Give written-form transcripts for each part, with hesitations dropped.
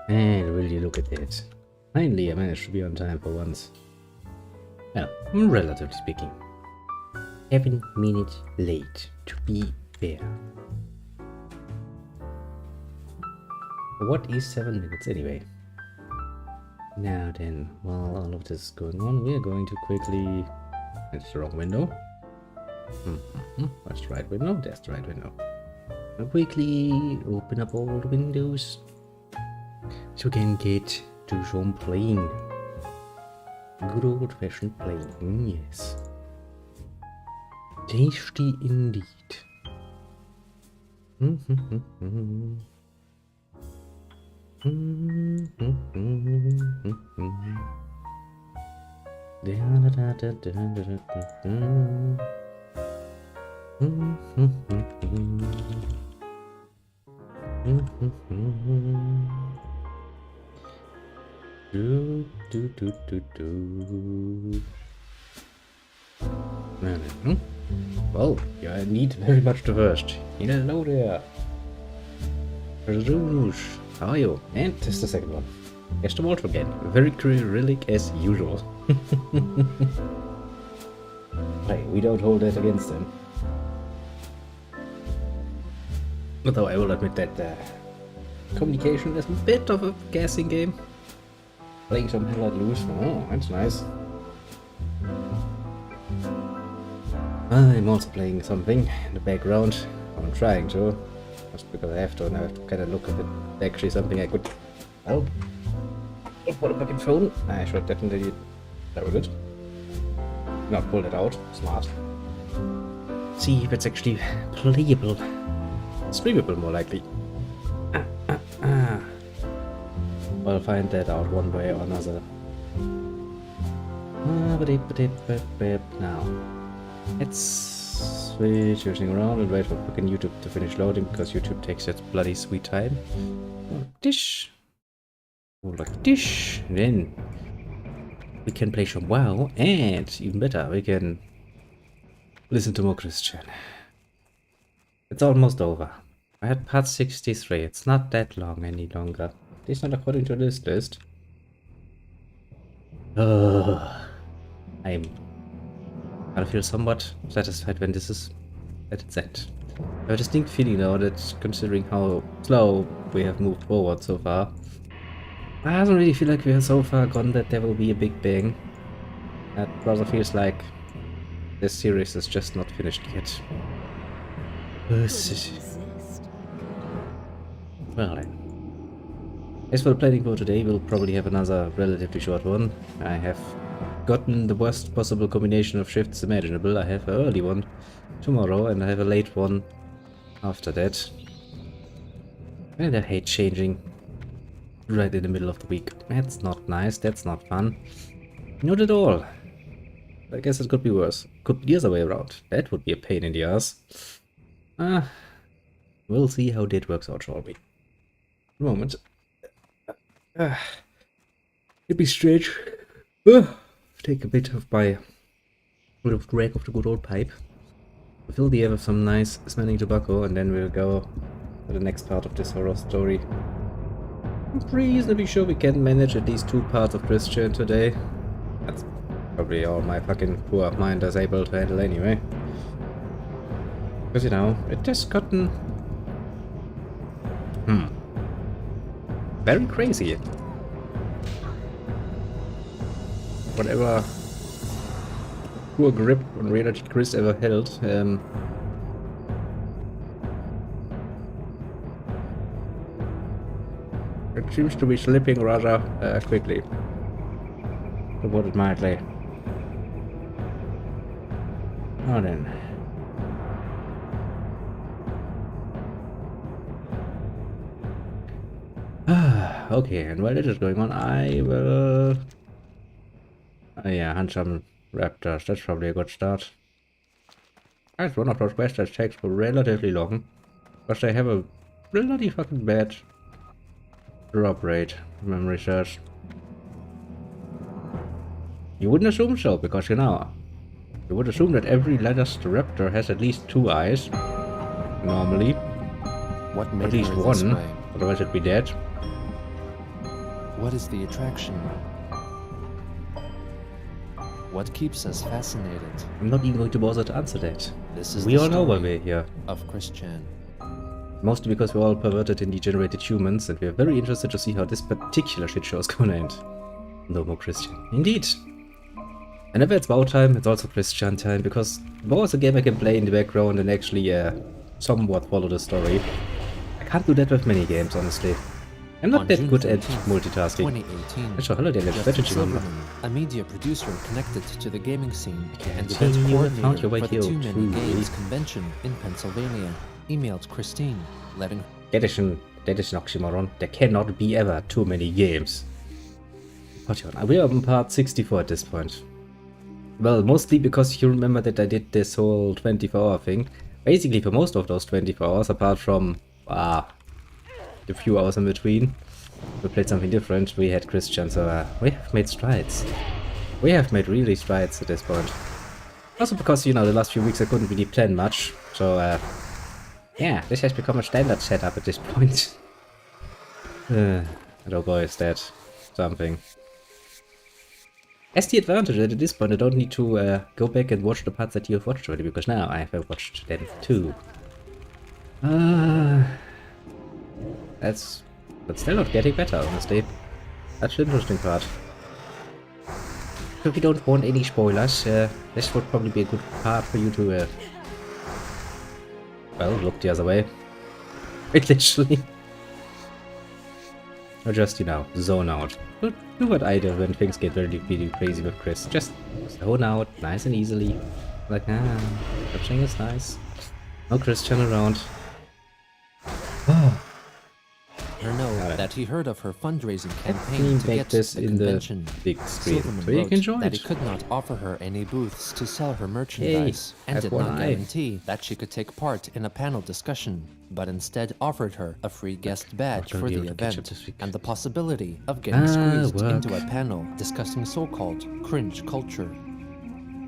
And will you look at that? Finally, I managed to be on time for once. Well, relatively speaking. 7 minutes late, to be fair. What is 7 minutes anyway? Now then, while all of this is going on, we are going to quickly... That's the wrong window. That's the right window, that's the right window. I'll quickly open up all the windows so we can get to some playing. Good old fashioned playing, yes. Tasty indeed. Well, you need very much the first. Hello there. How are you? And this is the second one. Guess the water again. Very relic as usual. Hey, we don't hold that against them. Although I will admit that communication is a bit of a guessing game. Playing some hell let loose. Oh, that's nice. I'm also playing something in the background. I'm trying to. Just because I have to, and I have to kind of look at it. Actually, something I could help. Put a fucking phone. I should definitely. That was good. Not pull it out. Smart. See if it's actually playable. Streamable, more likely. I'll find that out one way or another. Now, let's switch everything around and wait for fucking YouTube to finish loading, because YouTube takes its bloody sweet time. Dish. Like dish. And then we can play some WoW, and even better, we can listen to more Christian. It's almost over. I had part 63. It's not that long any longer. At least not according to this list. I'm gonna feel somewhat satisfied when this is at its end. I have a distinct feeling now that, considering how slow we have moved forward so far, it doesn't really feel like we have so far gone that there will be a big bang. That rather feels like this series is just not finished yet. Well then. As for the planning for today, we'll probably have another relatively short one. I have gotten the worst possible combination of shifts imaginable. I have an early one tomorrow, and I have a late one after that. And I hate changing right in the middle of the week. That's not nice, that's not fun. Not at all. I guess it could be worse. Could be the other way around. That would be a pain in the ass. We'll see how that works out, shall we? A moment. It'd be strange. Take a bit of my drag of the good old pipe. Fill the air with some nice smelling tobacco, and then we'll go to the next part of this horror story. I'm reasonably sure we can manage at least 2 parts of Christian today. That's probably all my fucking poor mind is able to handle anyway. Because, you know, it has gotten... very crazy. Whatever poor grip on reality Chris ever held, it seems to be slipping rather quickly, to put it mildly. Now then. Okay, and while this is going on, I will... yeah, hunt some raptors. That's probably a good start. That's one of those quests that takes relatively long, because they have a bloody fucking bad drop rate, memory serves. You wouldn't assume so, because, you know, you would assume that every latticed raptor has at least 2 eyes, normally. What made at least her one, this way? otherwise it'd be dead. What is the attraction? What keeps us fascinated? I'm not even going to bother to answer that. This is We the all know why story we're here. of Christian. Mostly because we're all perverted and degenerated humans, and we're very interested to see how this particular shit show is gonna end. No more Christian. Indeed. Whenever it's WoW time, it's also Christian time, because WoW is a game I can play in the background and actually somewhat follow the story. I can't do that with many games, honestly. I'm not that good at multitasking. 2018, Sure, hello there, Justin strategy number. Silverman, a media producer connected to the gaming scene and event Continue, found coordinator your way for the here, Too Many truly. Games convention in Pennsylvania, emailed Christine, letting That is an oxymoron. There cannot be ever too many games. We are on part 64 at this point. Well, mostly because you remember that I did this whole 24-hour thing. Basically for most of those 24 hours, apart from the few hours in between, we played something different. We had Christian, so we have made strides. We have made really strides at this point. Also because, you know, the last few weeks I couldn't really plan much, so yeah, this has become a standard setup at this point. And oh boy, is that something. As the advantage that at this point I don't need to go back and watch the parts that you have watched already, because now I have watched them too. That's... but still not getting better, honestly. That's the interesting part. If you don't want any spoilers, this would probably be a good part for you to, well, look the other way. Wait, literally. Or just, you know, zone out. Do what I do when things get really crazy with Chris. Just zone out, nice and easily. Like, everything is nice. No Christian around. her know that he heard of her fundraising campaign to get this to the in convention. the big screen, Silverman so you wrote can join that it. he could not offer her any booths to sell her merchandise and did not FYI. guarantee that she could take part in a panel discussion, but instead offered her a free guest badge gonna for be the able to catch up event this week. and the possibility of getting squeezed work. into a panel discussing so-called cringe culture.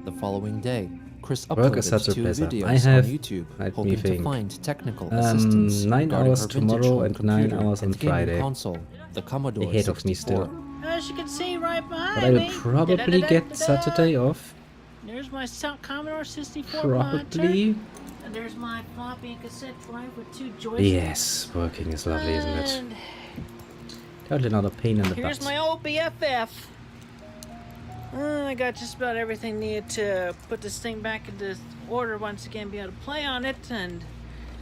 The following day, Chris Work is uploaded such a 2 pleasure. videos I have- on YouTube, let me hoping to think. find technical assistance 9 regarding hours her vintage tomorrow home and 9 computer hours on and gaming Friday. console, the Commodore Ahead of me 64. still. As you can see right behind But I will me. probably get Saturday off. There's my Commodore 64 monitor. Probably. And there's my floppy and cassette drive with 2 joysticks. Yes, working is lovely, isn't it? And Totally not a pain in the here's butt. my old BFF. I got just about everything needed to put this thing back into order once again, be able to play on it and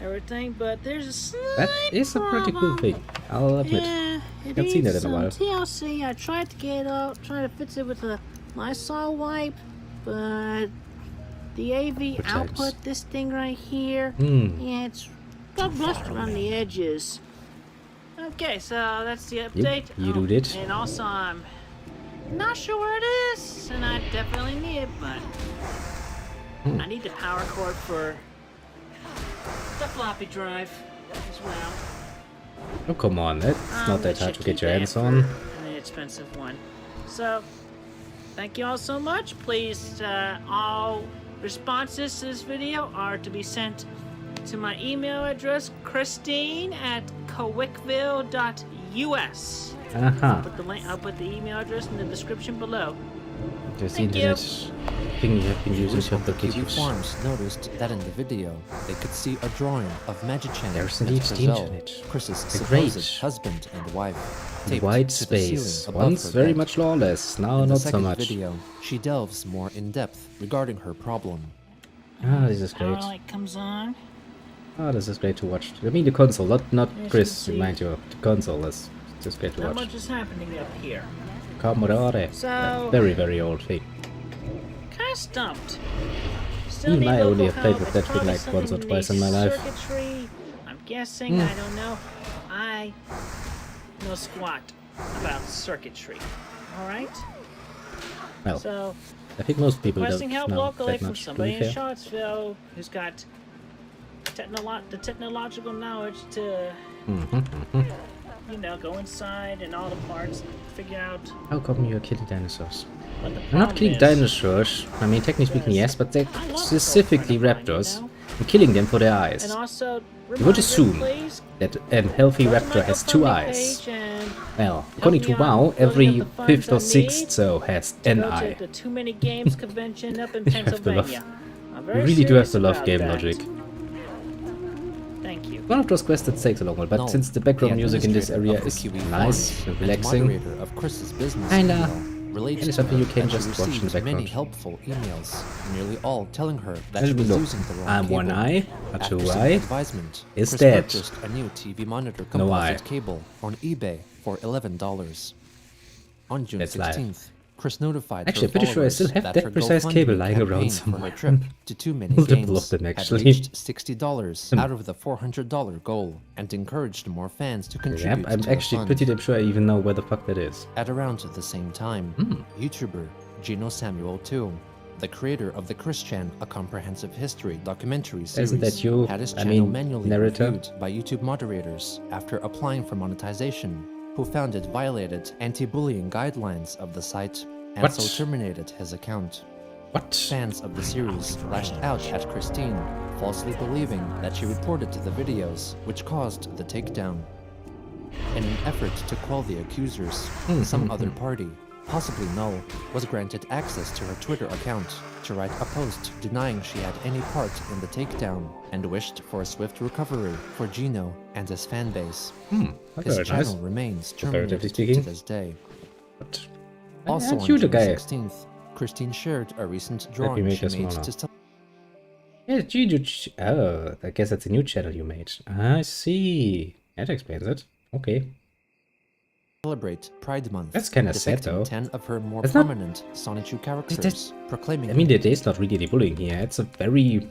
everything, but there's a slight That is a pretty cool problem. thing, I'll admit. Yeah, it Haven't seen that needs in a while. some TLC. I tried to get out, trying to fix it with a Lysol wipe, but the AV Good times. output, this thing right here, yeah, it's got rust around the edges. Okay, so that's the update. you do it. And also, I'm not sure where it is, and I definitely need it, but I need the power cord for the floppy drive as well. Oh, come on, that's not that hard to get your hands on. An inexpensive one. So, thank you all so much. Please, all responses to this video are to be sent to my email address, christine@cowickville.us. I'll put the email address in the description below. There's the Thank you. internet thing you have been using Viewers to of the upload QB videos. Farms noticed that in the video, they could see a drawing of Magichan There's and indeed the Frizzell, internet. Chris's The supposed great husband and wife, taped White to the ceiling space. above Once her very bed. much lawless, now In the not so second much. video, she delves more in depth regarding her problem. Ah, this is great. Power light comes on. Ah, this is great to watch. I mean the console, not Yes, Chris, you can mind you. The console is just great to Not watch. much is happening up here. Commodore. So, Very, very old thing. kind of stumped. Still Even need I only local have played help. with It's that thing probably like once or something twice in the my life. Circuitry. I'm guessing. I don't know. I know squat about circuitry. All right. Well, So, I think most people don't requesting help know locally that from much, to somebody be in fair. Charlottesville who's got the technological knowledge to, you know, go inside and all the parts, figure out. How come you're killing dinosaurs? But the They're not problem killing is, dinosaurs. I mean, technically speaking, yes, but they're I love specifically Fortnite right now, raptors. you know? And killing them for their eyes. And also, You would reminder, assume please, that a healthy go to raptor my has 2 GoFundMe eyes. page and Well, according me to out WoW, building up every the funds 5th or I 6th need so has to an go eye. to the Too Many Games convention up in You have to love- Pennsylvania. I'm You very really do have serious to love about game that. logic. Thank you. One of those quests that takes a long while, but No, since the background music in this administrator area of the is QE nice Fund and and relaxing, moderator of Chris's business Kinda. email relates And it's to something her you can that she just watch in the received many background. helpful emails, nearly all telling her that Let she me was look. using the wrong I'm cable. one eye, a After 2 some eye. advisement, is Chris dead. purchased a new TV monitor No composite eye. cable on eBay for $11. On June That's live. 16th, Chris notified Actually, her I'm pretty sure I still followers have that that her precise GoFundMe cable lying around campaign for somewhere. her trip to Too Many Multiple Games of them, had actually. reached $60 out of the $400 goal and encouraged more fans to contribute Yep, I'm to the actually fund. pretty damn sure I even know where the fuck that is. At around the same time, YouTuber Gino Samuel too, the creator of the Chris Chan, a comprehensive history documentary series, Isn't that you? had his I channel mean, manually narrator? reviewed by YouTube moderators after applying for monetization, who found it violated anti-bullying guidelines of the site and What? so terminated his account. What? Fans of the series lashed out at Christine, falsely believing that she reported the videos, which caused the takedown. In an effort to quell the accusers, some other party, possibly Null, was granted access to her Twitter account to write a post denying she had any part in the takedown and wished for a swift recovery for Gino and his fanbase. That's His very channel nice. remains Comparatively terminated to speaking. this day. What? Also Aren't on you the June guy? 16th, Christine shared a recent drawing make she it made smaller. to Yeah, oh, I guess that's a new channel you made. I see. That explains it. Okay. celebrate Pride Month. That's kinda sad, depicting though. 10 of her more That's not- prominent Sonichu characters, proclaiming I mean, there's not really any bullying here. It's a very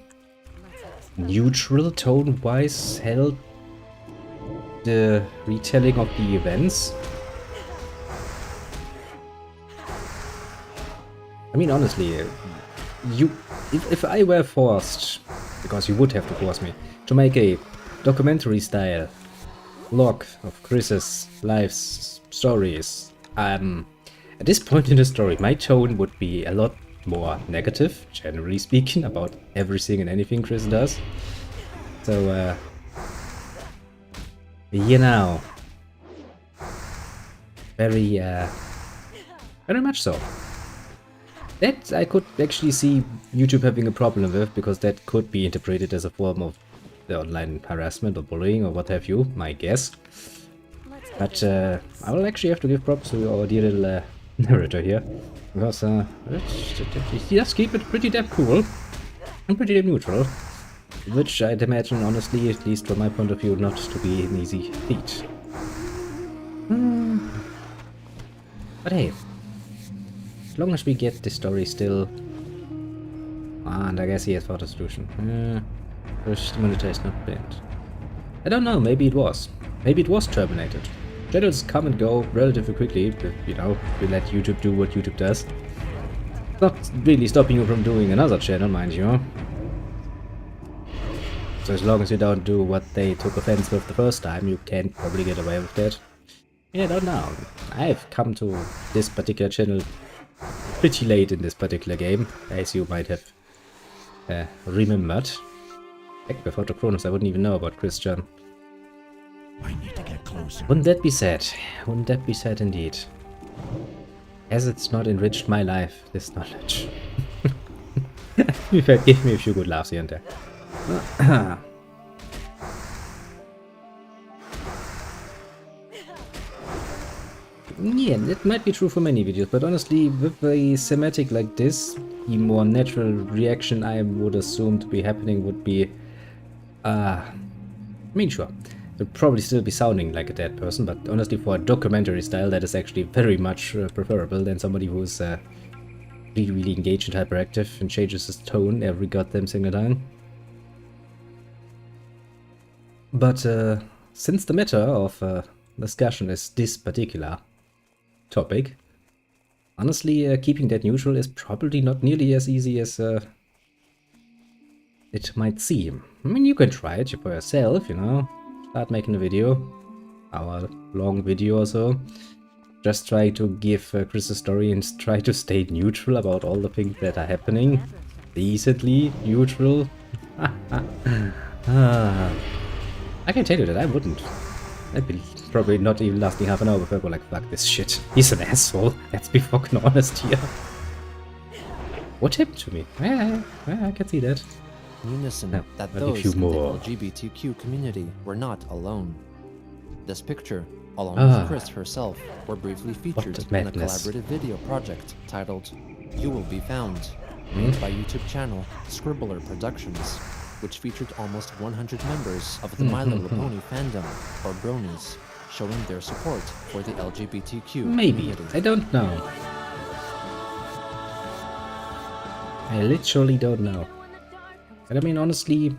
neutral tone-wise held the retelling of the events. I mean, honestly, if I were forced, because you would have to force me, to make a documentary style log of Chris's life's stories, at this point in the story, my tone would be a lot more negative, generally speaking, about everything and anything Chris does. So, you know, very much so. That I could actually see YouTube having a problem with, because that could be interpreted as a form of the online harassment or bullying or what have you, my guess. But I will actually have to give props to our dear little narrator here, because he does keep it pretty damn cool and pretty damn neutral, which I'd imagine, honestly, at least from my point of view, not to be an easy feat. But hey, as long as we get the story still, and I guess he has found a solution. First monitor is not banned. I don't know, maybe it was. Maybe it was terminated. Channels come and go relatively quickly, if, you know, we let YouTube do what YouTube does. Not really stopping you from doing another channel, mind you. So as long as you don't do what they took offense with the first time, you can probably get away with that. Yeah, I don't know. I've come to this particular channel pretty late in this particular game, as you might have remembered. Heck, without the Chronos, I wouldn't even know about Christian. I need to get closer. Wouldn't that be sad? Wouldn't that be sad indeed? As it's not enriched my life, this knowledge. Give me a few good laughs here and there. Yeah, that might be true for many videos, but honestly, with a thematic like this, the more natural reaction I would assume to be happening would be, I mean, sure, it'd probably still be sounding like a dead person, but honestly, for a documentary style, that is actually very much preferable than somebody who's really engaged and hyperactive and changes his tone every goddamn single time. But since the matter of discussion is this particular topic, honestly, keeping that neutral is probably not nearly as easy as it might seem. I mean, you can try it for yourself, you know, start making a video, hour-long video or so, just try to give Chris a story and try to stay neutral about all the things that are happening. Decently neutral. Ah, I can tell you that I wouldn't. I'd be probably not even lasting half an hour before I go like, fuck this shit. He's an asshole. Let's be fucking honest here. What happened to me? Yeah, I can see that. Unison No, that I'll those give you in the more. LGBTQ community were not alone. This picture, along Ah. with Chris herself, were briefly featured a in a madness. collaborative video project titled You Will Be Found, made by YouTube channel Scribbler Productions, which featured almost 100 members of the My Little Pony fandom, or bronies, showing their support for the LGBTQ Maybe. community. I don't know. I literally don't know. But I mean, honestly,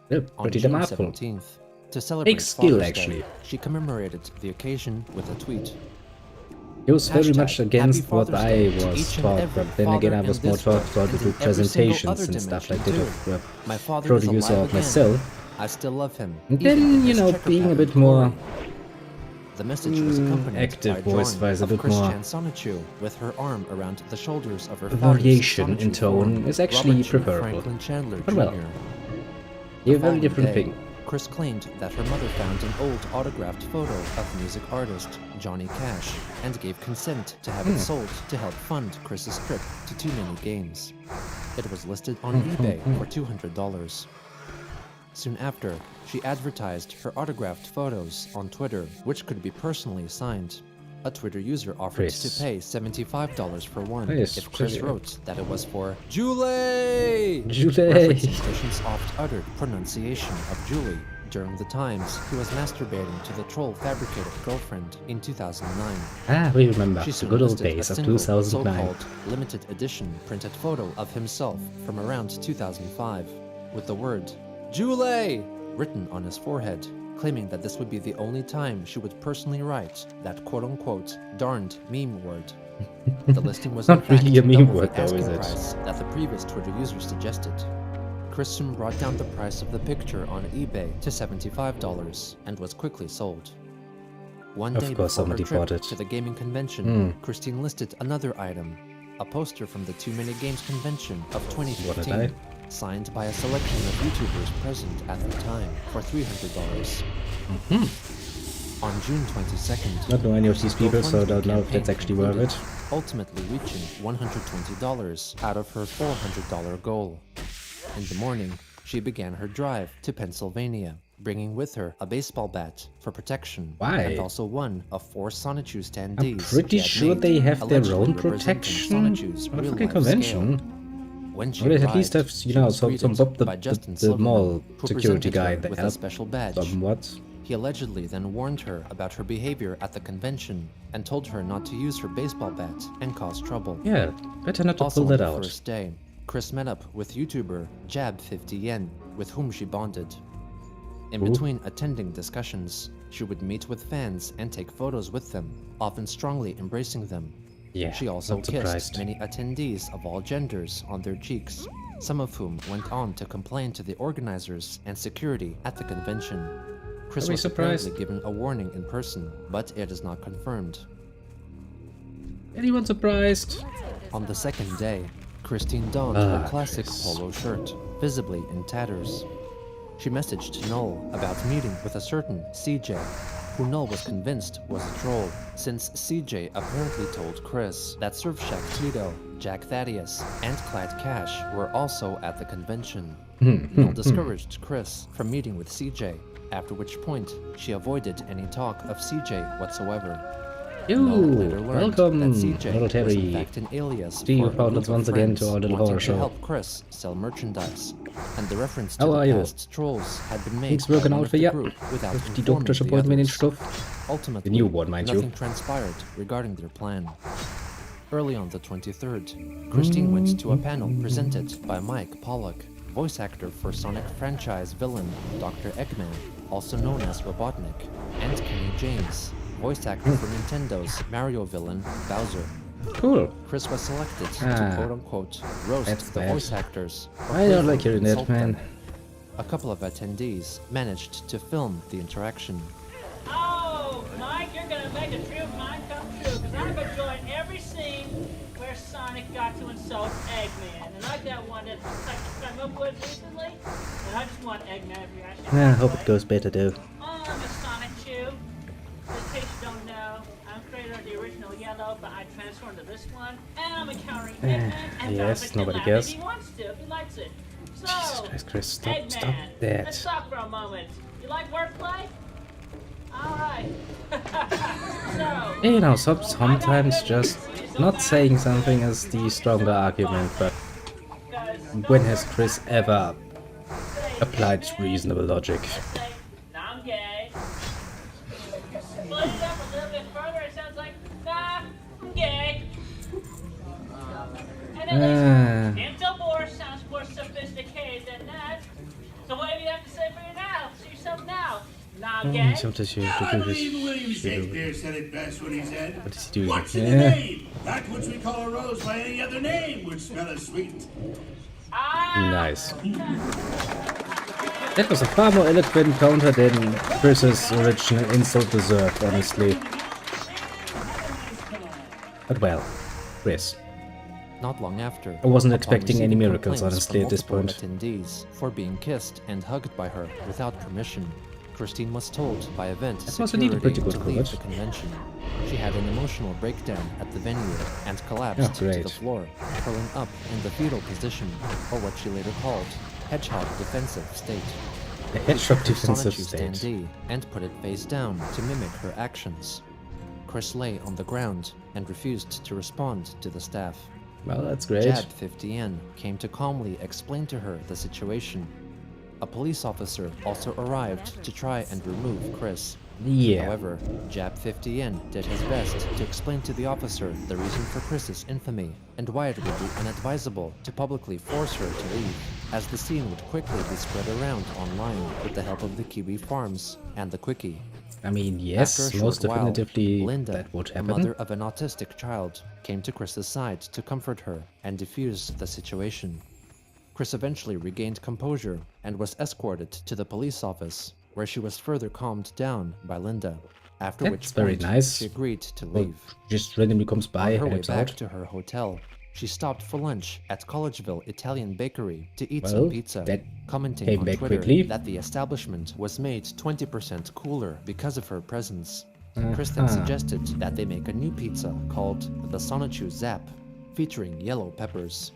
they're On pretty June damn awful. 17th, to celebrate Big skill, Father's actually. Day, she commemorated the occasion with a tweet. It was very Hashtag much against Happy what Father's I Day to was each and taught, every but then again I father was in more this taught world how to and do in every single presentations other and stuff like dimension, that too. of My father is producer alive of again. myself. I still love him. And even then, in you his know, checker being a pattern bit more glory. The message was accompanied active by a voice-wise, a drawing bit of more Chris Sonichu with her arm around the shoulders of her variation father's in Sonichu tone form, is actually Robert Chu preferable. Franklin Chandler But well, Jr. they're a The very following different day, thing. Chris claimed that her mother found an old autographed photo of music artist Johnny Cash and gave consent to have it sold to help fund Chris's trip to Too Many Games. It was listed on eBay for $200. Soon after, she advertised her autographed photos on Twitter, which could be personally signed. A Twitter user offered Chris. to pay $75 for one Yes, if Chris Chris. wrote that it was for Julie! Julie! Referencing Christian's oft-uttered pronunciation of Julie during the times he was masturbating to the troll-fabricated girlfriend in 2009. Ah, we remember She the soon good old listed a days of single, 2009. so-called limited edition printed photo of himself from around 2005, with the word Julie written on his forehead, claiming that this would be the only time she would personally write that quote-unquote darned meme word. The listing was Not in fact really a meme double word the though, asking is it? price that the previous Twitter user suggested. Chris soon brought down the price of the picture on eBay to $75 and was quickly sold. One Of day course before her somebody trip bought it. to the gaming convention, Christine listed another item, a poster from the Too Many Games convention of What did 2015, signed by a selection of YouTubers present at the time for $300. On June 22nd, Not know any of these people, so I GoFundMe don't know if that's campaign actually worth concluded, it. ultimately reaching $120 out of her $400 goal. In the morning, she began her drive to Pennsylvania, bringing with her a baseball bat for protection. Why? And also one of 4 Sonichu standees. I'm pretty she had sure made, they have their allegedly own representing protection Sonichu's on a real-life fucking convention. scale. When she Or they at least arrived, have, she you know, was some greeted Bob by Justin the Silverman, mall who security presented guy her that with a helped special badge. somewhat. He allegedly then warned her about her behavior at the convention and told her not to use her baseball bat and cause trouble. Yeah, better not to Also pull on that the out. first day, Chris met up with YouTuber Jab50Yen, with whom she bonded. In Who? between attending discussions, she would meet with fans and take photos with them, often strongly embracing them. Yeah, She also not kissed surprised. many attendees of all genders on their cheeks, some of whom went on to complain to the organizers and security at the convention. Chris Are we was surprised? apparently given a warning in person, but it is not confirmed. Anyone surprised? On the second day, Christine donned Ah, her classic Chris. polo shirt, visibly in tatters. She messaged Null about meeting with a certain CJ, who Null was convinced was a troll, since CJ apparently told Chris that Surfshack Tito, Jack Thaddeus, and Clyde Cash were also at the convention. Null discouraged Chris from meeting with CJ, after which point she avoided any talk of CJ whatsoever. Null later learned welcome, that CJ little was Terry. in fact an alias See, you for a found group us of once again to friends our little wanting horror to show. help Chris sell merchandise, and the reference to How the are you? past trolls had been made Things by working one out of for the ya? group without With the informing doctor's the appointment and others. stuff? Ultimately, The new one, mind you. nothing transpired regarding their plan. Early on the 23rd, Christine went to a panel presented by Mike Pollock, voice actor for Sonic franchise villain Dr. Eggman, also known as Robotnik, and Kenny James, voice actor for Nintendo's Mario villain Bowser. Cool. Chris was selected Ah, to quote-unquote roast that's the bad. voice actors. or I don't like playfully hearing that, insult them. man. A couple of attendees managed to film the interaction. Oh, Mike, you're gonna make a true Minecraft up with recently? And I just want Eggman if you're actually. I hope it goes better though. I'm a Sonic Chew. In case you don't know, I'm creator of the original Yellow, but I transformed to this one, and I'm encountering Eggman and yes, Darvin nobody can laugh cares. if he wants to, if he likes it. So, Jesus Christ, Chris, stop Eggman, that. let's talk for a moment. You like wordplay? Alright. So, You know, sometimes just not saying something is the stronger argument, but when has Chris ever applied reasonable logic? say, nah, I'm gay. Split it up a little bit further, it sounds like, nah, I'm gay. And then divorce sounds more sophisticated than that. So what do you have to say for you now? See yourself now. Nah, I'm gay. Sometimes you I have to do believe William this. Shakespeare said it best when he said, What is he doing? "What's in a name? That which we call a rose by any other name would smell as sweet." Nice. That was a far more eloquent counter than Chris's original insult deserved, honestly. But well, Chris. Not long after, I wasn't upon expecting any receiving miracles, complaints honestly, from at this multiple point. attendees for being kissed and hugged by her without permission, Christine was told by event That was indeed a security pretty good to leave quote. the convention. She had an emotional breakdown at the venue and collapsed to great. the floor, curling up in the fetal position, or what she later called hedgehog defensive state. The hedgehog Her defensive Sonichu state. standee and put it face down to mimic her actions. Chris lay on the ground and refused to respond to the staff. Well, that's great. Jab 50N came to calmly explain to her the situation. A police officer also arrived to try and remove Chris. Yeah. However, Jab 50N did his best to explain to the officer the reason for Chris's infamy and why it would be unadvisable to publicly force her to leave, as the scene would quickly be spread around online with the help of the Kiwi Farms and the Quickie. I mean, After yes, a most short while, definitively Linda, that would the happen. mother of an autistic child, came to Chris's side to comfort her and defuse the situation. Chris eventually regained composure and was escorted to the police office, where she was further calmed down by Linda. After That's which very point, nice. she agreed to Well, leave. just randomly comes by, On her way helps back out. to her hotel, she stopped for lunch at Collegeville Italian Bakery to eat Well, some pizza, that commenting came on back Twitter quickly. that the establishment was made 20% cooler because of her presence. Chris then suggested that they make a new pizza called the Sonichu Zap, featuring yellow peppers.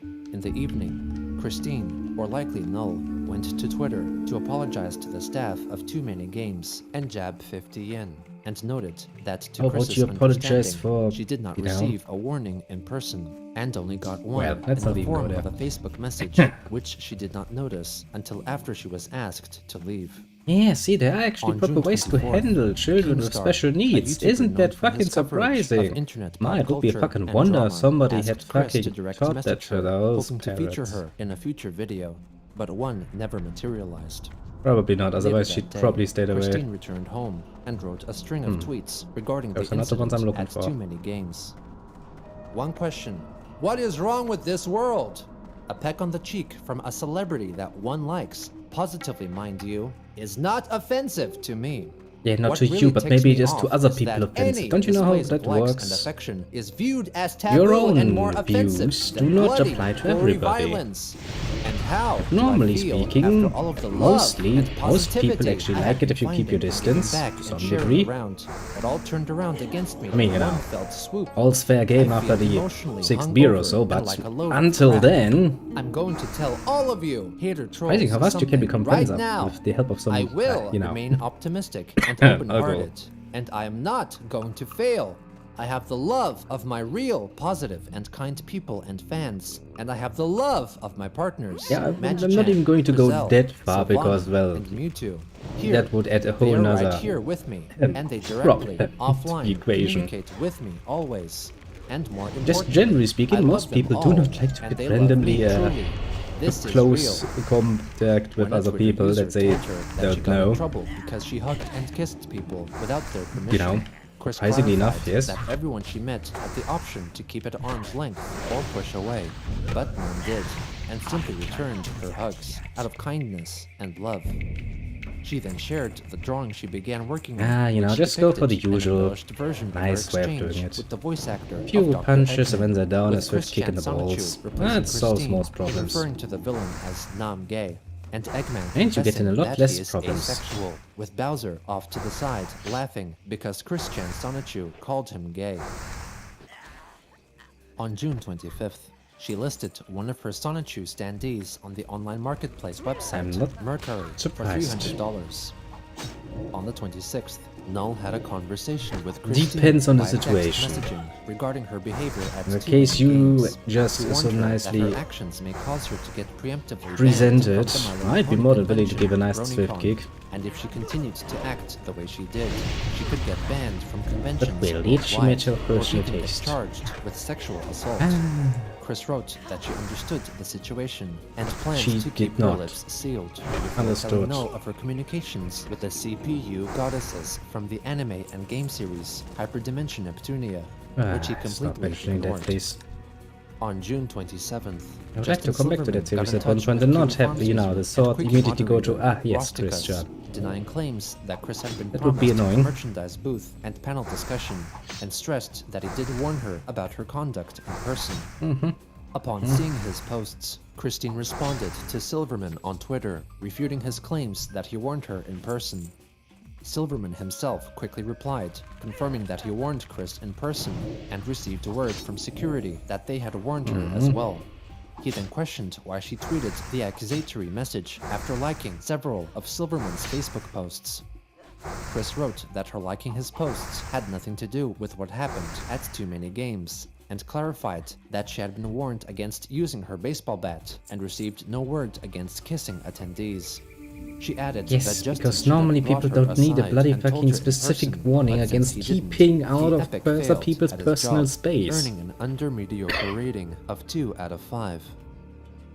In the evening, Christine, or likely Null, went to Twitter to apologize to the staff of Too Many Games and Jab 50Yen, and noted that to How about Chris's you apologize understanding, for, she did not you know? receive a warning in person, and only got one Well, that's in not the even form good, of a yeah. Facebook message, which she did not notice until after she was asked to leave. Yeah, see, there are actually On proper June ways to 24th, handle children with Keemstar, special a needs. YouTuber Isn't known that for fucking his coverage of surprising? internet My, pop it would be a culture fucking and wonder drama, if somebody asked had Chris fucking to direct taught that message to her, those hoping to feature parents. her in a future video, but one never materialized. Probably not, Later otherwise that she'd day, probably stayed away. Christine returned home and wrote a string of tweets regarding the Those are not the ones I'm incident looking at for. Too Many Games. One question: what is wrong with this world? A peck on the cheek from a celebrity that one likes, positively mind you, is not offensive to me. Yeah, not What to really you, but ticks maybe me just to off other is people that offensive. any Don't you know how displays of that likes works? and affection is viewed as taboo Your and more own offensive views than do not bloody, apply to gory everybody. violence. And how do I Normally feel speaking, after all of the love mostly, and most people positivity actually I like have it if you been keep your finding, distance, giving back to and some sharing degree. around, it all turned around against me. I mean, you in know, one fell swoop. All's fair game I after feel the emotionally 6th beer or hungover so, and but like a load of until crap. then, I'm going to tell all of you hater trolls surprising how fast you can something become right friends up now. with the help of some, I will you know. remain optimistic and I'll go. open-hearted, and I am not going to fail. I have the love of my real, positive, and kind people and fans, and I have the love of my partners. Yeah, I'm Magichan, not even going to go Frizzell, that far Sylvana, because, well, and Mewtwo. Here, that would add a they whole are nother right here with me, and they problem directly, to the offline, equation. communicate with me always. And more Just importantly, generally speaking, I love most them people do all, not like to and get they love randomly me truly. This is close real. contact with When a other Twitter people user that they told her that she don't got in know. trouble because she hugged and kissed people without their permission. You know, Chris surprisingly enough, clarified yes. that everyone she met had the option to keep at arm's length or push away, but none did, and simply returned her hugs out of kindness and love. She then shared the drawing she began working on. Ah, you know, which just go for the depicted an usual embellished version of her nice way of doing exchange it. with the voice actor of Few Dr. punches, and Eggman, when they're down, a with swift kick in the Christian balls. Sonichu replacing That solves Christine, most problems. referring to the villain as Nam-gay, and Eggman And you get in a confessing lot that less he is problems. asexual, with Bowser off to the side, laughing because Christian Sonichu called him gay. On June 25th, she listed one of her Sonichu standees on the online marketplace I'm website not Mercari for surprised. $300. On the 26th, Null had a conversation with Christine Depends on the via text situation. messaging regarding her behavior at In the two case you games. just She warned so her that nicely her actions may cause her to get preemptively presented, banned from the My Little I'd be Pony more than willing to give a convention, nice swift BronyCon, kick. and if she continued to act the way she did, she could get banned from conventions will it? She worldwide, made her or personal even get taste. charged with sexual assault. Ah. Chris wrote that she understood the situation and planned She to keep did her not. lips sealed before Understood. telling Null of her communications with the CPU goddesses from the anime and game series Hyperdimension Neptunia, which he Stop completely mentioning that, ignored. please. On June 27th, I would like to Justin come back to that Silverman series got in at one touch point with and not Kilo have, Farms you know, user the and thought Quickie immediately go to, moderator yes, Rostikas, Christian. denying claims that Chris had been That would be promised annoying. a merchandise booth and panel discussion, and stressed that he did warn her about her conduct in person. Upon seeing his posts, Christine responded to Silverman on Twitter, refuting his claims that he warned her in person. Silverman himself quickly replied, confirming that he warned Chris in person and received word from security that they had warned her as well. He then questioned why she tweeted the accusatory message after liking several of Silverman's Facebook posts. Chris wrote that her liking his posts had nothing to do with what happened at too many games, and clarified that she had been warned against using her baseball bat and received no word against kissing attendees. She added Yes, that Justin because should have normally brought people her don't need a aside bloody and told fucking her in specific person, warning but against since he didn't, keeping out the of epic other failed people's at his personal job, space. earning an under-mediocre rating of 2 out of 5.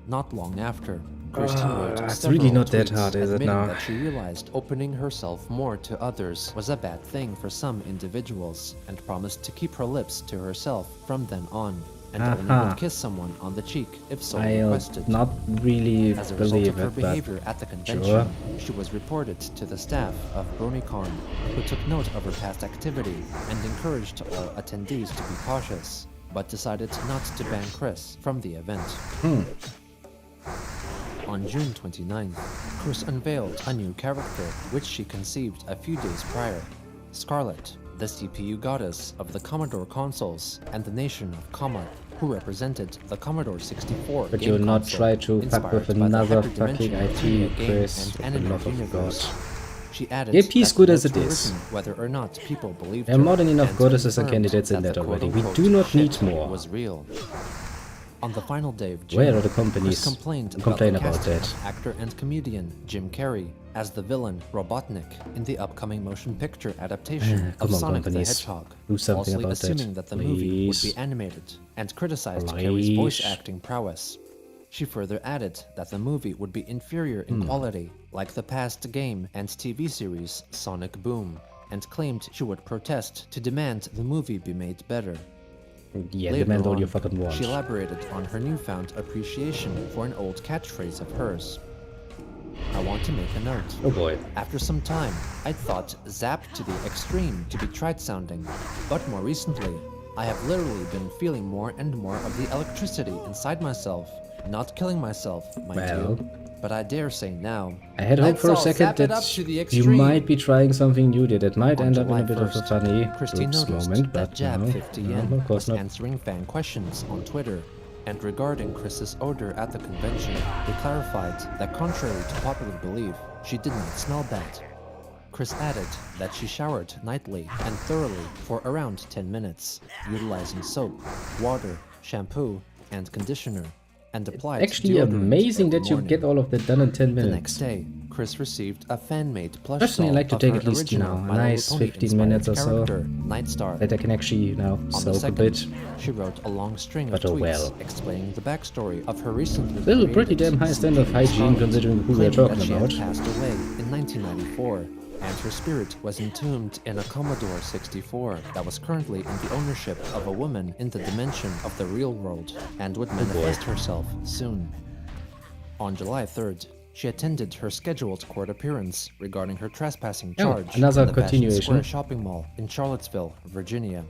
Not long after, Christine wrote it's several really not that tweets hard, is it admitting now? that she realized opening herself more to others was a bad thing for some individuals, and promised to keep her lips to herself from then on, and only Aha. would kiss someone on the cheek if so I'll requested. not really As a result believe of her it, but behavior at the convention, sure. she was reported to the staff of BronyCon, who took note of her past activity and encouraged all attendees to be cautious, but decided not to ban Chris from the event. On June 29th, Chris unveiled a new character which she conceived a few days prior, Scarlet, the CPU goddess of the Commodore consoles and the nation of Comma, who represented the Commodore 64 But game you'll not console, try to fuck inspired with by the another Hyperdimension fucking Neptunia IP, game Chris, and for the anime love of universe. God. She added The IP is that good the as it notes were is. written whether or not people believed There are her, more than enough and goddesses and confirmed candidates in that that the already. We quote-unquote do not need shit more. was real. On the final day of June, Where are the companies Chris complained who complain about the about casting that? of actor and comedian Jim Carrey as the villain Robotnik in the upcoming motion picture adaptation Come of on, Sonic the companies. Hedgehog, Do something falsely about that, assuming that the movie would please. be animated, and criticized Carey's voice Please. acting prowess. She further added that the movie would be inferior in quality, like the past game and TV series Sonic Boom, and claimed she would protest to demand the movie be made better. Yeah, Later demand all on, you fucking want. she elaborated on her newfound appreciation for an old catchphrase of hers. I want to make a note. Oh boy. After some time, I'd thought zap to the extreme to be trite sounding, but more recently, I have literally been feeling more and more of the electricity inside myself. Not killing myself, mind Well. you, but I dare say now. I had hope let's for a all second zap it that up to the you extreme. might be trying something new that might On end up in July a bit of a 1st, funny Christine oops noticed moment, that but no, Jab 50 yen no, of course was not. answering fan questions on Twitter, and regarding Chris's odor at the convention, they clarified that contrary to popular belief, she did not smell bad. Chris added that she showered nightly and thoroughly for around 10 minutes, utilizing soap, water, shampoo, and conditioner, and applied Actually deodorant amazing every that you morning. get all of that done in 10 The minutes. next day, Chris received a fan-made plush Personally, I doll like to of take her at least, you original know, a My Little nice Pony 15 inspired minutes or so character, Nightstar. that I can actually, you know, On the soak a second, bit. she wrote a long string of But oh tweets well. explaining the backstory of her recently Still pretty created damn high standard of CPU hygiene Scarlet, considering who we're claiming talking that she about. had passed away in 1994, and her spirit was entombed in a Commodore 64 that was currently in the ownership of a woman in the dimension of the real world, and would manifest herself soon. On July 3rd, she attended her scheduled court appearance regarding her trespassing Oh, charge another in the Fashion continuation. Square shopping mall in Charlottesville, Virginia.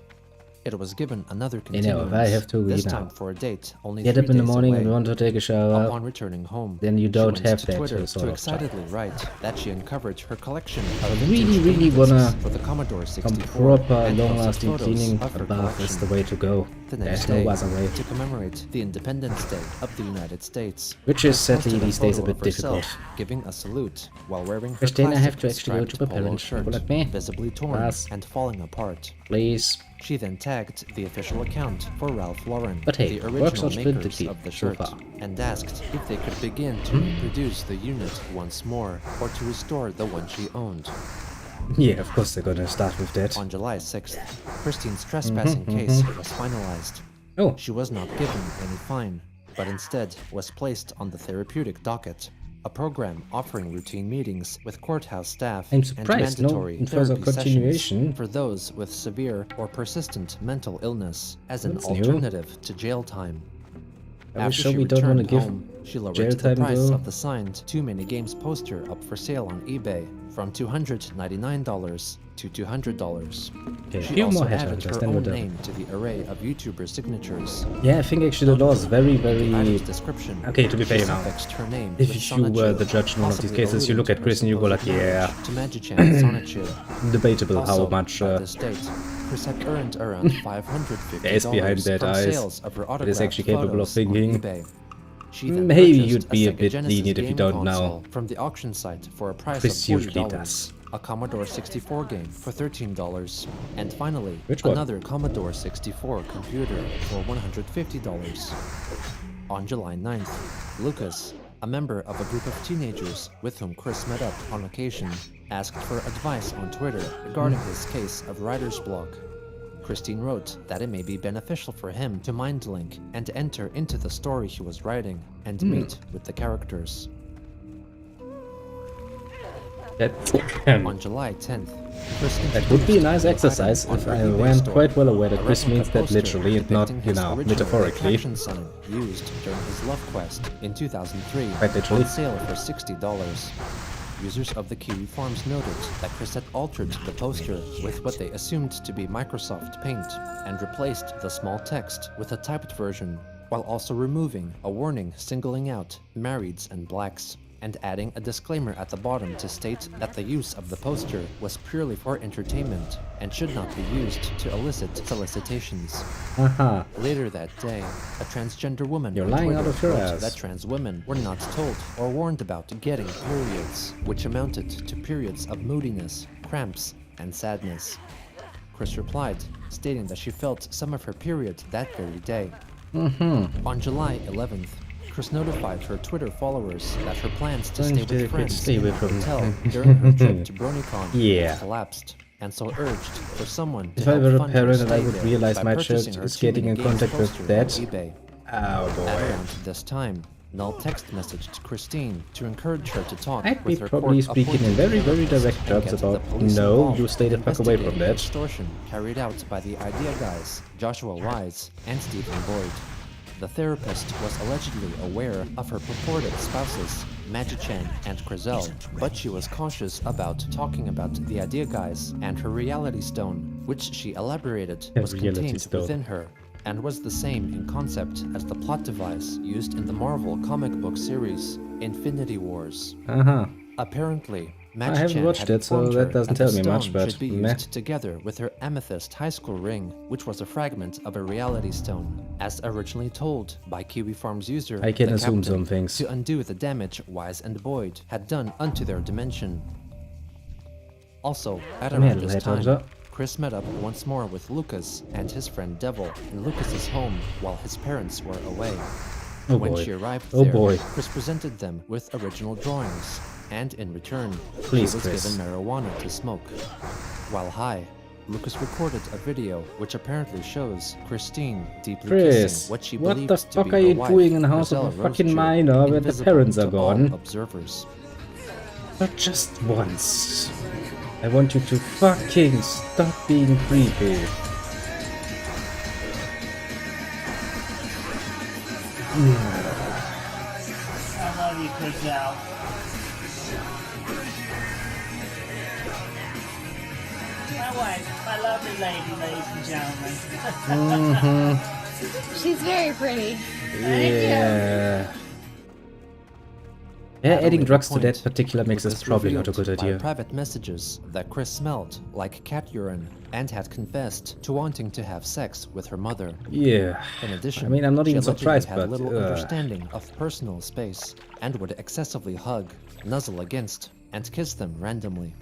It was given another You know, continuance, I have to this now. time for a date only Get 3 up in the days morning away. and want to take a shower. Upon returning home, Then you she don't went have to that Twitter sort to of excitedly write that she uncovered her collection of really, vintage really game wanna discs for the Commodore Some 64 proper and posted long-lasting photos cleaning of her above is collection. the way to go. The There's next no day, other way. to commemorate the Independence Day of the United States, Which is she posted sadly these days a photo bit of herself difficult. giving a salute while wearing her Christina, I classic have to actually go to striped my polo parents. shirt, People like me. visibly torn Pass. and falling apart. Please. She then tagged the official account for Ralph Lauren, But hey, the works original out makers splendidly of the so shirt, far. and asked if they could begin to reproduce the unit once more or to restore the one she owned. Yeah, of course they're gonna start with that. On July 6th, Christine's trespassing case was finalized. Oh, She was not given any fine, but instead was placed on the therapeutic docket, a program offering routine meetings with courthouse staff I'm and surprised, no mandatory further therapy continuation. sessions for those with severe or persistent mental illness as an That's new. alternative to jail time. I After sure she we don't want to returned give home, she lowered jail the time price though. of the signed Too Many Games poster up for sale on eBay from $299 to $200. Okay, a She few also more added headhunters, her then we're own done. name to the array of YouTuber signatures. Yeah, I think actually the law is very, The item's very... description, Okay, to be fair she now. suffixed her name If with you were the Sonichu, judge in one of these possibly cases, you look at alluding to Chris and you go like, supposed yeah, marriage to Magichan Sonichu. debatable Also, how much by this date, Chris had earned around $550 There is behind that from eyes. sales of her It is autographed actually capable of photos on thinking. eBay. She then Maybe purchased you'd be a Sega bit Genesis lenient if you game don't know. console from the auction site for a price Chris of usually $40, does. a Commodore 64 game for $13, and finally, Which one? another Commodore 64 computer for $150. On July 9th, Lucas, a member of a group of teenagers with whom Chris met up on occasion, asked for advice on Twitter regarding his case of writer's block. Christine wrote that it may be beneficial for him to mind link and enter into the story he was writing and meet with the characters. That's... On July 10th, Chris That would be a nice introduced the exercise item if on I her eBay am store, quite well aware a that this replica means that poster literally and not, depicting you his know, original metaphorically. attraction sign used during his love quest in 2003 Quite literally. on sale for $60. Users of the Kiwi Farms noted that Chris had altered the poster with what they assumed to be Microsoft Paint and replaced the small text with a typed version, while also removing a warning singling out marrieds and blacks, and adding a disclaimer at the bottom to state that the use of the poster was purely for entertainment and should not be used to elicit solicitations. Haha. Later that day, a transgender woman You're on lying Twitter out of your wrote ass. that trans women were not told or warned about getting periods, which amounted to periods of moodiness, cramps, and sadness. Chris replied, stating that she felt some of her period that very day. On July 11th, Chris notified her Twitter followers that her plans to stay with friends stay in away a from- hotel during her trip to BronyCon Yeah. had collapsed, and so urged for someone to If I help were a fund her parent and I stay would there realize by my purchasing child her is Too getting Many in Games contact with poster that. on eBay. Oh At boy. around this time, Null text messaged Christine to encourage her to talk I'd be with her probably court speaking in appointed very, very therapist direct and terms get the about, police no, involved you stay in the fuck away from investigating that. extortion carried out by the Idea Guys, Joshua Wise, and Stephen Boyd. The therapist was allegedly aware of her purported spouses, Magichan and Crizel, but she was cautious about talking about the Idea Guys and her reality stone, which she elaborated A was reality contained stone. within her, and was the same in concept as the plot device used in the Marvel comic book series Infinity Wars. Uh-huh. Apparently, I haven't Magichan watched had it, so informed that her doesn't the tell me much, stone but should be meh. used together with her amethyst high school ring, which was a fragment of a reality stone, as originally told by Kiwi Farms user I can the assume Captain, some things. to undo the damage Wise and Boyd had done unto their dimension. Also, at Come here, around this little time, headhunter. Chris met up once more with Lucas and his friend Devil in Lucas's home while his parents were away. Oh When boy. she arrived Oh there, boy. Chris presented them with original drawings, and in return, Please, he was Chris. given marijuana to smoke. While high, Lucas recorded a video which apparently shows Christine deeply Chris, kissing what she what believes the to fuck be are her you wife, doing in the house of a Grizel fucking Rosetree, minor where the invisible parents are to all gone? observers. Not just once. I want you to fucking stop being creepy. I love you, Chris Al. wife, my lovely lady, ladies and gentlemen. She's very pretty. Yeah. Yeah, At a adding later drugs to point, that particular mix it is was probably not a revealed good by idea. private messages that Chris smelled like cat urine and had confessed to wanting to have sex with her mother. Yeah. In addition, I mean, I'm not she even allegedly surprised, had but little understanding of personal space and would excessively hug, nuzzle against, and kiss them randomly.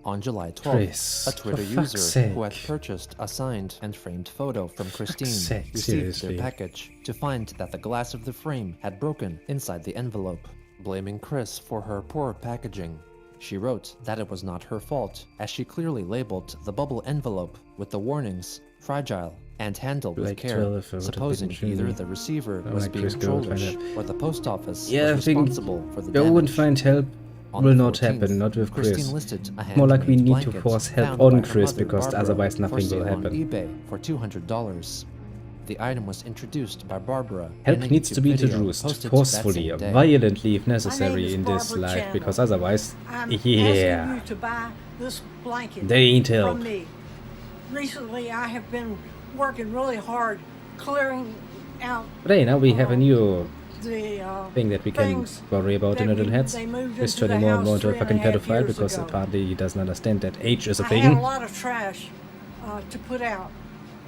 On July 12th, Chris, a Twitter for fuck's user who had sake. purchased a signed and framed photo from Christine sake, received seriously. their package to find that the glass of the frame had broken inside the envelope. Blaming Chris for her poor packaging, she wrote that it was not her fault, as she clearly labeled the bubble envelope with the warnings "fragile" and "handled with Like care," 12 would have supposing been either really- the receiver Oh, was like being Chris Gold, trollish kinda. or the post office Yeah, I was think responsible for the go and damage. find help On will the not 14th, happen, not with Christine Chris. listed a More like we handmade need to blanket force help found on by her Chris, mother, because Barbara, otherwise nothing for will sale on happen. eBay for $200. The item was introduced by Barbara. Help in a needs YouTube to be video introduced posted forcefully, that same day. violently if My name necessary is in this Barbara life, Chandler. because otherwise, I'm yeah, asking you to buy this blanket they ain't help. from me. Recently, I have been working really hard clearing out But hey, now we have a new the thing that we can things worry about in that adult heads. they moved Is into the turning more and house more into a 3.5 fucking pedophile years because ago. apparently he doesn't understand that age is a I had a thing. lot of trash to put out,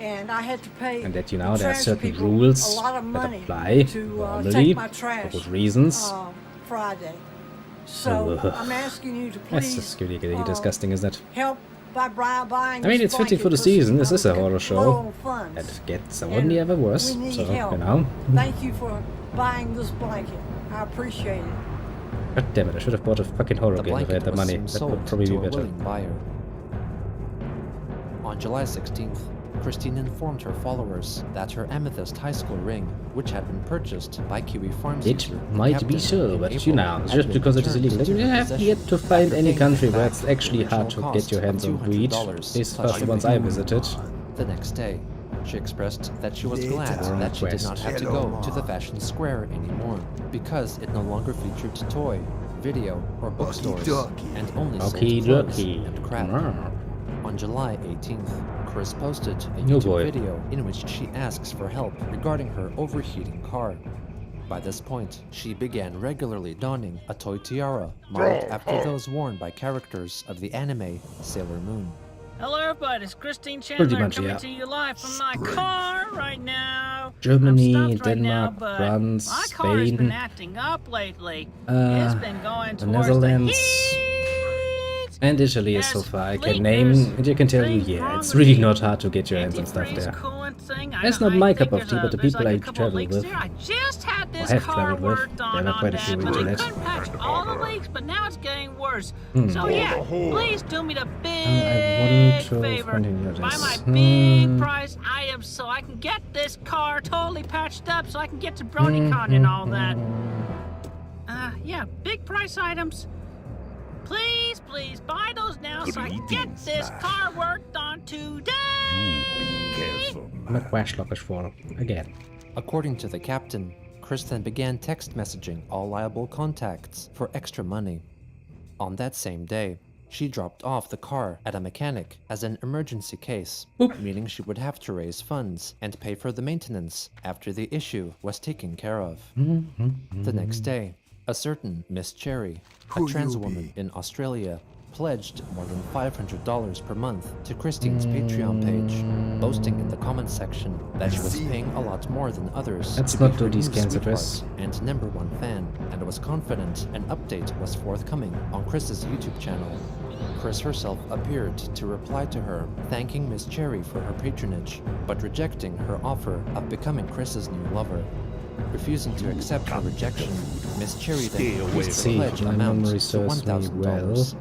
and I had to pay And that, you the know, there are trash certain people rules a lot of that money apply to normally take my for trash those reasons. Friday. So Ugh. I'm asking you to That's please just really disgusting, isn't it? help by buying. I mean, this it's fitting for the blanket, season. This because is a we're horror low show. on funds. It gets And only ever worse, we need so, help. you know. Thank you for buying this blanket. I appreciate it. God damn it, I should have bought a fucking horror The game if I blanket had the was money. soon That sold would probably to be a better. willing buyer. On July 16th, Christine informed her followers that her amethyst high school ring, which had been purchased by Kiwi Farms It user might Captain be so, in but you April, know, had just been because it is returned illegal, to you her have possession yet to find after any paying country where back it's the actually hard to original get your cost hands of on weed. $200 These plus first the ones I shipping. visited. The next day, she expressed that she was glad that she did not have to go to the fashion square anymore because it no longer featured toy, video, or bookstores, and only sold Okie clothes dokie. and crap. On July 18th, Chris posted a Oh YouTube boy. video in which she asks for help regarding her overheating car. By this point, she began regularly donning a toy tiara modeled after those worn by characters of the anime Sailor Moon. Hello, everybody. It's Christine Pretty Chandler much, coming yeah. to you live from my car right now. Germany, I'm stopped right now, Denmark, but France, my car has been Spain, acting up lately. It's been going the towards Netherlands, the heat. and Italy is so There's far I can leakers, name, and you can tell you, things yeah, wrong it's with really the not hard to get your hands on stuff antifreeze there. coolant thing. That's I not my cup think of tea, but the there's people I a couple travel leaks with, there. I just had this have car traveled with, worked there on are quite a that, few but they in it. couldn't patch all the leaks, but now it's getting worse. Hmm. So yeah, please do me the I big want to favor. continue Buy this. my big price items so I can get this car totally patched up so I can get to BronyCon and all that. Yeah, big price items. Please, please buy those now so I can get this car worked on today. Met Washlockers for again. According to the captain, Chris then began text messaging all liable contacts for extra money. On that same day, she dropped off the car at a mechanic as an emergency case, meaning she would have to raise funds and pay for the maintenance after the issue was taken care of. The next day, a certain Miss Cherry, a trans woman in Australia, pledged more than $500 per month to Christine's Patreon page, boasting in the comments section that she was paying a lot more than others Let's to be not her do these new kinds of sweetheart this. and #1 fan, and was confident an update was forthcoming on Chris's YouTube channel. Chris herself appeared to reply to her, thanking Miss Cherry for her patronage, but rejecting her offer of becoming Chris's new lover. Refusing to accept her rejection, Miss Cherry then increased See, her pledge my amount memory to serves me $1,000.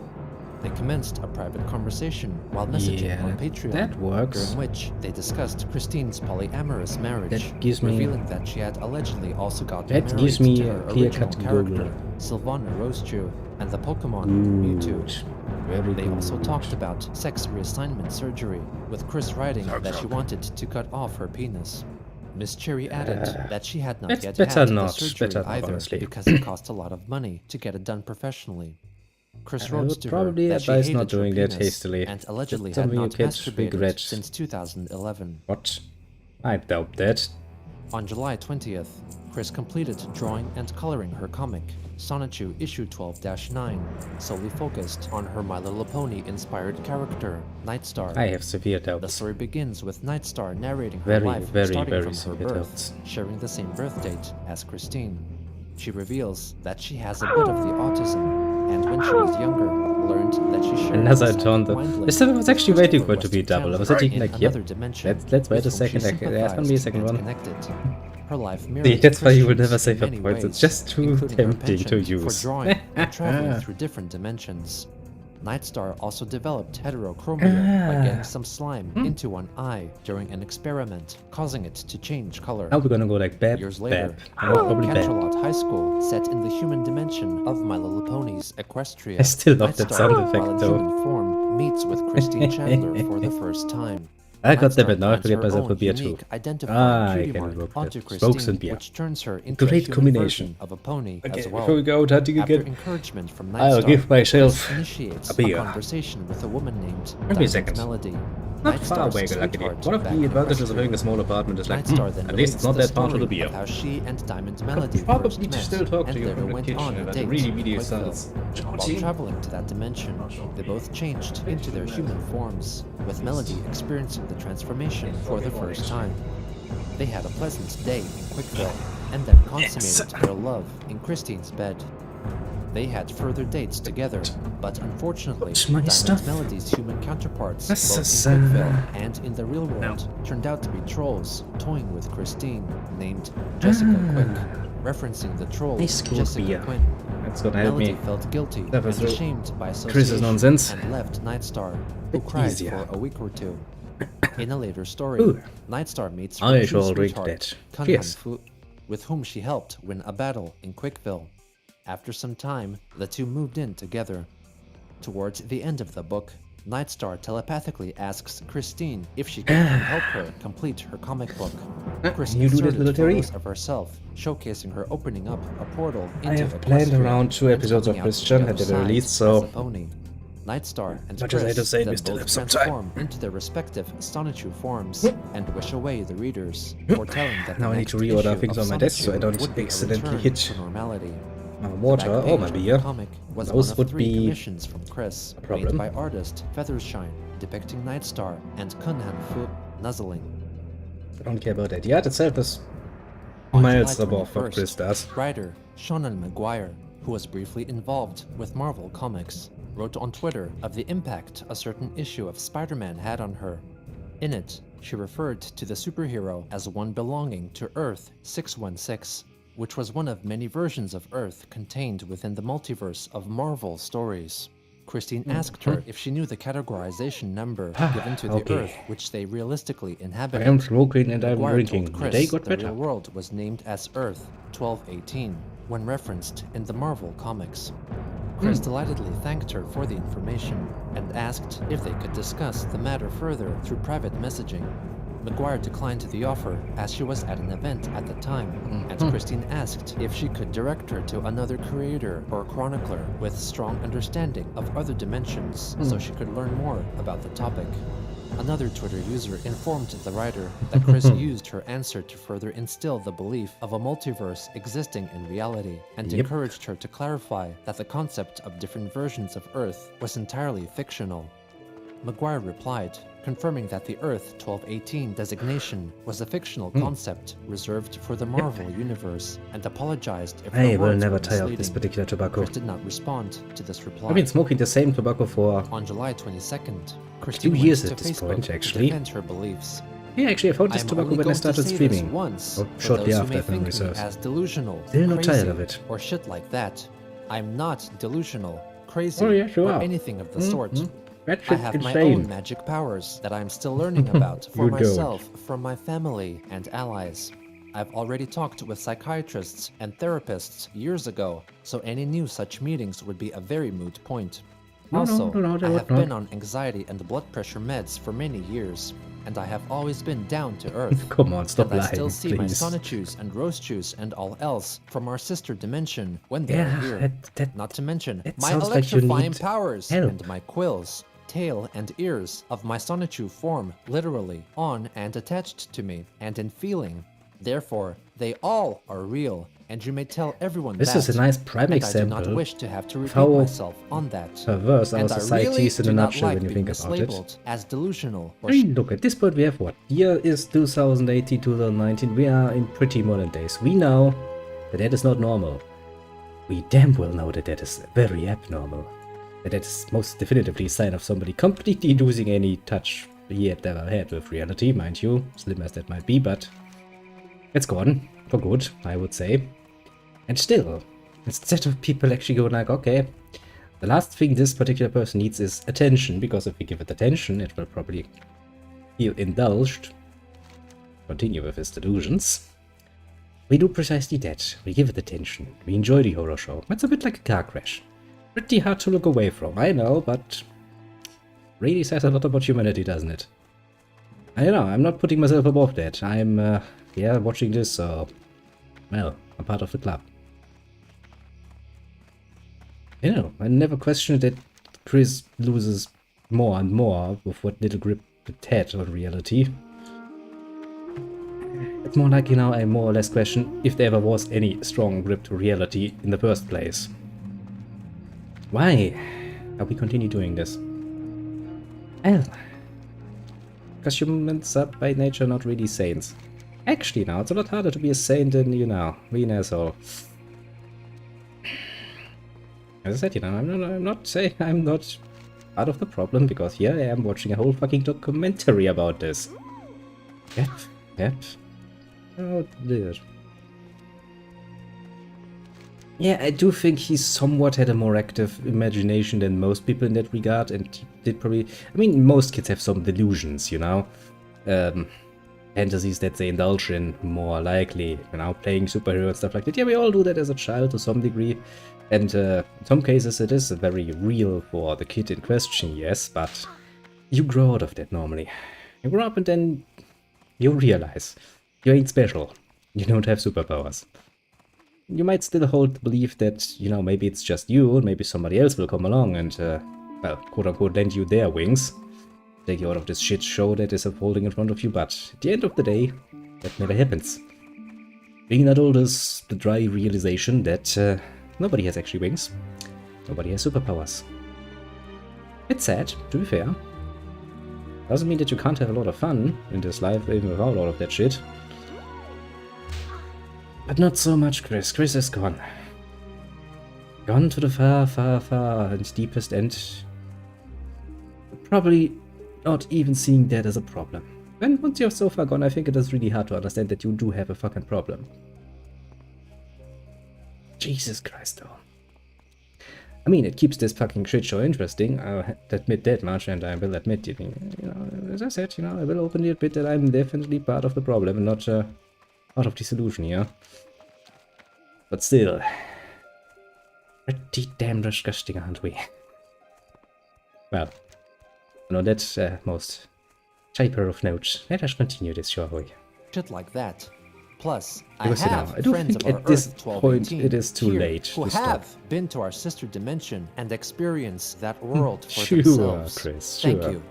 They commenced a private conversation while messaging Yeah, on Patreon, that works. during which they discussed Christine's polyamorous marriage, That gives me- revealing that she had allegedly also gotten That married gives me to a her clear-cut original character, Google. Sylvana Rosechew, and the Pokemon Mewtwo. Good. Very They good. also talked about sex reassignment surgery, with Chris writing that she wanted to cut off her penis. Miss Cherry added that she had not That's yet better had the not, surgery better not, either, honestly. because it cost a lot of money to get it done professionally. Chris I wrote would to probably her that she advise hated not her doing that penis hastily. and allegedly That's had something you not could masturbated regret. since 2011. What? I doubt that. On July 20th, Chris completed drawing and coloring her comic, Sonichu Issue 12-9, solely focused on her My Little Pony-inspired character, Nightstar. I have severe The doubts. story begins with Nightstar narrating her Very, life very, starting very from her severe birth, doubts. sharing the same birth date as Christine. She reveals that she has a bit of the autism, and when she was younger, learned that she shared Another the tone though. This time I was actually waiting for it to be double. I was thinking like, yep, let's wait a second. There's gonna be a second one. Her life See, that's why you would never Christian's save in up many points. It's ways, just too including her tempting to penchant use. For drawing and traveling through different dimensions. Nightstar also developed heterochromia by getting some slime into one eye during an experiment, causing it to change color. Now we're gonna go like bad, Years later, bad. Probably bad. Canterlot High School, set in the human dimension of My Little Pony's Equestria. I still love that Nightstar, sound effect, while in though. human form, meets with Christine Chandler for the first time. I got them, Nightstar but now I plants forget her myself own for beer too. unique identifying I cutie can mark look onto at smokes and Christine, beer. which turns her into Great a human combination. version of a pony Okay, as well. before we go out hunting After again, encouragement from Nightstar, I'll give myself Chris initiates a beer. conversation with a woman named Give me a Diamond second. Melody. not far Nightstar's away, luckily. sweetheart One of back the in advantages of Equestria. having a small apartment is like, Nightstar then at least it's not relates that far to the story beer. of how she and Diamond Melody Probably first to met still talk to and you later from the went kitchen on a about date the really, in really Quakeville. sounds. While traveling to that dimension, they both changed into their human forms, with Melody experiencing the transformation for the first time. They had a pleasant day in Quakeville, and then consummated their love in Christine's bed. They had further dates together, but unfortunately, What's my Diamond stuff? Melody's human counterparts, That's both so in sad. Quakeville and in the real world, turned out to be trolls toying with Christine, named Jessica Quick, referencing the troll Nice cool Jessica beer. Quinn. That's gonna help Melody me. felt guilty That and was real ashamed by Chris's association nonsense. and left Nightstar, who Bit cried easier. for a week or two. In a later story, Ooh. Nightstar meets her I true shall drink sweetheart, that. Kunhan Cheers. Fu, with whom she helped win a battle in Quakeville. After some time, the two moved in together. Towards the end of the book, Nightstar telepathically asks Christine if she can help her complete her comic book. Chris you do that, inserted military? photos of herself, showcasing her opening up a portal into I have planned Equestria around 2 and episodes of coming out Christian the at other the very side least, as so a pony. Nightstar and much as I hate to Chris say, we then still both have some transform into their respective Sonichu forms and wish away the readers, foretelling that Now the I need to next reorder issue things of on my desk so I Sonichu don't would be a accidentally return hit to normality. my The water back or my page of the beer. comic was Those one of would 3 be commissions from Chris, a problem. made by artist Feathershine, depicting Nightstar and Kunhan Fu nuzzling. I don't care about that. The art itself is On miles July above what 21st, Chris does. Writer Shonan Maguire, who was briefly involved with Marvel Comics, wrote on Twitter of the impact a certain issue of Spider-Man had on her. In it, she referred to the superhero as one belonging to Earth 616, which was one of many versions of Earth contained within the multiverse of Marvel stories. Christine asked her if she knew the categorization number given to the Okay. Earth which they realistically I inhabited. am smoking and I'm Maguire drinking. told The Chris day got the better. real world was named as Earth 1218 when referenced in the Marvel comics. Chris delightedly thanked her for the information and asked if they could discuss the matter further through private messaging. Maguire declined the offer as she was at an event at the time, and Christine asked if she could direct her to another creator or chronicler with strong understanding of other dimensions so she could learn more about the topic. Another Twitter user informed the writer that Chris used her answer to further instill the belief of a multiverse existing in reality, and Yep. encouraged her to clarify that the concept of different versions of Earth was entirely fictional. Maguire replied, confirming that the Earth 1218 designation was a fictional concept reserved for the Marvel universe, and apologized if her I will words never were tire of this misleading. particular tobacco. Chris did not respond to this reply. I've been smoking the same tobacco for... On July 22nd, Christine 2 went years to at this Facebook point, to actually. defend her beliefs. Yeah, actually I found this I'm tobacco only when I going to started say streaming. this once Or for shortly those who after, may if memory think me serves. as delusional, Still not tired crazy, of it. or shit like that. I'm not delusional, crazy, Oh, yes, you or are. anything of the sort. That I shit's have my insane. own magic powers that I'm still learning about for You don't. myself, from my family and allies. I've already talked with psychiatrists and therapists years ago, so any new such meetings would be a very moot point. No, Also, they I would have not. been on anxiety and blood pressure meds for many years. and I have always been down to earth. Come on, stop and I lying, still see my please. Sonichus and Rosechus and all else from our sister dimension when they are Yeah, here. that Not to mention that my sounds like you electrifying need powers help. and my quills, tail and ears of my Sonichu form literally on and attached to me and in feeling. Therefore, they all are real, and you may tell everyone This that. is a nice prime and I do example not wish to have to repeat how myself on that. perverse our And I society really is in do a not nutshell like when you being think about it. mislabeled as delusional I or mean, look, at this point we have what? Year is 2018, 2019. We are in pretty modern days. We know that that is not normal. We damn well know that that is very abnormal. That is most definitively a sign of somebody completely losing any touch he had ever had with reality, mind you, slim as that might be, but it's gone for good, I would say. And still, instead of people actually going like, okay, the last thing this particular person needs is attention, because if we give it attention, it will probably feel indulged, continue with his delusions. We do precisely that. We give it attention. We enjoy the horror show. It's a bit like a car crash. Pretty hard to look away from, I know, but really says a lot about humanity, doesn't it? I don't know, I'm not putting myself above that. I'm, yeah, watching this, so, well, I'm part of the club. You know, I never questioned that Chris loses more and more with what little grip it had on reality. It's more like, you know, I more or less question if there ever was any strong grip to reality in the first place. Why are we continue doing this? Well, because humans are by nature not really saints. Actually, now it's a lot harder to be a saint than, you know, be an asshole. As I said, you know, I'm not saying I'm not part of the problem, because here I am watching a whole fucking documentary about this. Yep. Oh dear. Yeah, I do think he somewhat had a more active imagination than most people in that regard, and he did probably... I mean, most kids have some delusions, you know? Fantasies that they indulge in, more likely, you know, playing superhero and stuff like that. Yeah, we all do that as a child to some degree, and in some cases it is very real for the kid in question, yes, but you grow out of that normally. You grow up and then you realize you ain't special. You don't have superpowers. You might still hold the belief that, you know, maybe it's just you, and maybe somebody else will come along and, well, quote-unquote, lend you their wings. Take you out of this shit show that is unfolding in front of you, but at the end of the day, that never happens. Being an adult is the dry realization that nobody has actually wings. Nobody has superpowers. It's sad, to be fair. Doesn't mean that you can't have a lot of fun in this life, even without all of that shit. But not so much Chris. Chris is gone. Gone to the far, far, far and deepest end. Probably not even seeing that as a problem. And once you're so far gone, I think it is really hard to understand that you do have a fucking problem. Jesus Christ, though. I mean, it keeps this fucking shit show interesting, I'll admit that much, and I will admit, you know, as I said, you know, I will openly admit that I'm definitely part of the problem and not part of the solution here. But still, pretty damn disgusting, aren't we? Well, on that most typer of notes, let us continue this, shall we? Shit like that. Plus, Because, I you know, have I do friends think of our at this Earth point 1218 it is too here late who to stop. have been to our sister dimension and experienced that world for Sure, themselves. Chris, Thank sure. you.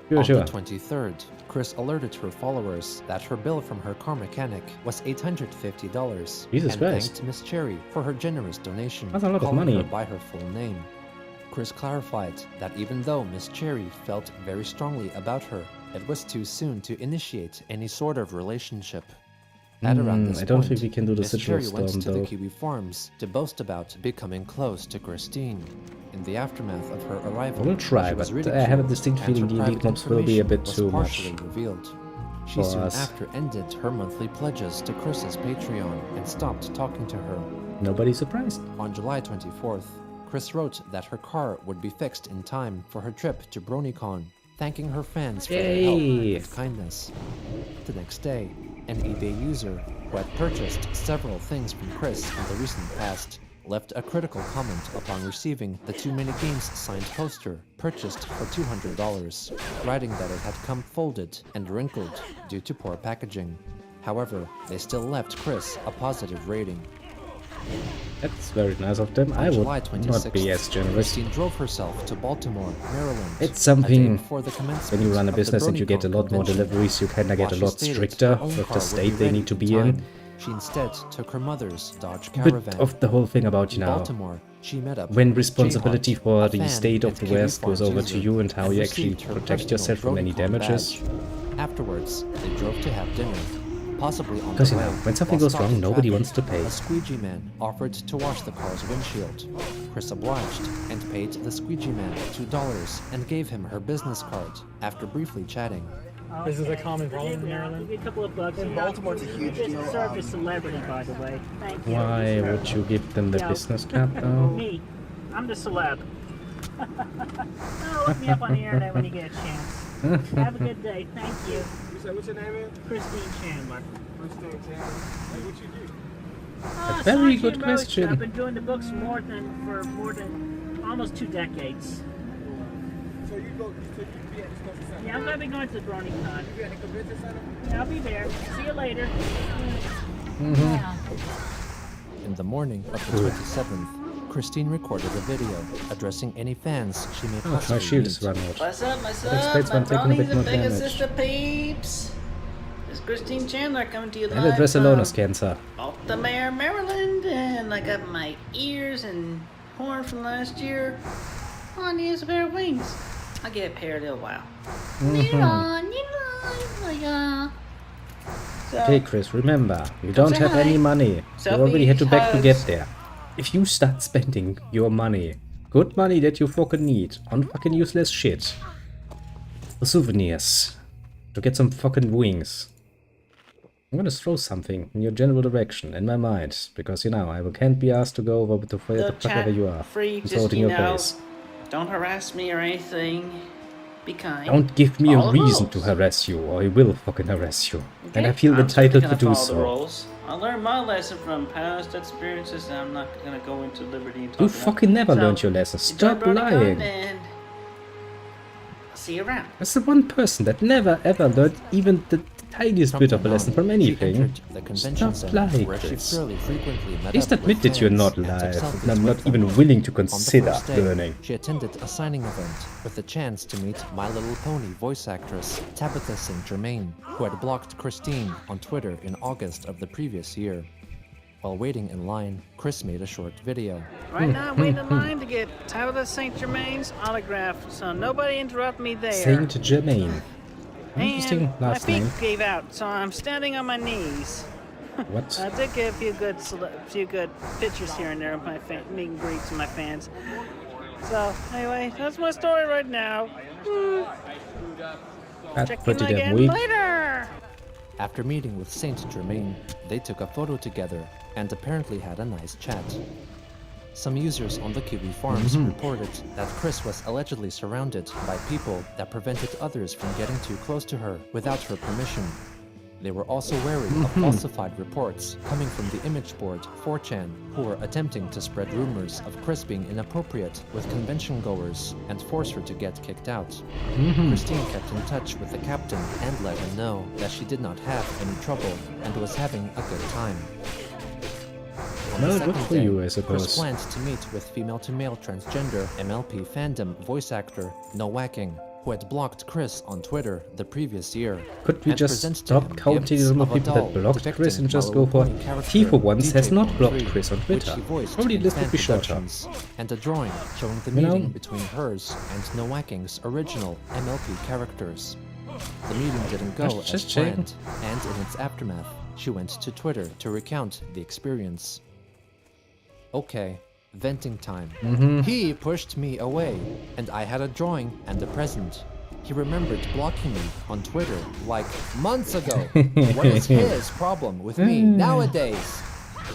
Sure, On sure. the 23rd, Chris alerted her followers that her bill from her car mechanic was $850. Jesus and Christ. thanked Miss Cherry for her generous donation, That's a lot of calling money. her by her full name. Chris clarified that even though Miss Cherry felt very strongly about her, it was too soon to initiate any sort of relationship. At around this I don't point, think we can do the Miss Citrus Cherry went Storm, to the though. Kiwi Farms to boast about becoming close to Christine. In the aftermath of her arrival, We'll try, she was but I have a ridiculed, distinct and feeling her the elite private mobs will be a bit information too was much partially revealed. She for soon us. after ended her monthly pledges to Chris's Patreon and stopped talking to her. Nobody's surprised. On July 24th, Chris wrote that her car would be fixed in time for her trip to BronyCon, thanking her fans for their help Yay. and kindness. The next day, an eBay user who had purchased several things from Chris in the recent past left a critical comment upon receiving the Too Many Games signed poster purchased for $200, writing that it had come folded and wrinkled due to poor packaging. However, they still left Chris a positive rating. That's very nice of them. I would July not be as generous. Christine drove herself to Baltimore, Maryland. It's something, a day before the commencement when you run a of the business and you get a BronyCon lot more convention. deliveries, you kinda get a While she lot stated stricter her own with car the would state they ready need to in be time, in. She instead took her mother's Dodge A Caravan. bit of the whole thing about, you In know, Baltimore, she met up when with responsibility Jayhawk, for a the fan state of and the Kiwi West goes Farms over to user, you and how you actually received her protect personal yourself from any BronyCon damages. badge. Afterwards, they drove to have dinner. Possibly on Because, the you know, way, when something while goes wrong, stopped in nobody traffic, wants to pay. A squeegee man offered to wash the car's windshield. Chris obliged and paid the squeegee man $2 and gave him her business card after briefly chatting. This is a common problem in Give Maryland. me a couple of bucks. In Baltimore, it's a huge deal. You just served a celebrity, by the way. Thank you. Why would you give them the Yeah. business card though? Me. I'm the celeb. Oh, look me up on the internet when you get a chance. Have a good day. Thank you. What's your name is? Christine Chandler. Christine Chandler. Hey, what you do? Oh, very Saatchi good and question. Roach. I've been doing the books for more than almost 2 decades. So you be at the convention center? Yeah, I'm gonna be going to the BronyCon. You be at the convention center? Yeah, I'll be there. See you later. In the morning of the 27th, Christine recorded a video addressing any fans she may Oh, my possibly shield meet. is run out. What's up, what's That up? explains My why I'm taking a bit bronies more and bigger damage. sister peeps. It's Christine Chandler coming to you And live address alone is from cancer. Baltimore, Maryland, and I got my ears and horn from last year. All I need is a pair of wings. I'll get a pair in a little while. So, Okay, Chris, remember, you Come don't say have hi. any money. You Selfie, already had to beg to get hugs. there. If you start spending your money, good money that you fucking need, on fucking useless shit, for souvenirs, to get some fucking wings, I'm gonna throw something in your general direction, in my mind, because, you know, I can't be asked to go over to where the fuck ever you are. free, and throw just, it in you your know, face. don't harass me or anything. Be kind. Don't give me a Follow the reason to rules. harass you, or I will fucking harass you. And Okay? I feel I'm entitled certainly to gonna do follow the so. rules. I learned my lesson from past experiences, and I'm not gonna go into liberty and talk You about fucking never So, learned your lesson. enjoy Stop BronyCon, lying. And I'll see you around. That's the one person that never ever learned even the tiniest bit of a lesson from She anything. entered the convention Stop center, lying, where she Chris. fairly frequently met At least up admit with that you're fans not and took live, selfies and I'm with not them. even willing to On the consider first day, learning. she attended a signing event with the chance to meet My Little Pony voice actress Tabitha St. Germain, who had blocked Christine on Twitter in August of the previous year. While waiting in line, Chris made a short video. Right now, I'm waiting in line to get Tabitha St. Germain's autograph, so nobody interrupt me there. Saint Germain. Interesting And my last feet name. gave out, so I'm standing on my knees. What? I did get a few good pictures here and there of my meet and greets with my fans. So anyway, that's my story right now. That's Check in pretty damn again weak. later. After meeting with Saint Germain, they took a photo together and apparently had a nice chat. Some users on the Kiwi Farms reported that Chris was allegedly surrounded by people that prevented others from getting too close to her without her permission. They were also wary of falsified reports coming from the image board 4chan, who were attempting to spread rumors of Chris being inappropriate with convention goers and force her to get kicked out. Christine kept in touch with the captain and let him know that she did not have any trouble and was having a good time. On the Well, good second for day, you, I Chris suppose. planned to meet with female-to-male transgender MLP fandom voice actor No Whacking, who had blocked Chris on Twitter the previous year. Could we and just present to stop him counting gifts the number of of a people doll that blocked depicting Chris and just My go Little for... Pony character He for once has DJ not Pony blocked 3, Chris on which Twitter. he voiced Probably in list fan would be shorter. productions, and a drawing showing the You know? meeting between hers and No Whacking's original MLP characters. The meeting didn't go as Just checking. planned, and in its aftermath, she went to Twitter to recount the experience. Okay, venting time. He pushed me away, and I had a drawing and a present. He remembered blocking me on Twitter like months ago. What is his problem with me nowadays?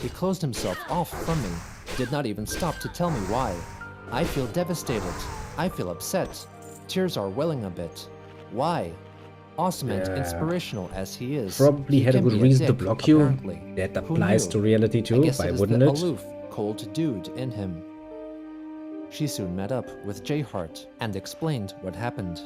He closed himself off from me, did not even stop to tell me why. I feel devastated. I feel upset. Tears are welling a bit. Why? Awesome and Yeah. inspirational as he is, Probably he had a can good be reason to dick, block you. apparently. That Who applies knew? to reality I too, guess why it is wouldn't the it? aloof, cold dude in him. She soon met up with Jay Hart and explained what happened.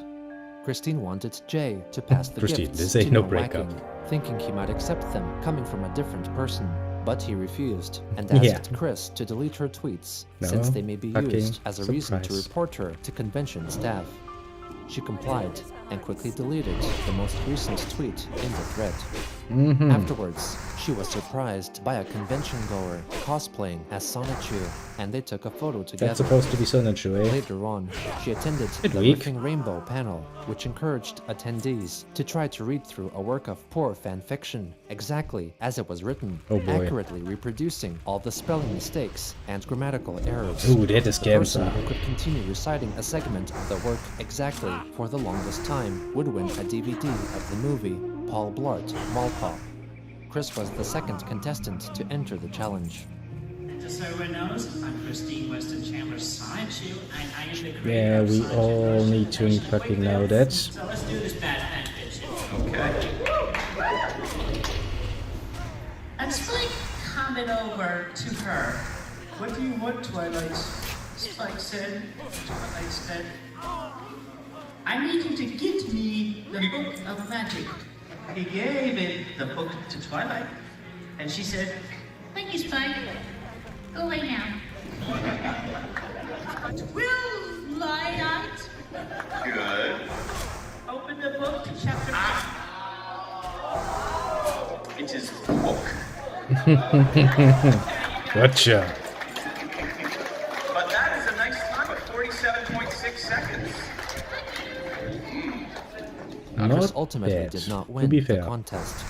Christine wanted Jay to pass the Christine, gifts this ain't to no No breakup. Whacking, thinking he might accept them coming from a different person. But he refused and Yeah. asked Chris to delete her tweets No since they may be fucking used as a reason to surprise. report her to convention staff. She complied and quickly deleted the most recent tweet in the thread. Afterwards, she was surprised by a convention goer cosplaying as Sonichu, and they took a photo together. That's supposed to be Sonichu, eh? Later on, she attended Bit the weak. Riffing Rainbow panel, which encouraged attendees to try to read through a work of poor fan fiction exactly as it was written, Oh boy. accurately reproducing all the spelling mistakes and grammatical errors. Ooh, that is The person cancer. who could continue reciting a segment of the work exactly for the longest time would win a DVD of the movie Paul Blart Mall Cop. Chris was the second contestant to enter the challenge. Just so everyone knows, I'm Christine Weston Chandler's Sonichu, and I am the creator Yeah, of we Sonic all Adventure need to Collection. fucking know that. So let's do this bad fan fiction. Okay. And Spike commented over to her. What do you want, Twilight? Spike said, I need you to get me the book of magic. He gave the book to Twilight, and she said, Thank you, Spike. Go away now. Twilight, Good. open the book to chapter 5. It is book. Gotcha. But that is a nice time of 47.6 seconds. Chris Not ultimately bad, did not to win be the fair. contest.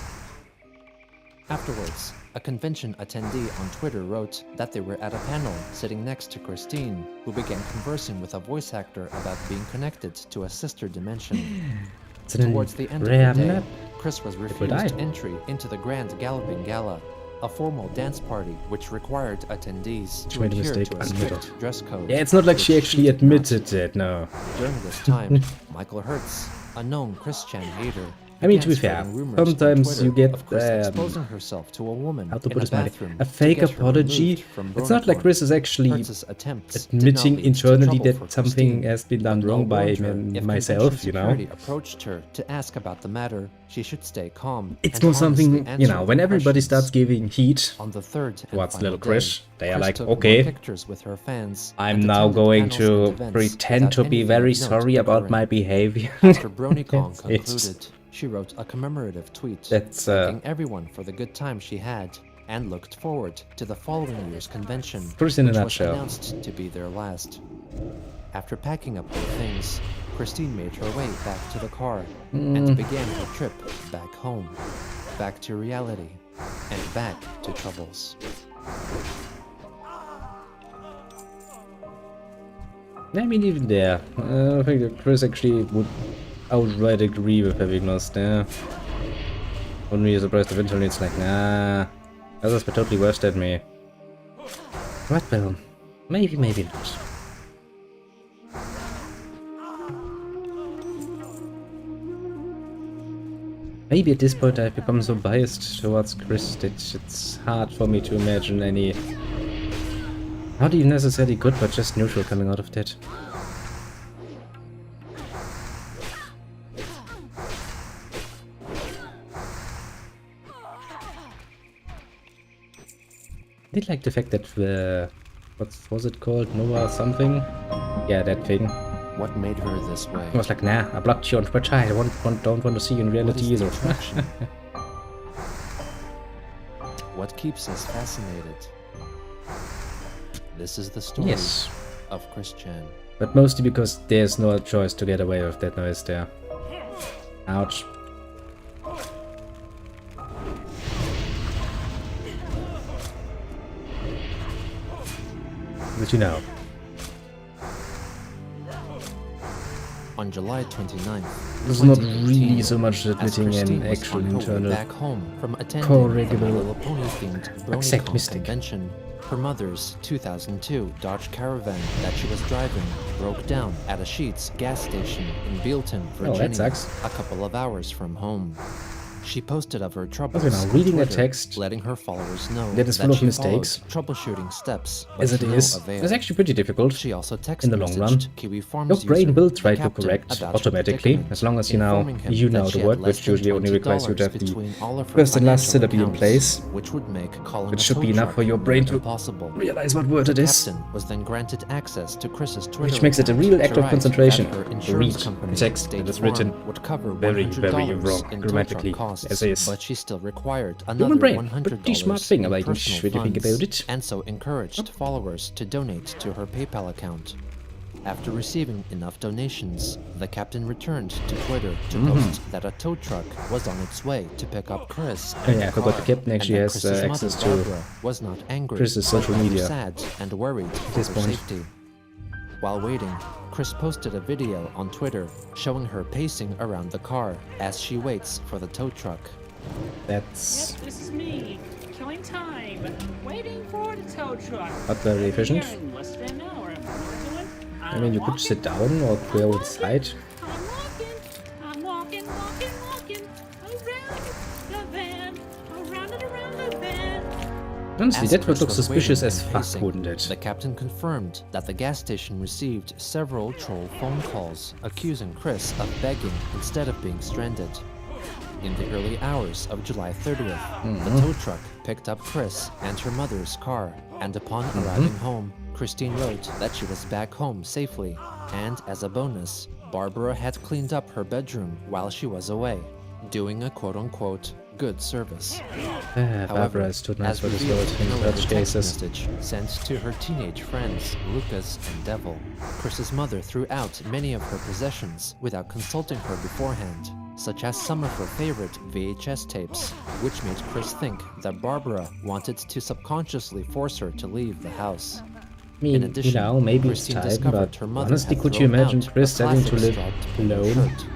Afterwards, a convention attendee on Twitter wrote that they were at a panel sitting next to Christine, who began conversing with a voice actor about being connected to a sister dimension. It's an Towards the end rare of the day, map. Chris was would refused die. entry into the Grand Galloping Gala, a formal dance party which required attendees to made a adhere mistake, to a admit strict it. dress code. Yeah, it's not like which she actually did not. admitted it, no. During this time, Michael Hertz, a known Christian hater, I mean, to began be fair, spreading rumors on sometimes Twitter you get, of Chris exposing herself to a woman how to in put a this mildly, bathroom a to fake get her apology. removed from It's not like Bonacon. Chris is actually Hertz's attempts did not admitting lead to internally trouble for that something Christine, has been done but wrong no by warned her if myself, convention you know. security approached her to ask about the matter, she should stay calm. It's and not something, honestly you answer know, the when everybody questions. starts giving heat On the third and towards final little day, Chris, they are Chris like, took more okay, pictures with her fans I'm and now attended going panels to and events pretend without to be anything very of note sorry about occurring. my behavior. After BronyCon It's- concluded, she wrote a commemorative tweet That's, thanking everyone for the good time she had and looked forward to the following year's convention, Chris in a which was nutshell. announced to be their last. After packing up their things, Christine made her way back to the car and began her trip back home, back to reality, and back to troubles. I mean, even there, I think that Chris actually would outright agree with having lost there. Wouldn't be surprised eventually it's like, nah, others were totally worse than me. But well, maybe, maybe not. Maybe at this point I've become so biased towards Chris that it's hard for me to imagine any, not even necessarily good, but just neutral coming out of that. I did like the fact that what was it called? Noah something? Yeah, that thing. What made her this way? I was like, nah, I blocked you on Twitch. I don't want to see you in What reality is the either. attraction? What keeps us fascinated? This is the story Yes, of Chris Chan. but mostly because there's no choice to get away with that noise there. Ouch. But you know, On July 29th, it's not 2018, really so much as admitting Christine an was actual on her way internal back home from attending corrigible the My Little Pony themed exact BronyCon mystic. convention, her mother's 2002 Dodge Caravan that she was driving broke down at a Sheetz gas station in Bealton, Oh, that Virginia, sucks. a couple of hours from home. She posted of her troubles Okay, now on reading the Twitter, text letting her followers know that is full of she mistakes, followed troubleshooting steps, but as it to no is, avail. is actually pretty difficult. She also text in the long run. messaged Kiwi Farms Your brain user, will the try to captain, correct about her automatically, predicament, as long as informing him you know that she the had word, less which than usually only requires you to have the between all of her first and last financial syllable in accounts, place, which would make calling which a should tow be enough truck for your brain near to impossible. realize what word The it is. captain was then granted access to Chris's Twitter Which makes it a account real to act of write concentration. that her To insurance read company, the text State that is Farm, written would cover very, very $100 wrong in grammatically, tow truck costs, as is. but she still required Human another brain, $100 pretty smart thing, in like, personal when you think funds, about it. and so encouraged followers to donate to her PayPal account. After receiving enough donations, the captain returned to Twitter to post that a tow truck was on its way to pick up Chris. Oh yeah, I forgot the captain and actually that has Chris's access mother, to Barbara, was not angry, Chris's but social rather media sad and worried for this her point. safety. While waiting, Chris posted a video on Twitter showing her pacing around the car as she waits for the tow truck. That's Yep, this is me, killing time, waiting for the tow truck. not very efficient. Here in less than an hour. What am I doing? I mean, you could sit down or go inside. I'm walking around and around the van. Honestly, As that would Chris look was suspicious waiting as and fuck, pacing, wouldn't it? The captain confirmed that the gas station received several troll phone calls accusing Chris of begging instead of being stranded. In the early hours of July 30th, the tow truck picked up Chris and her mother's car, and upon arriving home, Christine wrote that she was back home safely, and as a bonus, Barbara had cleaned up her bedroom while she was away, doing a quote-unquote good service. Barbara is too nice as for this revealed world in in a later such text cases. message sent to her teenage friends, Lucas and Devil, Chris's mother threw out many of her possessions without consulting her beforehand, such as some of her favorite VHS tapes, which made Chris think that Barbara wanted to subconsciously force her to leave the house. I mean, In addition, you know, maybe it's Christine time, discovered but her mother honestly, had could you thrown imagine out Chris a having to classic live striped polo alone? shirt.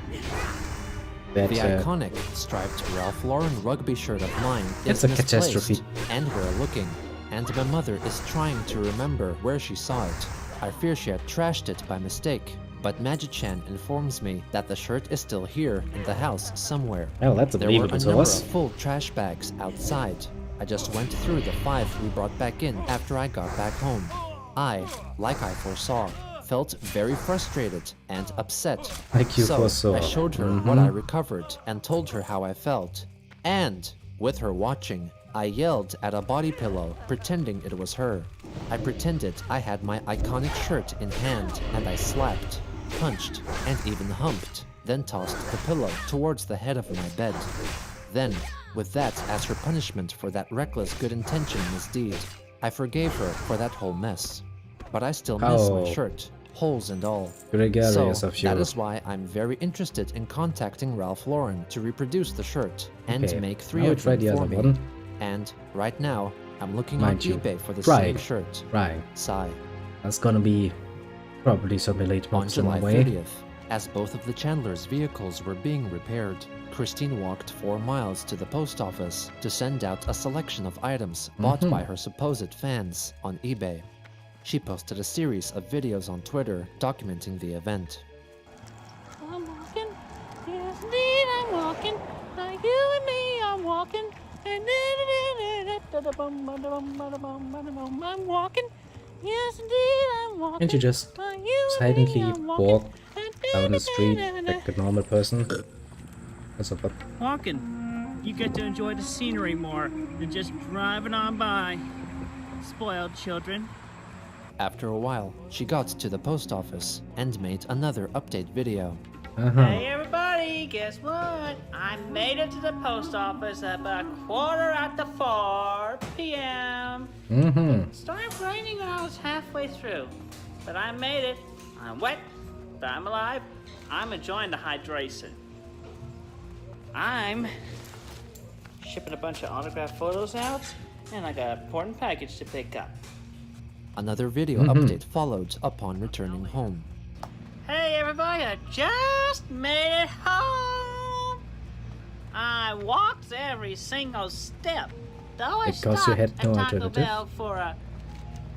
That, The iconic striped Ralph Lauren rugby shirt of mine That's is a misplaced catastrophe. and we're looking, and my mother is trying to remember where she saw it. I fear she had trashed it by mistake, but Magi-chan informs me that the shirt is still here in the house somewhere. well, that's a There were a believable number source. of full trash bags outside. I just went through the 5 we brought back in after I got back home. I, like I foresaw, felt very frustrated and upset. Like you so foresaw. I showed her what I recovered and told her how I felt. And, with her watching, I yelled at a body pillow, pretending it was her. I pretended I had my iconic shirt in hand, and I slapped, punched, and even humped, then tossed the pillow towards the head of my bed. Then, with that as her punishment for that reckless good intention misdeed, I forgave her for that whole mess. But I still miss Oh. my shirt, holes and all. Gregarious So, of that you. is why I'm very interested in contacting Ralph Lauren to reproduce the shirt and Okay, make 3 I will of try them the for other me. one. And right now, I'm looking Mind on you, eBay for the trying. same shirt. Right, Sigh. that's gonna be probably some late On months on July my way. 30th, as both of the Chandlers' vehicles were being repaired, Christine walked 4 miles to the post office to send out a selection of items bought by her supposed fans on eBay. She posted a series of videos on Twitter documenting the event. I'm walking, yes indeed I'm walking, like you and me I'm walking, and I'm walking, yes indeed I'm walking. Can't you just like you and silently me, I'm walking, walk and down the street like a normal person? That's a Walking, you get to enjoy the scenery more than just driving on by. Spoiled children. After a while, she got to the post office and made another update video. Hey everybody, guess what? I made it to the post office about 4 p.m. It started raining when I was halfway through, but I made it. I'm wet, but I'm alive. I'm enjoying the hydration. I'm shipping a bunch of autographed photos out, and I got an important package to pick up. Another video update followed upon returning home. Hey everybody, I just made it home! I walked every single step, though I Because you stopped had no at Taco alternative. Bell for a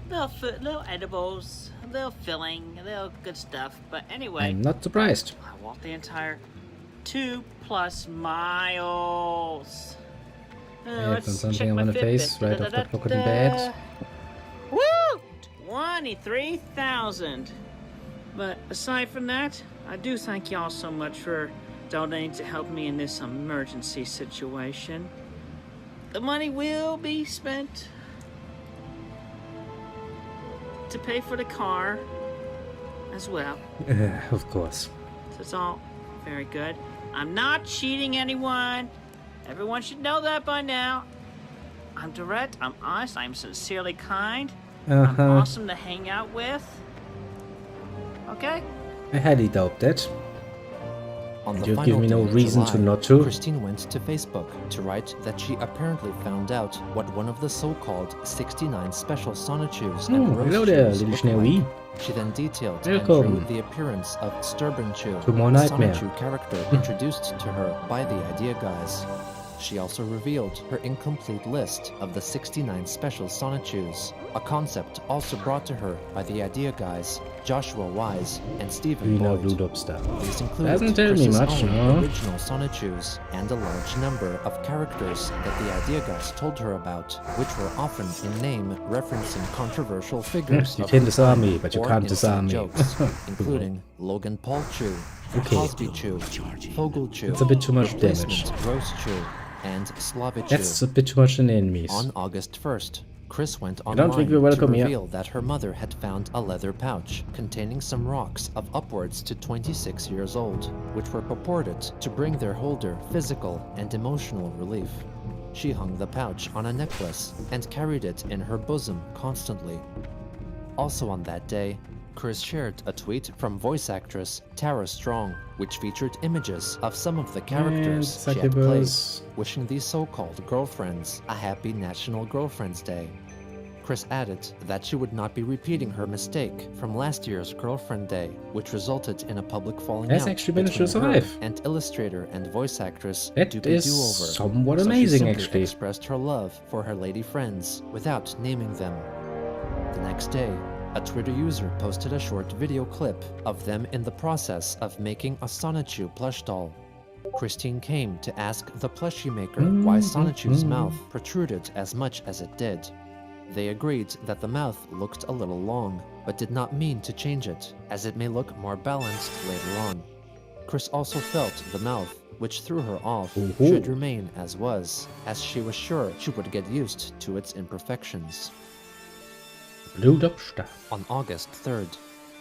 little edibles, a little filling, a little good stuff. But anyway, I'm not surprised. I walked the entire 2+ miles. I have Let's done something check I my want to face Fitbit. right off the pocket in bed. Woo! 23,000. But aside from that, I do thank y'all so much for donating to help me in this emergency situation. The money will be spent to pay for the car as well. Of course. So it's all very good. I'm not cheating anyone. Everyone should know that by now. I'm direct, I'm honest, I'm sincerely kind. I'm awesome to hang out with. Okay? I highly doubt that. On the You've final given me no day of reason July, to not to. Christine went to Facebook to write that she apparently found out what one of the so-called 69 special Sonichus Oh, and hello there, Rose little Chews look Snowy. like. She then detailed Welcome. and drew the appearance of Sturbanchew, To more the nightmare. Sonichu character introduced to her by the Idea Guys. She also revealed her incomplete list of the 69 special Sonichus, a concept also brought to her by the Idea Guys, Joshua Wise, and Stephen Green Blue Boyd. Lobster. These include Doesn't tell me Chris's much, own no? original Sonichus and a large number of characters that the Idea Guys told her about, which were often in name referencing controversial figures You of can the disarm time me, but you or can't inside disarm me. jokes, including Logan Paul Chew, Okay. Cosby Chew, Fogel Chew, That's a bit too much Replacement damage. Roast Chew, and Slavic That's Chew. a bit too much in enemies. On August 1st, Chris went don't online think we're welcome to here. reveal that her mother had found a leather pouch containing some rocks of upwards to 26 years old, which were purported to bring their holder physical and emotional relief. She hung the pouch on a necklace and carried it in her bosom constantly. Also on that day, Chris shared a tweet from voice actress Tara Strong, which featured images of some of the characters she had played, wishing these so-called girlfriends a happy National Girlfriend's Day. Chris added that she would not be repeating her mistake from last year's Girlfriend Day, which resulted in a public falling Has out actually managed to between her survive. and illustrator and voice actress That Doopy is Doover. somewhat So amazing, she simply actually. expressed her love for her lady friends without naming them. The next day, a Twitter user posted a short video clip of them in the process of making a Sonichu plush doll. Christine came to ask the plushie maker why Sonichu's mouth protruded as much as it did. They agreed that the mouth looked a little long, but did not mean to change it, as it may look more balanced later on. Chris also felt the mouth, which threw her off, should remain as was, as she was sure she would get used to its imperfections. Blue Lobster. On August 3rd,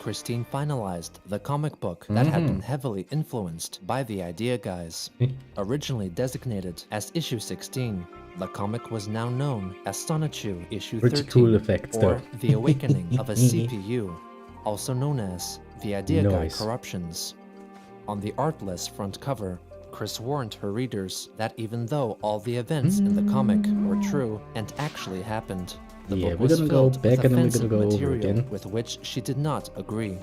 Christine finalized the comic book that had been heavily influenced by the Idea Guys. Originally designated as issue 16, the comic was now known as Sonichu issue Pretty 13, cool effects, or though. The Awakening of a CPU, also known as the Idea Guy Nice. Corruptions. On the artless front cover, Chris warned her readers that even though all the events in the comic were true and actually happened, the Yeah, book we're was gonna go filled back with and then we're offensive gonna go over material again. with which she did not agree.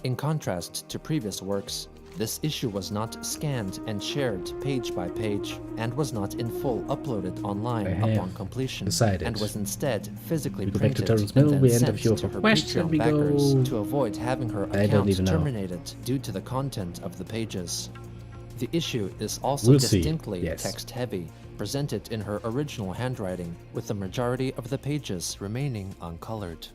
In contrast to previous works, this issue was not scanned and shared page by page, and was not in full uploaded online I have upon completion, decided. and was instead physically We go back to printed Terrence and Mill, then we end the sent view of to a her question, Patreon we backers go- to avoid having her I don't account even know. terminated due to the content of the pages. The issue is also We'll see, distinctly yes. text-heavy, presented in her original handwriting, with the majority of the pages remaining uncolored.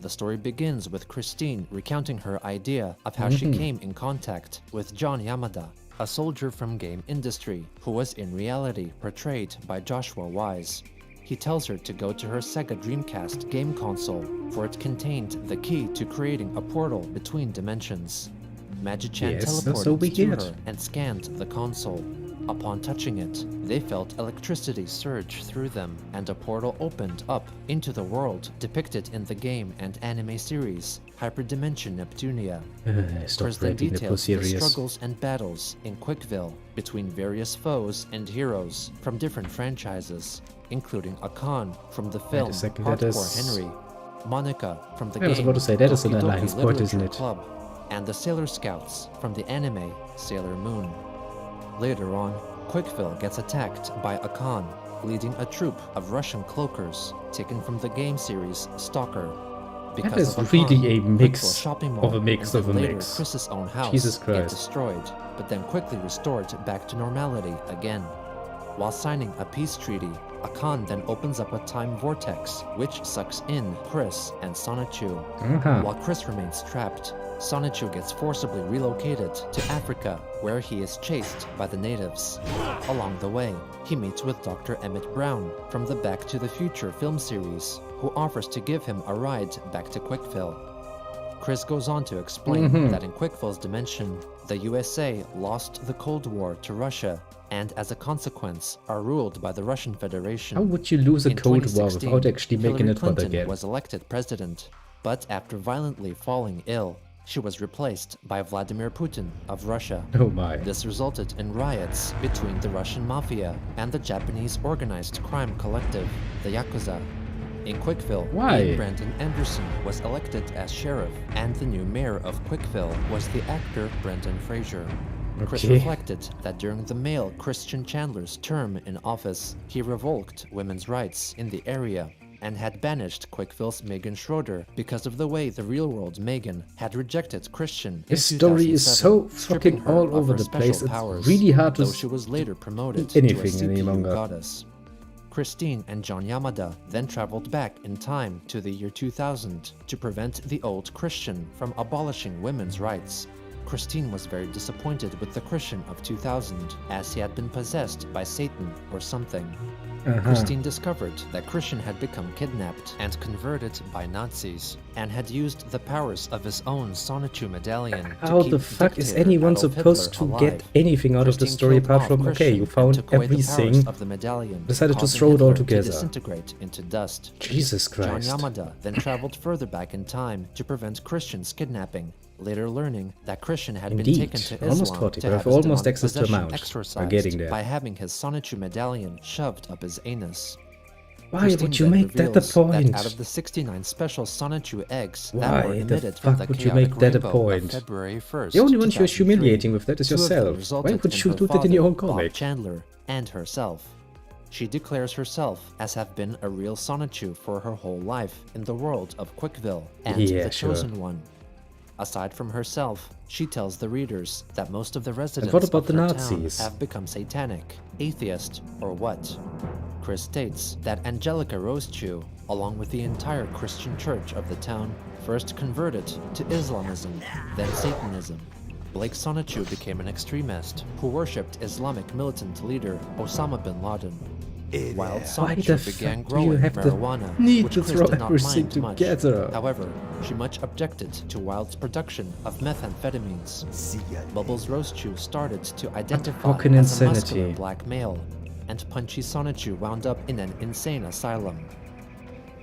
The story begins with Christine recounting her idea of how she came in contact with John Yamada, a soldier from game industry who was in reality portrayed by Joshua Wise. He tells her to go to her Sega Dreamcast game console, for it contained the key to creating a portal between dimensions. Magi-chan Yes, that's teleported so we to get. her and scanned the console. Upon touching it, they felt electricity surge through them, and a portal opened up into the world depicted in the game and anime series, Hyperdimension Neptunia. Stop Chris then rating the detailed the series. struggles and battles in Quickville between various foes and heroes from different franchises, including Akan from the film second, that is- Hardcore Henry, Monica from the I game was about to say, that is an Doki Doki alliance point, isn't Literature it? Club, and the Sailor Scouts from the anime Sailor Moon. Later on, Quickville gets attacked by Akan, leading a troop of Russian cloakers taken from the game series Stalker. because is of really a Huntin, mix Quickville shopping of mall, a mix and of a then later mix. Chris's own house Jesus get Christ. destroyed, but then quickly restored back to normality again. While signing a peace treaty, Akan then opens up a time vortex, which sucks in Chris and Sonichu. While Chris remains trapped, Sonichu gets forcibly relocated to Africa, where he is chased by the natives. Along the way, he meets with Dr. Emmett Brown from the Back to the Future film series, who offers to give him a ride back to Quickville. Chris goes on to explain that in Quickville's dimension, the USA lost the Cold War to Russia, and as a consequence are ruled by the Russian Federation. How would you lose a In Cold War 2016, without actually making Hillary it fun Clinton again? was elected president, but after violently falling ill, she was replaced by Vladimir Putin of Russia. Oh my. This resulted in riots between the Russian mafia and the Japanese organized crime collective, the Yakuza. In Quickville, Why? Ian Brandon Anderson was elected as sheriff, and the new mayor of Quickville was the actor Brendan Fraser. Chris Okay. reflected that during the male Christian Chandler's term in office, he revoked women's rights in the area and had banished Quickville's Megan Schroeder because of the way the real-world Megan had rejected Christian in This story is 2007, so stripping fucking her all of over her the special place. It's powers, really hard to though she was later promoted do to a anything any CPU longer. goddess. Christine and John Yamada then traveled back in time to the year 2000 to prevent the old Christian from abolishing women's rights. Christine was very disappointed with the Christian of 2000, as he had been possessed by Satan or something. Christine discovered that Christian had become kidnapped and converted by Nazis, and had used the powers of his own Sonichu medallion to How keep the fuck is dictator anyone Adolf supposed to Hitler get alive. anything out of the Christine story killed apart off from, okay, Christian you and found took away the powers everything, of the medallion, decided to causing throw it all Hitler to together. disintegrate into dust. Jesus John Christ. Yamada then traveled further back in time to prevent Christian's kidnapping, later learning that Christian had Indeed. been taken to Islam Almost caught it. to We have have his almost demonic access to a possession mount. We're exorcised getting there. by having his Sonichu medallion shoved up his anus. Why Christine would you then make that the reveals point? That out of the 69 special Sonichu eggs that Why were the emitted from fuck the would you chaotic make that a rainbow point? of February 1st, The only one you're 2003, humiliating with that is 2 of them yourself. resulted Why would in you her do that in your own father, Bob comic? Chandler, and herself. She declares herself as have been a real Sonichu for her whole life in the world of Quickville and Yeah, the sure. Chosen One. Aside from herself, she tells the readers that most of the residents what about of the her Nazis? town have become satanic, atheist, or what. Chris states that Angelica Rosechew, along with the entire Christian church of the town, first converted to Islamism, then Satanism. Blake Sonichu became an extremist who worshipped Islamic militant leader Osama bin Laden. While Why the Sonichu began fuck do you growing have to marijuana, need which to Chris throw did not everything mind much. together? However, she much objected to Wilde's production of methamphetamines. Bubbles Rosechew started to identify fucking as a muscular insanity. black male, and Punchy Sonichu wound up in an insane asylum.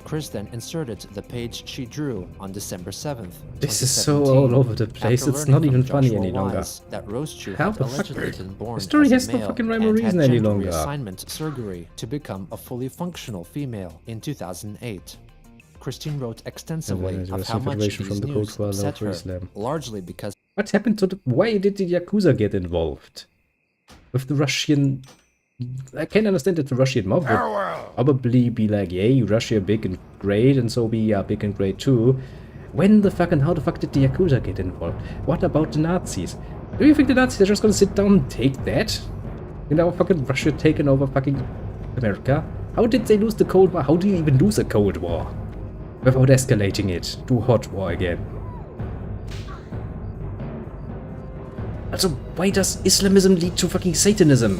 Chris then inserted the page she drew on December 7th, This is so 2017, all over the place, after it's learning not even from funny Joshua any longer. Wise That Rosechew How had the fuck? allegedly been born The story as a has no male fucking rhyme or and had reason any gender longer. reassignment surgery to become a fully functional female in 2008. Christine wrote extensively And then of how much Federation these from the news Cold War upset for her, Islam. largely because What happened to the... Why did the Yakuza get involved? With the Russian... I can understand that the Russian mob would probably be like, yay, Russia big and great, and so we are big and great too. When the fuck and how the fuck did the Yakuza get involved? What about the Nazis? Do you think the Nazis are just gonna sit down and take that? You know, fucking Russia taking over fucking America? How did they lose the Cold War? How do you even lose a Cold War? Without escalating it to hot war again. Also, why does Islamism lead to fucking Satanism?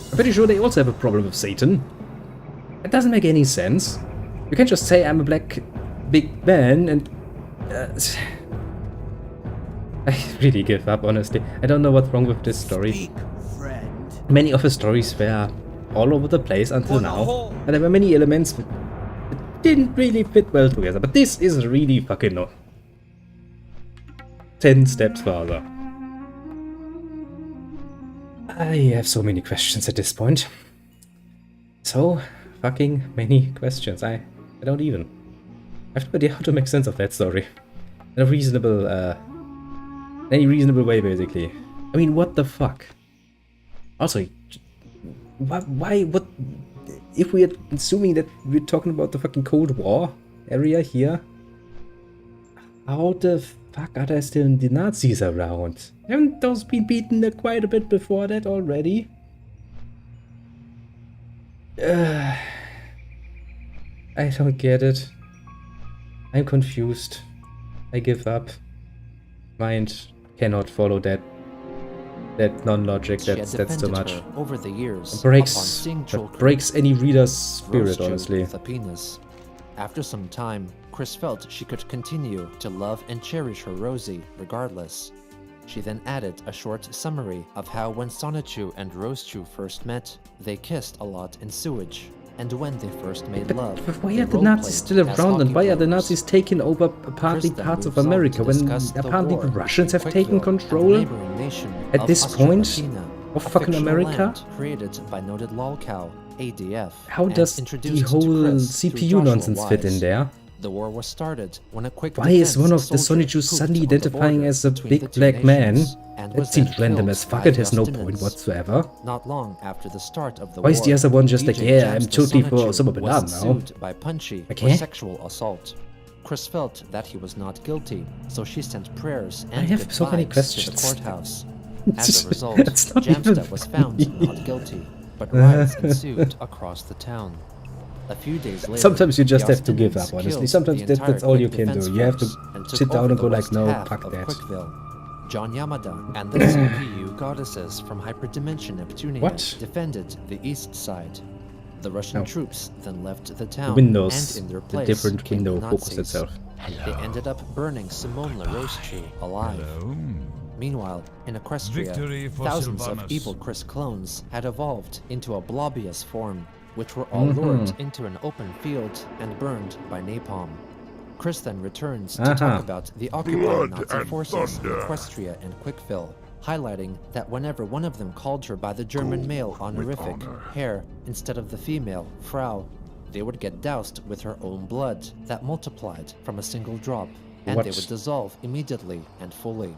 I'm pretty sure they also have a problem with Satan. It doesn't make any sense. You can't just say I'm a black big man and... I really give up, honestly. I don't know what's wrong with this story. Many of the stories were all over the place until now, and there were many elements that didn't really fit well together, but this is really fucking no. 10 steps further. I have so many questions at this point. So fucking many questions. I don't even. I have no idea how to make sense of that story. In a reasonable, any reasonable way, basically. I mean, what the fuck? Also, why, what, if we are assuming that we're talking about the fucking Cold War area here, How the fuck are there still the Nazis around? Haven't those been beaten quite a bit before that already? I don't get it. I'm confused. I give up. Mind cannot follow that non-logic. That's too much. Over the years, That breaks any reader's spirit, Rose honestly. with a penis. After some time, Chris felt she could continue to love and cherish her Rosie regardless. She then added a short summary of how when Sonichu and Rosechu first met, they kissed a lot in sewage, and when they first made love. But why they are the Nazis roleplayed still as around, and why are the hockey Nazis players. taking over partly Chris then parts of moves on America to when discuss the apparently war the Russians have between taken Quickville and the control neighboring nation at of this point Ostrogotina, of a fucking fictional America? land created by noted lolcow ADF. How and does the introduced to whole Chris through CPU Joshua nonsense fit in Wise. there? The war was started when a quick Why is one of the soldier Sonichus pooped suddenly on the identifying border as a between the big two black man? nations and That was seems then random killed as fuck, by it has no point Palestinians. whatsoever. Not long after the start of the Why war, is the other one just like, DJ yeah, I'm Jams the totally for Sonichu Osama bin Laden was now? sued by Punchy Okay. for sexual assault. Chris felt that he was not guilty, so she sent prayers and have good so many vibes to the questions. courthouse. As a result, It's not even Jamstead was found funny. not guilty, but riots ensued across the town. A few days later, Sometimes you just the have to give Austinians up, honestly. killed Sometimes the that's entire all you Quick can do. defense You have to force and took sit down over and go the like, west no, half fuck of that. Quickville. John Yamada and the CPU goddesses from Hyperdimension Neptunia What? defended the east side. The Russian No. troops then left the The town, windows, and in their the place different came the window focus Nazis. itself. They ended up burning Simone LaRoche alive. Meanwhile, in Equestria, Victory for thousands of Sylvanus. evil Chris clones had evolved into a blobious form, which were all lured into an open field and burned by napalm. Chris then returns to talk about the occupying Nazi forces in Equestria and Quickville, highlighting that whenever one of them called her by the German male honorific, Herr, instead of the female, Frau, they would get doused with her own blood that multiplied from a single drop, and they What? would dissolve immediately and fully.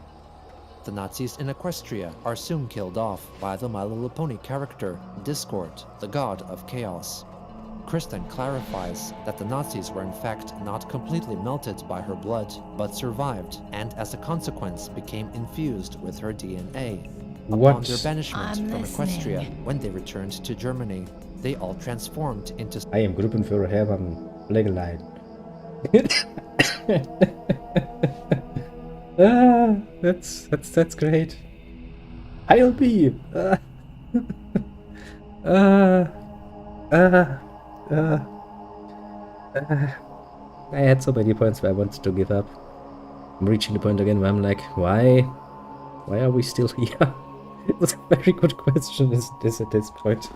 The Nazis in Equestria are soon killed off by the My Little Pony character, Discord, the god of chaos. Chris then clarifies that the Nazis were in fact not completely melted by her blood, but survived, and as a consequence became infused with her DNA. Upon What? their banishment I'm from Equestria, listening. when they returned to Germany, they all transformed into I am Gruppenführer Hermann Legelein. That's great. I'll be. I had so many points where I wanted to give up. I'm reaching the point again where I'm like, why are we still here? It was a very good question, isn't this at this point?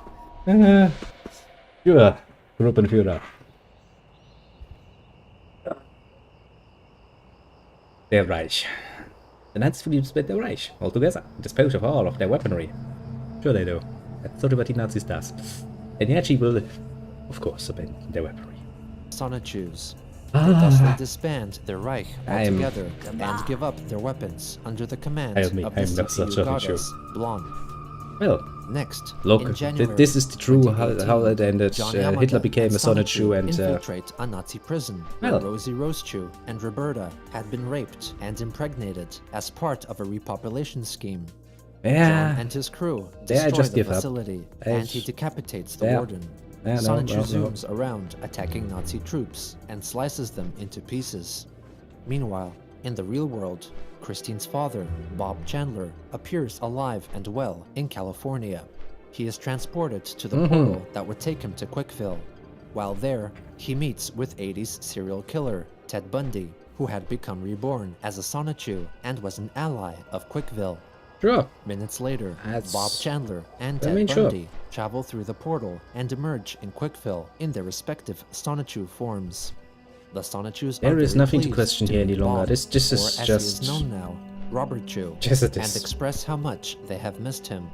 Führer, Gruppenführer. Der Reich. The Nazis fully split their Reich altogether, dispose of all of their weaponry. Sure they do. That's not what the Nazis does. And yet she will, of course, abandon their weaponry. Sonachus. They thusly disband their Reich I'm- altogether and give up their weapons under the command Help me, of the I'm not such CPU a goddess, Blonde. Well, Next, look, in January this is the true how 2018, it ended. John Hitler Yamada became a Sonichu and infiltrate a Nazi prison where well. Rosie Rosechu and Roberta had been raped and impregnated as part of a repopulation scheme. yeah. John and his crew Yeah, I destroy just the give up. facility, and he decapitates the Yeah. warden. Yeah, no, Sonichu no. zooms around, attacking Nazi troops, and slices them into pieces. Meanwhile, in the real world, Christine's father, Bob Chandler, appears alive and well in California. He is transported to the portal that would take him to Quickville. While there, he meets with 80s serial killer, Ted Bundy, who had become reborn as a Sonichu and was an ally of Quickville. Sure. Minutes later, That's- Bob Chandler and I Ted mean, sure. Bundy travel through the portal and emerge in Quickville in their respective Sonichu forms. The Sonichus There are is very nothing to pleased question to here any meet longer. Bob, This or is as he just- is known now, Robert Chu, Yes, it and is. express how much they have missed him.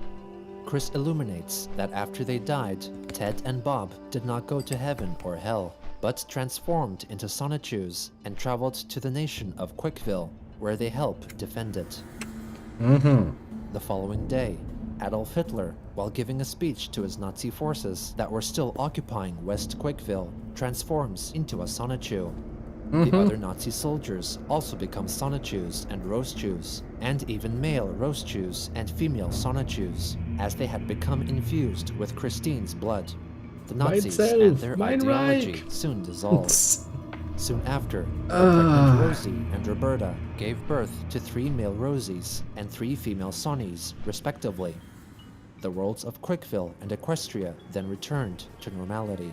Chris illuminates that after they died, Ted and Bob did not go to heaven or hell, but transformed into Sonichus and traveled to the nation of Quickville, where they help defend it. The following day, Adolf Hitler, while giving a speech to his Nazi forces that were still occupying West Quickville, transforms into a Sonichu. The other Nazi soldiers also become Sonichus and Rosechus, and even male Rosechus and female Sonichus, as they had become infused with Christine's blood. The Nazis and their ideology soon dissolved. Soon after, the pregnant Rosie and Roberta gave birth to 3 male Rosies and 3 female Sonnies, respectively. The worlds of Quickville and Equestria then returned to normality.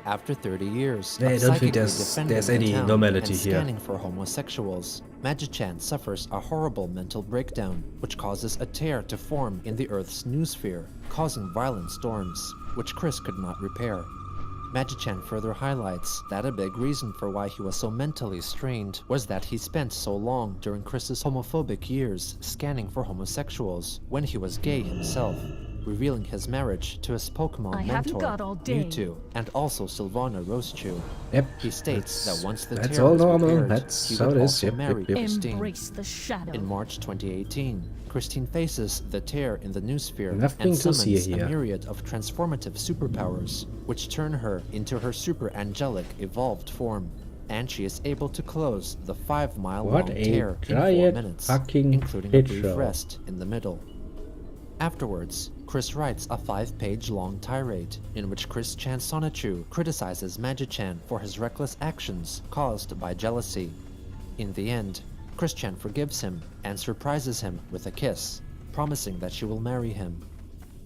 After 30 years I of don't think psychically there's defending any the town normality and here. scanning for homosexuals, Magi-Chan suffers a horrible mental breakdown, which causes a tear to form in the Earth's noosphere, causing violent storms, which Chris could not repair. Magi-Chan further highlights that a big reason for why he was so mentally strained was that he spent so long during Chris's homophobic years scanning for homosexuals when he was gay himself, revealing his marriage to his Pokemon mentor, Mewtwo, and also Sylvana Rosechew. Yep. He states that once the that's tear all was normal. repaired, That's he how would it is. also Yep, marry yep, yep. Christine. Embrace the shadow. In March 2018, Christine faces the tear in the noosphere Nothing and to see summons here. a myriad of transformative superpowers, which turn her into her super angelic evolved form. And she is able to close the 5-mile What long a tear in 4 giant minutes, fucking including a shit brief show. rest in the middle. Afterwards, Chris writes a 5-page long tirade in which Chris Chan Sonichu criticizes Magi-Chan for his reckless actions caused by jealousy. In the end, Chris Chan forgives him and surprises him with a kiss, promising that she will marry him.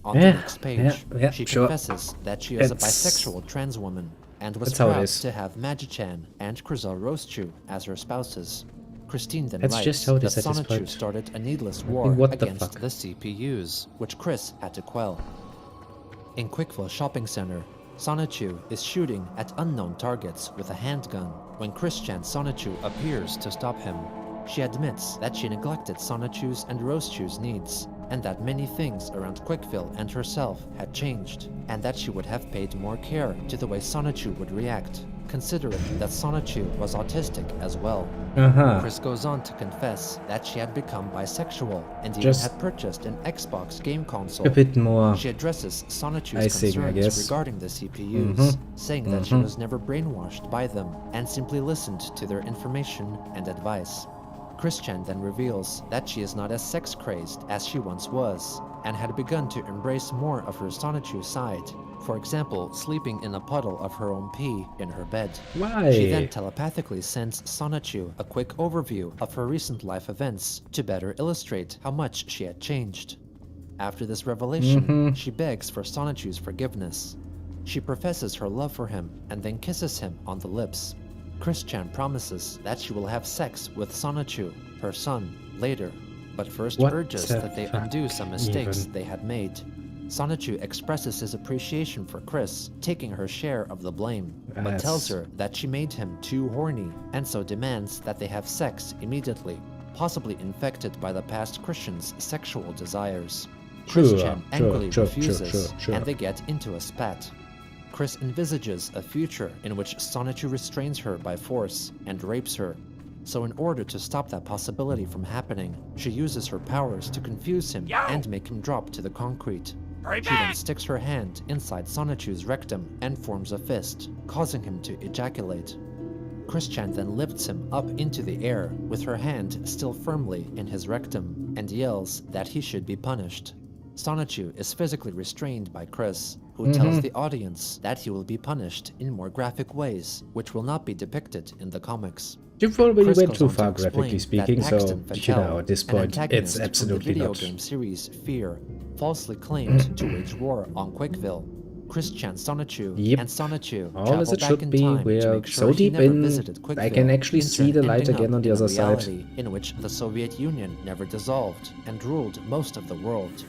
On the next page, she confesses that she is a bisexual trans woman and was proud to have Magi-Chan and Crizel Rosechew as her spouses. Christine then writes that Sonichu started a needless war against the CPUs, which Chris had to quell. In Quickville Shopping Center, Sonichu is shooting at unknown targets with a handgun when Christian Sonichu appears to stop him. She admits that she neglected Sonichu's and Rosechew's needs, and that many things around Quickville and herself had changed, and that she would have paid more care to the way Sonichu would react, considering that Sonichu was autistic as well. Chris goes on to confess that she had become bisexual and even had purchased an Xbox game console. A bit more. She addresses Sonichu's concerns regarding the CPUs, saying that she was never brainwashed by them and simply listened to their information and advice. Christian then reveals that she is not as sex-crazed as she once was, and had begun to embrace more of her Sonichu side, for example, sleeping in a puddle of her own pee in her bed. Why? She then telepathically sends Sonichu a quick overview of her recent life events to better illustrate how much she had changed. After this revelation, she begs for Sonichu's forgiveness. She professes her love for him and then kisses him on the lips. Christian promises that she will have sex with Sonichu, her son, later, but first urges that they undo some mistakes they had made. Sonichu expresses his appreciation for Chris, taking her share of the blame, but tells her that she made him too horny, and so demands that they have sex immediately, possibly infected by the past Christian's sexual desires. Christian angrily refuses, and they get into a spat. Chris envisages a future in which Sonichu restrains her by force and rapes her. So in order to stop that possibility from happening, she uses her powers to confuse him and make him drop to the concrete. She then sticks her hand inside Sonichu's rectum and forms a fist, causing him to ejaculate. Christian then lifts him up into the air with her hand still firmly in his rectum and yells that he should be punished. Sonichu is physically restrained by Chris, who tells the audience that he will be punished in more graphic ways, which will not be depicted in the comics. You've already Chris went goes too on to far, explain graphically that speaking, so, Paxton you know, at this Patel, an point, it's antagonist from the absolutely video not. game series Fear, falsely claimed to wage war on Quickville. Christian Sonichu and Sonichu All as travel it back should in be, time to we're make so sure he deep never in, visited I Quickville, can actually in see the turn light ending again up on the in a other side. reality in which the Soviet Union never dissolved and ruled most of the world.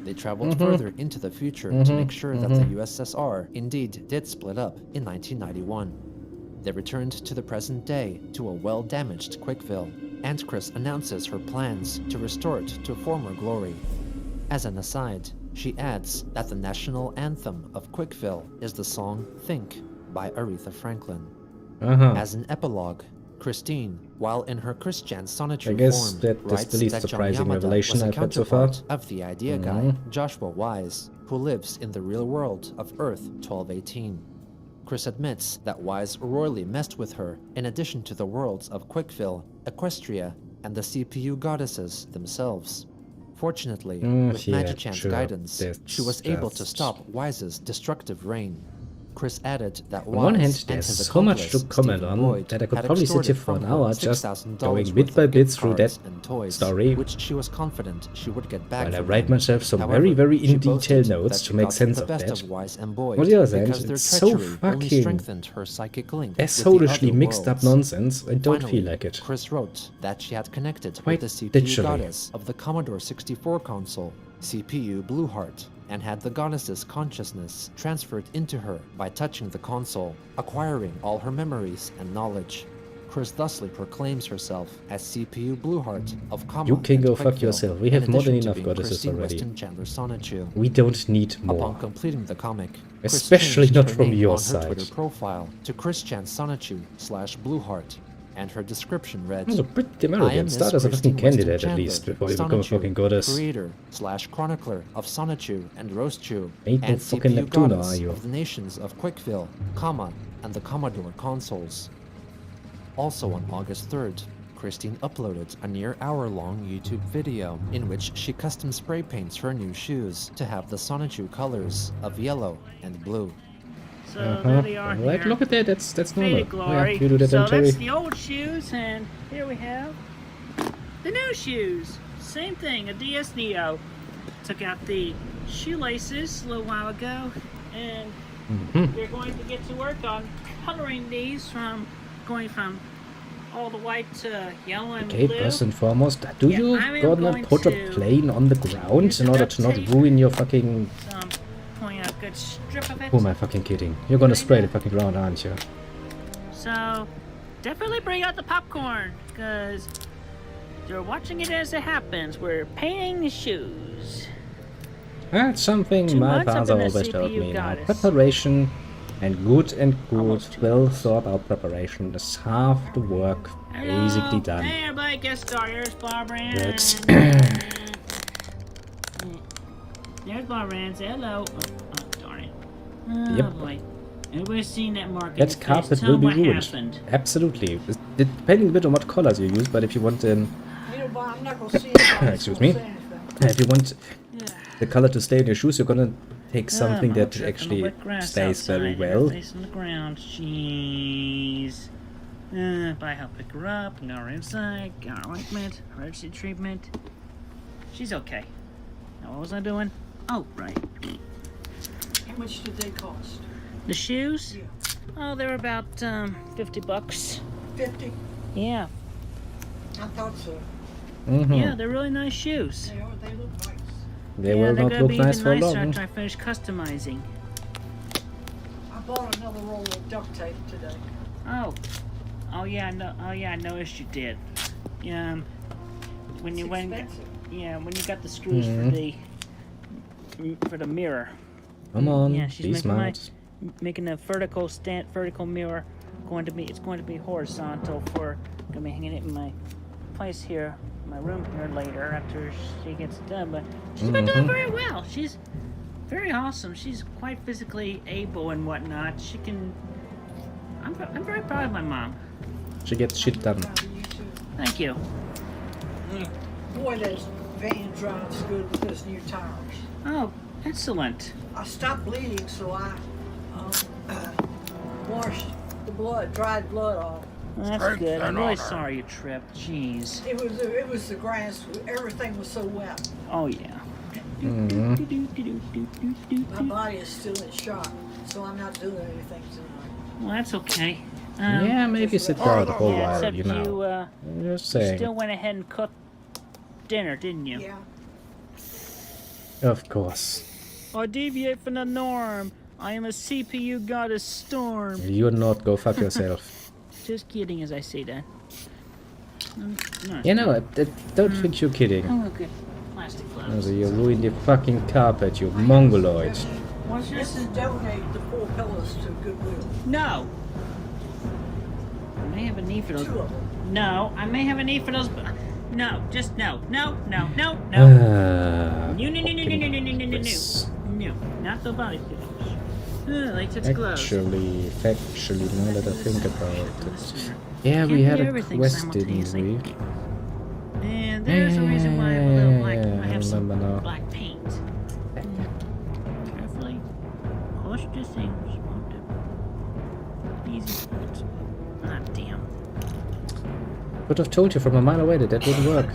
They traveled further into the future to make sure that the USSR indeed did split up in 1991. They returned to the present day to a well-damaged Quickville, and Chris announces her plans to restore it to former glory. As an aside, she adds that the national anthem of Quickville is the song Think by Aretha Franklin. As an epilogue, Christine, while in her Christian Sonichu form, that writes disbelieves that John surprising Yamada revelation was a I've had so far. counterpart of the idea guy, Joshua Wise, who lives in the real world of Earth 1218. Chris admits that Wise royally messed with her in addition to the worlds of Quickville, Equestria, and the CPU goddesses themselves. Fortunately, with yeah, Magichan's sure. guidance, That's she was able to just- stop Wise's destructive reign. Chris added that On one hand, Wise and there's his so much to accomplice, comment Stephen on Boyd, that I could had probably sit here extorted for an from her hour just $6,000 going bit worth by of bit gift through cards that and toys, story, which she was confident she would get back while I from write him. myself some However, very she in detail boasted notes that to she make got sense the of best that. of Wise and Boyd On the other hand, because their it's so treachery only fucking strengthened her psychic link with the asshole-ishly other mixed up worlds. nonsense. I don't Finally, feel like it. Chris wrote that she had connected Quite with the CPU literally. goddess of the Commodore 64 console, CPU Blueheart, and had the goddess's consciousness transferred into her by touching the console, acquiring all her memories and knowledge. Chris thusly proclaims herself as CPU Blueheart of Comma You can and go fuck Quickville, yourself. We in have more than addition to enough being goddesses Christine already. Weston Chandler Sonichu. We don't need more. Upon completing the comic, Chris Especially changed not her from name your on her side. Twitter profile to Christian Sonichu /Blueheart, and her description read, That's a pretty I am American. Miss Start as a Christine fucking Weston candidate at Chandler, least before you become a Sonichu, fucking goddess. creator / chronicler of Sonichu and Roastchu, Ain't no and fucking CPU Neptuna, goddess are you? of the nations of Quickville, Comma, and the Commodore consoles. Also on August 3rd, Christine uploaded a near hour-long YouTube video in which she custom spray paints her new shoes to have the Sonichu colors of yellow and blue. So there they are Right, here. look at that. That's normal. Faded glory. Yeah, you do that So in Terry. that's the old shoes, and here we have the new shoes. Same thing, a DS Neo. Took out the shoelaces a little while ago, and they're going to get to work on coloring these going from all the white to yellow and Okay, blue. first and foremost, do Yeah, you I am gonna going put a to plane on the ground use in the order duct to not tape. ruin your fucking... So I'm pulling out a good strip of it. Who am I fucking kidding? You're gonna spray the Kinda. fucking ground, aren't you? So definitely bring out the popcorn, because you're watching it as it happens. We're painting the shoes. That's something 2 my months I've father been a always told CPU me. Now, goddess. preparation and good, Almost 2 well thought out preparation is half the work basically done. Hey, everybody, guest starters, Barbara. That's- There's Barbara. Say hello. Oh, darn it. Oh, Yep. boy. Everybody's seen that mark. in That his face. carpet Tell will be what ruined. happened. Absolutely. Depending a bit on what colors you use, but if you want You know, but I'm not gonna see it. Excuse me. If you want the color to stay in your shoes, you're gonna take something I'm that tripping on actually wet grass stays very outside. well. Her face on the ground. Jeez. But I help pick her up, got her inside, got her ointment, emergency treatment. She's okay. Now what was I doing? Oh, right. How much did they cost? The shoes? Yeah. Oh, they were about $50. 50? Yeah. I thought so. Yeah, they're really nice shoes. They are. They look nice. They yeah, will they're not gonna look be nice even for nicer long. after I finish customizing. I bought another roll of duct tape today. Oh yeah, I know. Oh yeah, I noticed you did. Yeah. When It's you went, expensive. yeah, when you got the screws for the mirror. Come on, Yeah, she's be making smart. making a vertical mirror. It's going to be horizontal for gonna be hanging it in my place here, my room here later after she gets done. But she's been doing very well. She's very awesome. She's quite physically able and whatnot. She can. I'm very proud of my mom. She gets shit done. Proud of you too. Thank you. Boy, that van drives good with those new tires. Oh, excellent. I stopped bleeding, so I washed the blood, dried blood off. Well, that's good. I'm really sorry you tripped. Jeez. It was the grass. Everything was so wet. Oh yeah. My body is still in shock, so I'm not doing anything tonight. Well, that's okay. Yeah, maybe sit down a whole Yeah, while, except you know. Just saying. still went ahead and cooked dinner, didn't you? Yeah. Of course. I deviate from the norm. I am a CPU goddess storm. You're not, go fuck yourself. Just kidding as I say that. No. You know, I don't think you're kidding. Oh, look at plastic gloves. Also, you ruined the fucking carpet, you mongoloid. What's This is donate the 4 pillows to Goodwill. No. I may have a need for those. 2 of them. No, I may have a need for those. No, just no. No. Ah, No, not the body pillows. Latex gloves. Factually, now that I think about it. Yeah, Can't we do had a everything quest, didn't simultaneously. we? And there's a reason why I have a little black. I have some remember now. black paint. Carefully push the things. Easy. Ah, damn. Could have told you from a mile away that that wouldn't work.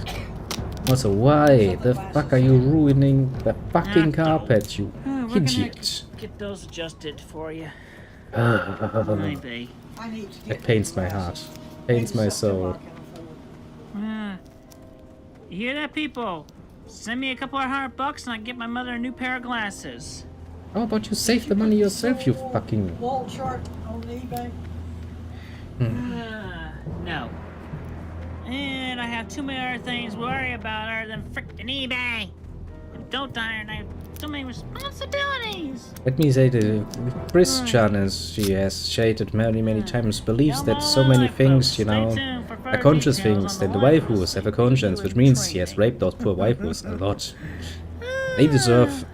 Also, why the fuck are you ruining the fucking carpet, you We're idiot? gonna get those adjusted for you. That Maybe. I need to get pains my heart. Pains my soul. You hear that, people? Send me a couple of $100 and I get my mother a new pair of glasses. How about you save the money yourself, you fucking... wall chart on eBay. No. And I have too many other things to worry about other than frickin' eBay. And don't I have so many responsibilities. Let me say that Christian, as she has stated many times, believes that so many things, you know, are conscious things, that the waifus have a conscience, which means he has raped those poor waifus a lot. They deserve,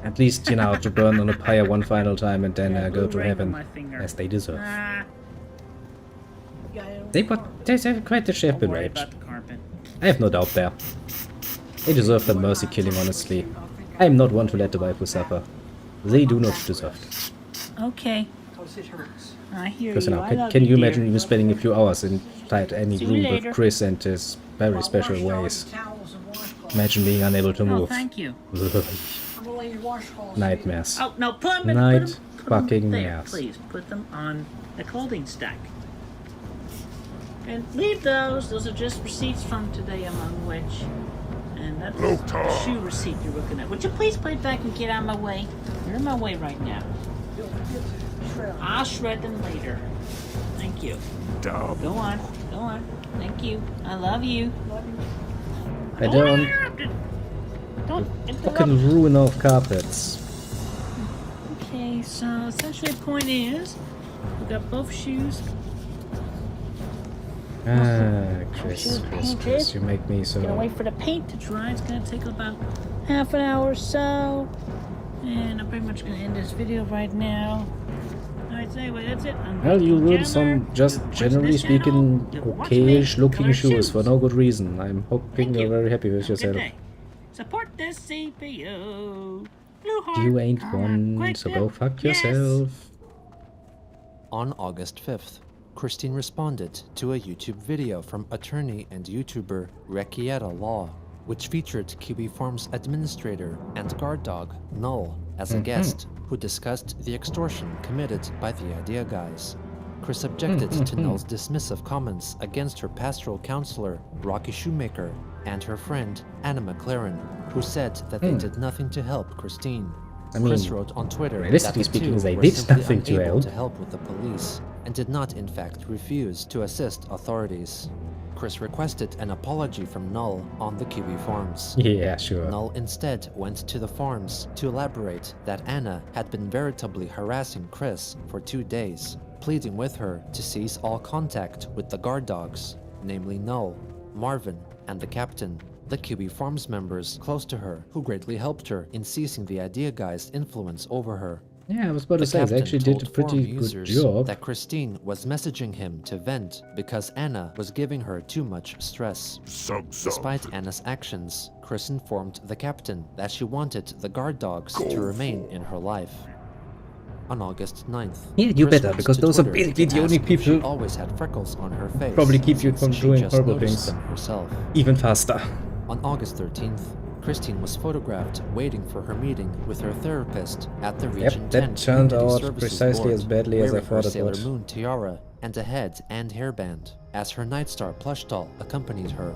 at least, you know, to burn on a pyre one final time and then go to heaven, as they deserve. They have quite the share been raped. I have no doubt there. They deserve the mercy killing, honestly. I am not one to let the waifu suffer. They do not deserve it. Okay. I hear Because, you. you know, I love can you dear. imagine even spending a few hours inside any See you room later. with Chris and his very special ways? Imagine being unable to Oh, move. thank you. Nightmares. Oh, no, put them in Night put 'em fucking there, mares. please. Put them on the clothing stack. And leave those. Those are just receipts from today, among which. And that's the shoe receipt you're looking at. Would you please put it back and get out of my way? You're in my way right now. I'll shred them later. Thank you. Dumb. Go on. Go on. Thank you. I love you. I don't Don't interrupt. fucking ruin off carpets. Okay, so essentially the point is, we got both shoes. Chris, you make me so... Gonna wait for the paint to dry. It's gonna take about half an hour or so. And I'm pretty much gonna end this video right now. Alright, so anyway, that's it. Well, you ruined some, just generally speaking, okayish looking shoes for no good reason. I'm hoping you're very happy with yourself. Support this CPU. Blue heart. You ain't one, so go fuck yourself. On August 5th, Christine responded to a YouTube video from attorney and YouTuber Rekieta Law, which featured Kiwi Farms administrator and guard dog Null as a guest, who discussed the extortion committed by the Idea Guys. Chris objected to Null's dismissive comments against her pastoral counselor, Rocky Shoemaker, and her friend, Anna McLaren, who said that they did nothing to help Christine. Chris wrote on Twitter that realistically the speaking, two they were did simply nothing to unable help. to help with the police, and did not in fact refuse to assist authorities. Chris requested an apology from Null on the Kiwi Farms. Yeah, sure. Null instead went to the farms to elaborate that Anna had been veritably harassing Chris for 2 days, pleading with her to cease all contact with the guard dogs, namely Null, Marvin, and the captain, the Kiwi Farms members close to her, who greatly helped her in ceasing the Idea Guy's influence over her. Yeah, I was about to The say, they captain actually did a told forum pretty good users job. that Christine was messaging him to vent because Anna was giving her too much stress. Despite Anna's actions, Chris informed the captain that she wanted the guard dogs to remain in her life. On August 9th, Yeah, you Chris better, went because to those are Twitter basically to the only ask if she people always had freckles on her face. probably keep you from since she doing just horrible noticed things. them herself. Even faster. On August 13th, Christine was photographed waiting for her meeting with her therapist at the Region 10 that turned Community out Services precisely Board, as badly as I wearing her thought it Sailor would. Moon tiara and a head and hairband, as her Nightstar plush doll accompanied her.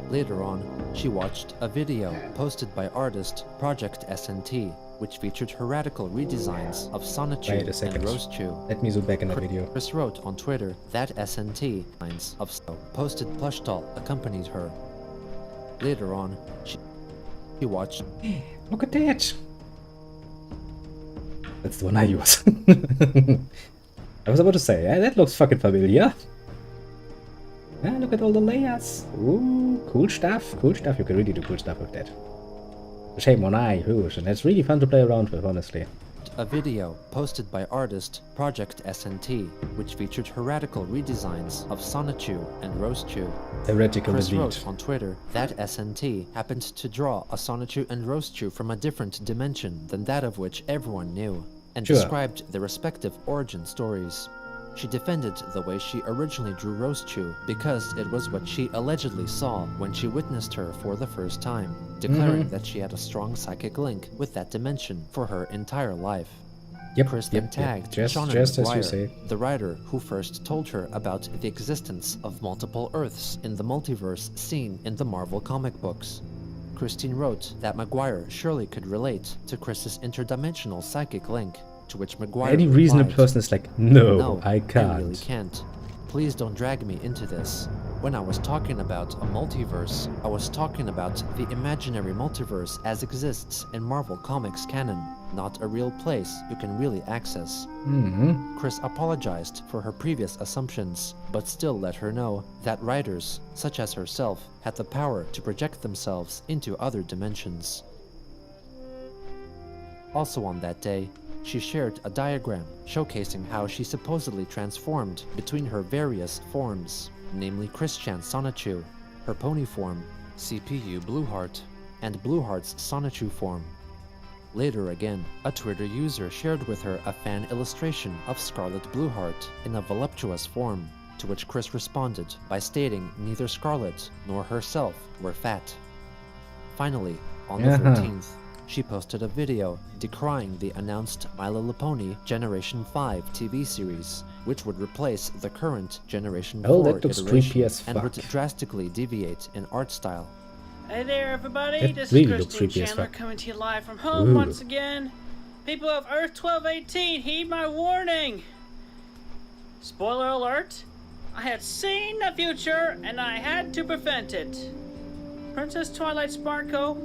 Later on, she watched a video posted by artist Project SNT, which featured her radical redesigns of Wait a Sonichu second. and Rosechu. Let me zoom back in that video. Chris wrote on Twitter that SNT lines of posted plush doll accompanied her. Later on, she watched. Look at that! That's the one I use. I was about to say, that looks fucking familiar. Yeah, look at all the layers. Ooh, cool stuff. Cool stuff. You can really do cool stuff with that. Shame on I, whoosh, and it's really fun to play around with, honestly. A video posted by artist Project SNT, which featured heretical redesigns of Sonichu and Rosechu. Heretical Chris indeed. wrote on Twitter that SNT happened to draw a Sonichu and Rosechu from a different dimension than that of which everyone knew, and Sure. described their respective origin stories. She defended the way she originally drew Rosechu because it was what she allegedly saw when she witnessed her for the first time, declaring that she had a strong psychic link with that dimension for her entire life. Yep, Chris then yep. tagged Just Seanan as you McGuire, say. the writer who first told her about the existence of multiple Earths in the multiverse seen in the Marvel comic books. Christine wrote that McGuire surely could relate to Chris's interdimensional psychic link, to which McGuire Any reasonable replied, person is like, no, "No, I I can't. really can't. Please don't drag me into this. When I was talking about a multiverse, I was talking about the imaginary multiverse as exists in Marvel Comics canon, not a real place you can really access." Chris apologized for her previous assumptions, but still let her know that writers, such as herself, had the power to project themselves into other dimensions. Also on that day, she shared a diagram showcasing how she supposedly transformed between her various forms, namely Christian Sonichu, her pony form, CPU Blueheart, and Blueheart's Sonichu form. Later again, a Twitter user shared with her a fan illustration of Scarlet Blueheart in a voluptuous form, to which Chris responded by stating neither Scarlet nor herself were fat. Finally, on the 13th, she posted a video decrying the announced My Little Pony Generation 5 TV series, which would replace the current Generation 4 that looks iteration creepy as and fuck. would drastically deviate in art style. Hey there, everybody. That This really is looks Christine creepy as Chandler fuck. coming to you live from home Ooh. once again. People of Earth 1218, heed my warning. Spoiler alert, I had seen the future and I had to prevent it. Princess Twilight Sparkle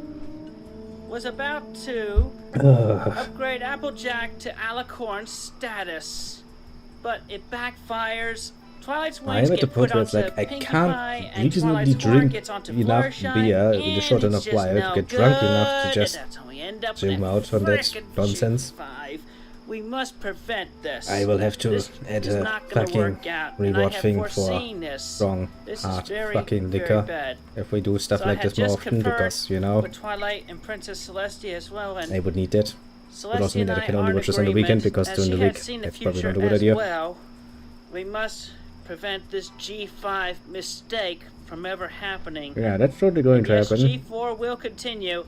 was about to upgrade Applejack to Alicorn status, but it backfires. Twilight's I'm wings at the get point put where it's onto like, I Pinkie can't Pie, and reasonably Twilight's horn drink gets onto enough Fluttershy, beer in a and short it's enough just while to no get drunk enough to good, just and that's how we end up zoom with out from that frickin' nonsense. G5. We must prevent this. I will have to This add is a not gonna fucking work out, and I reward have thing for foreseen this. strong, This is hard very, fucking very liquor bad. if we do stuff So I like had this more just often, conferred because, you know, with Twilight and Princess Celestia as well, and I would need that. Celestia Would also mean and that I can are only in watch this on the weekend, agreement, because as during the she had week, seen the that's probably not a future good as idea. well. We must prevent this G5 mistake from ever happening. Yeah, that's totally going to Yes, happen. G4 will continue.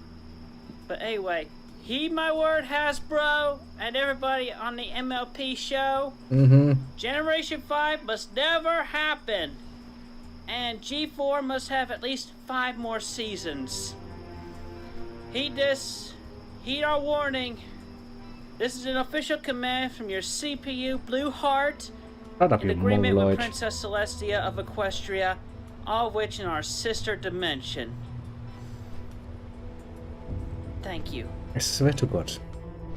But anyway, heed my word, Hasbro, and everybody on the MLP show. Generation 5 must never happen. And G4 must have at least 5 more seasons. Heed this. Heed our warning. This is an official command from your CPU Blueheart, Shut up, in you agreement with mongoloid. Princess Celestia of Equestria, all of which in our sister dimension. Thank you. I swear to God.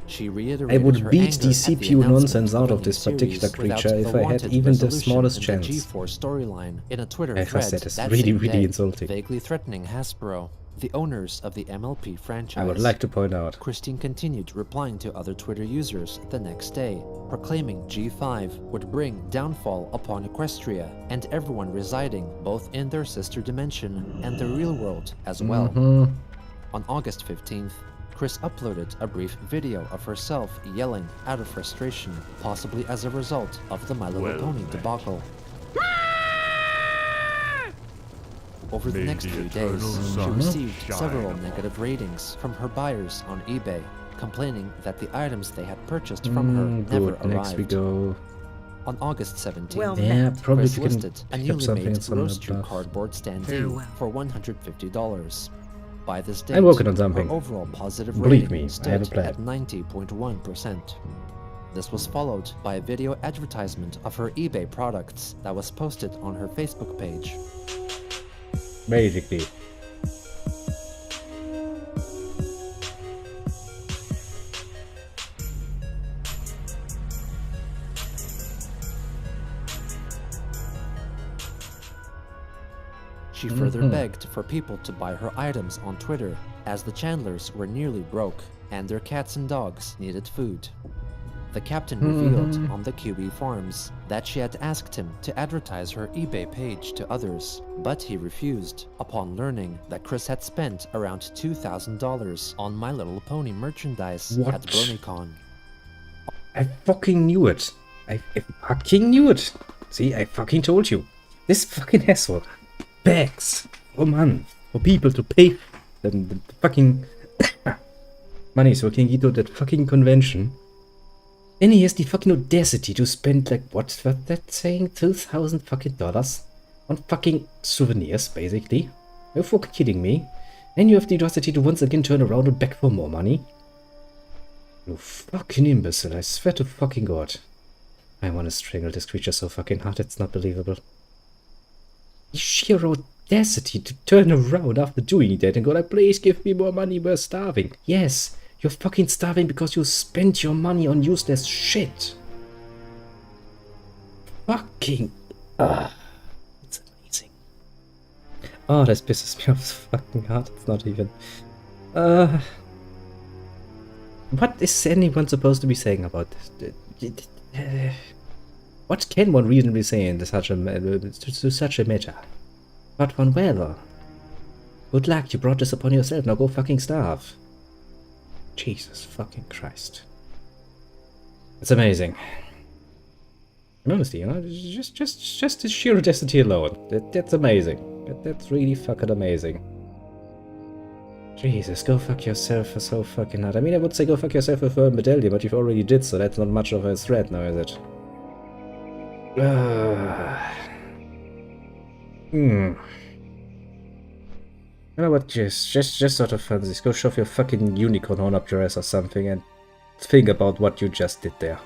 She reiterated I would her beat anger the at CPU announcement nonsense out a of new this particular series without creature if the I had wanted even the resolution smallest in chance. The G4 storyline in a Twitter I thread said it's that really, same really day, insulting. vaguely threatening Hasbro, the owners of the MLP franchise. I would like to point out. Christine continued replying to other Twitter users the next day, proclaiming G5 would bring downfall upon Equestria and everyone residing both in their sister dimension and the real world as well. On August 15th, Chris uploaded a brief video of herself yelling out of frustration, possibly as a result of the My Little Pony debacle. Over the next few days, she received several negative ratings from her buyers on eBay, complaining that the items they had purchased from her never Good, next we arrived. go. On August 17th, Well Yeah, probably Chris we can listed a pick up newly something made and some roaster stuff. cardboard standee Farewell. for $150. By this date, I'm working on something. her overall positive Believe rating me, I stood have a plan. at 90.1%. This was followed by a video advertisement of her eBay products that was posted on her Facebook page. Basically. She further begged for people to buy her items on Twitter, as the Chandlers were nearly broke, and their cats and dogs needed food. The captain revealed on the QB forums that she had asked him to advertise her eBay page to others, but he refused upon learning that Chris had spent around $2,000 on My Little Pony merchandise at BronyCon. I fucking knew it. I fucking knew it. See, I fucking told you. This fucking asshole begs for money for people to pay the fucking money so he can get to that fucking convention. And he has the fucking audacity to spend like what's that saying, $2,000 fucking dollars on fucking souvenirs, basically. Are you fucking kidding me? And you have the audacity to once again turn around and beg for more money. You fucking imbecile! I swear to fucking God. I want to strangle this creature so fucking hard, it's not believable. The sheer audacity to turn around after doing that and go like, please give me more money, we're starving. Yes, you're fucking starving because you spent your money on useless shit. Fucking... it's amazing. Oh, this pisses me off so fucking hard, it's not even... What is anyone supposed to be saying about this? What can one reasonably say in such a matter? But one, well, good luck, you brought this upon yourself, now go fucking starve. Jesus fucking Christ. It's amazing. And honestly, you know, just the sheer audacity alone, that's amazing. That's really fucking amazing. Jesus, go fuck yourself for so fucking hard. I mean, I would say go fuck yourself for a medallion, but you've already did, so that's not much of a threat now, is it? You know what, just sort of fancy. Go shove your fucking unicorn horn up your ass or something and think about what you just did there.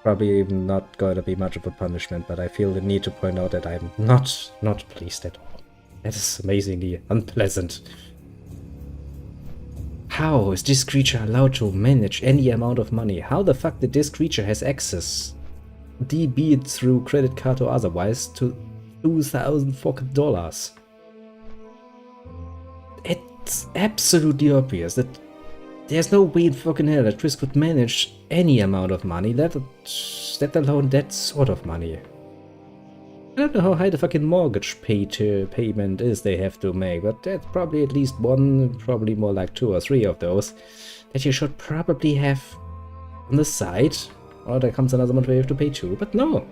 Probably even not going to be much of a punishment, but I feel the need to point out that I'm not pleased at all. That is amazingly unpleasant. How is this creature allowed to manage any amount of money? How the fuck did this creature has access, be it through credit card or otherwise, to $2,000 fucking dollars? It's absolutely obvious that there's no way in fucking hell that Chris could manage any amount of money, let alone that sort of money. I don't know how high the fucking mortgage payment is they have to make, but that's probably at least one, probably more like 2 or 3 of those that you should probably have on the side, or there comes another month where you have to pay 2, but no.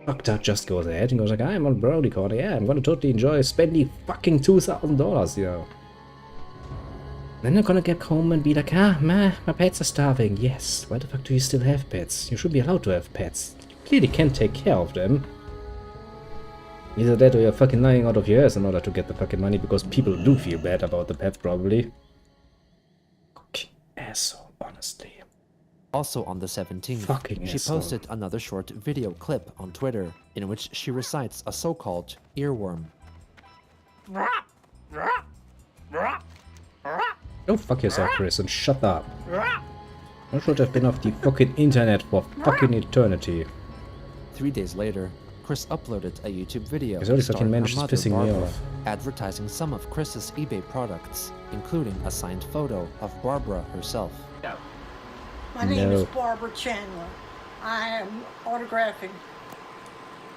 Doctor just goes ahead and goes like, I'm on BronyCon, yeah, I'm gonna totally enjoy spending fucking $2,000, you know. Then they're gonna get home and be like, my pets are starving. Yes, why the fuck do you still have pets? You should be allowed to have pets. You clearly can't take care of them. Either that or you're fucking lying out of your ass in order to get the fucking money, because people do feel bad about the pets, probably. Fucking asshole, honestly. Also on the 17th, Fucking she asshole. posted another short video clip on Twitter in which she recites a so-called earworm. Go fuck yourself, Chris, and shut up. You should have been off the fucking internet for fucking eternity. 3 days later, Chris uploaded a YouTube video His only fucking starring her man is mother, pissing me Barbara, off. advertising some of Chris's eBay products, including a signed photo of Barbara herself. My name No. is Barbara Chandler. I am autographing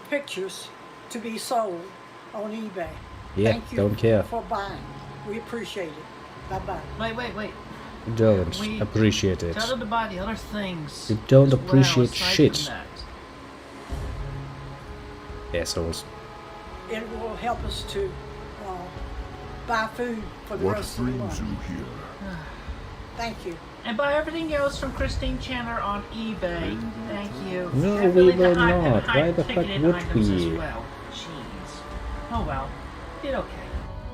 pictures to be sold on eBay. Yeah, Thank you don't care. for buying. We appreciate it. Bye-bye. Wait. Don't We appreciate it. Tell them to buy the other things. You don't as well, appreciate aside shit. from that. Assholes. It will help us to buy food for the rest of the month. Thank you. And buy everything else from Christine Chandler on eBay. Thank you. No, And we really the will high- not. high Why the fuck ticketed would items as we? well. Jeez. Oh well. Did okay.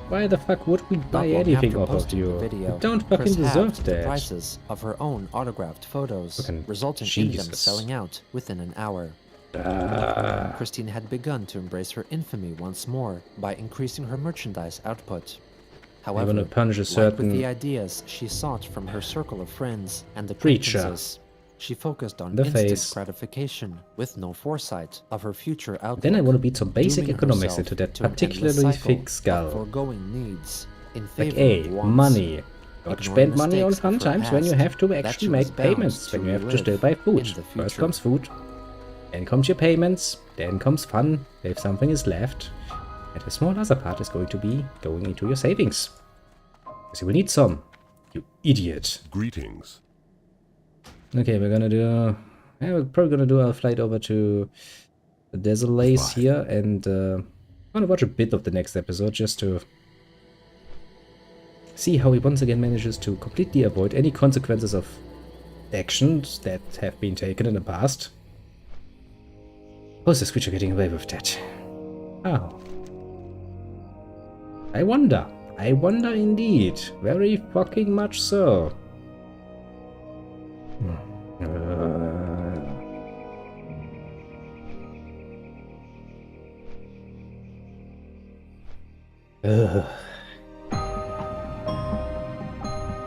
Why the fuck would we buy Not long anything after off of posting you? the video, You don't Chris fucking halved deserve the that. prices of her own autographed photos, Fucking resulting in them Jesus. selling out within an hour. Christine had begun to embrace her infamy once more by increasing her merchandise output. However, gonna punish a like certain with the ideas she sought from her circle of friends and creature. acquaintances, She focused on The instant face. gratification with no foresight of her future outlook. Then I want to beat some basic dooming economics herself into that to an endless particularly cycle thick skull. of foregoing needs in Like favor A, of wants. money. Don't ignoring spend money on mistakes fun of her times when you past have to that actually she was make bound payments, to when you have to relive still buy food. in the First future. comes food, then comes your payments, then comes fun, if something is left. And a small other part is going to be going into your savings. Because you will need some, you idiot. Greetings. Okay, we're gonna do... Yeah, we're probably gonna do our flight over to the Desolace here, and I'm gonna watch a bit of the next episode just to see how he once again manages to completely avoid any consequences of actions that have been taken in the past. How is this creature getting away with that? How? I wonder. I wonder indeed. Very fucking much so.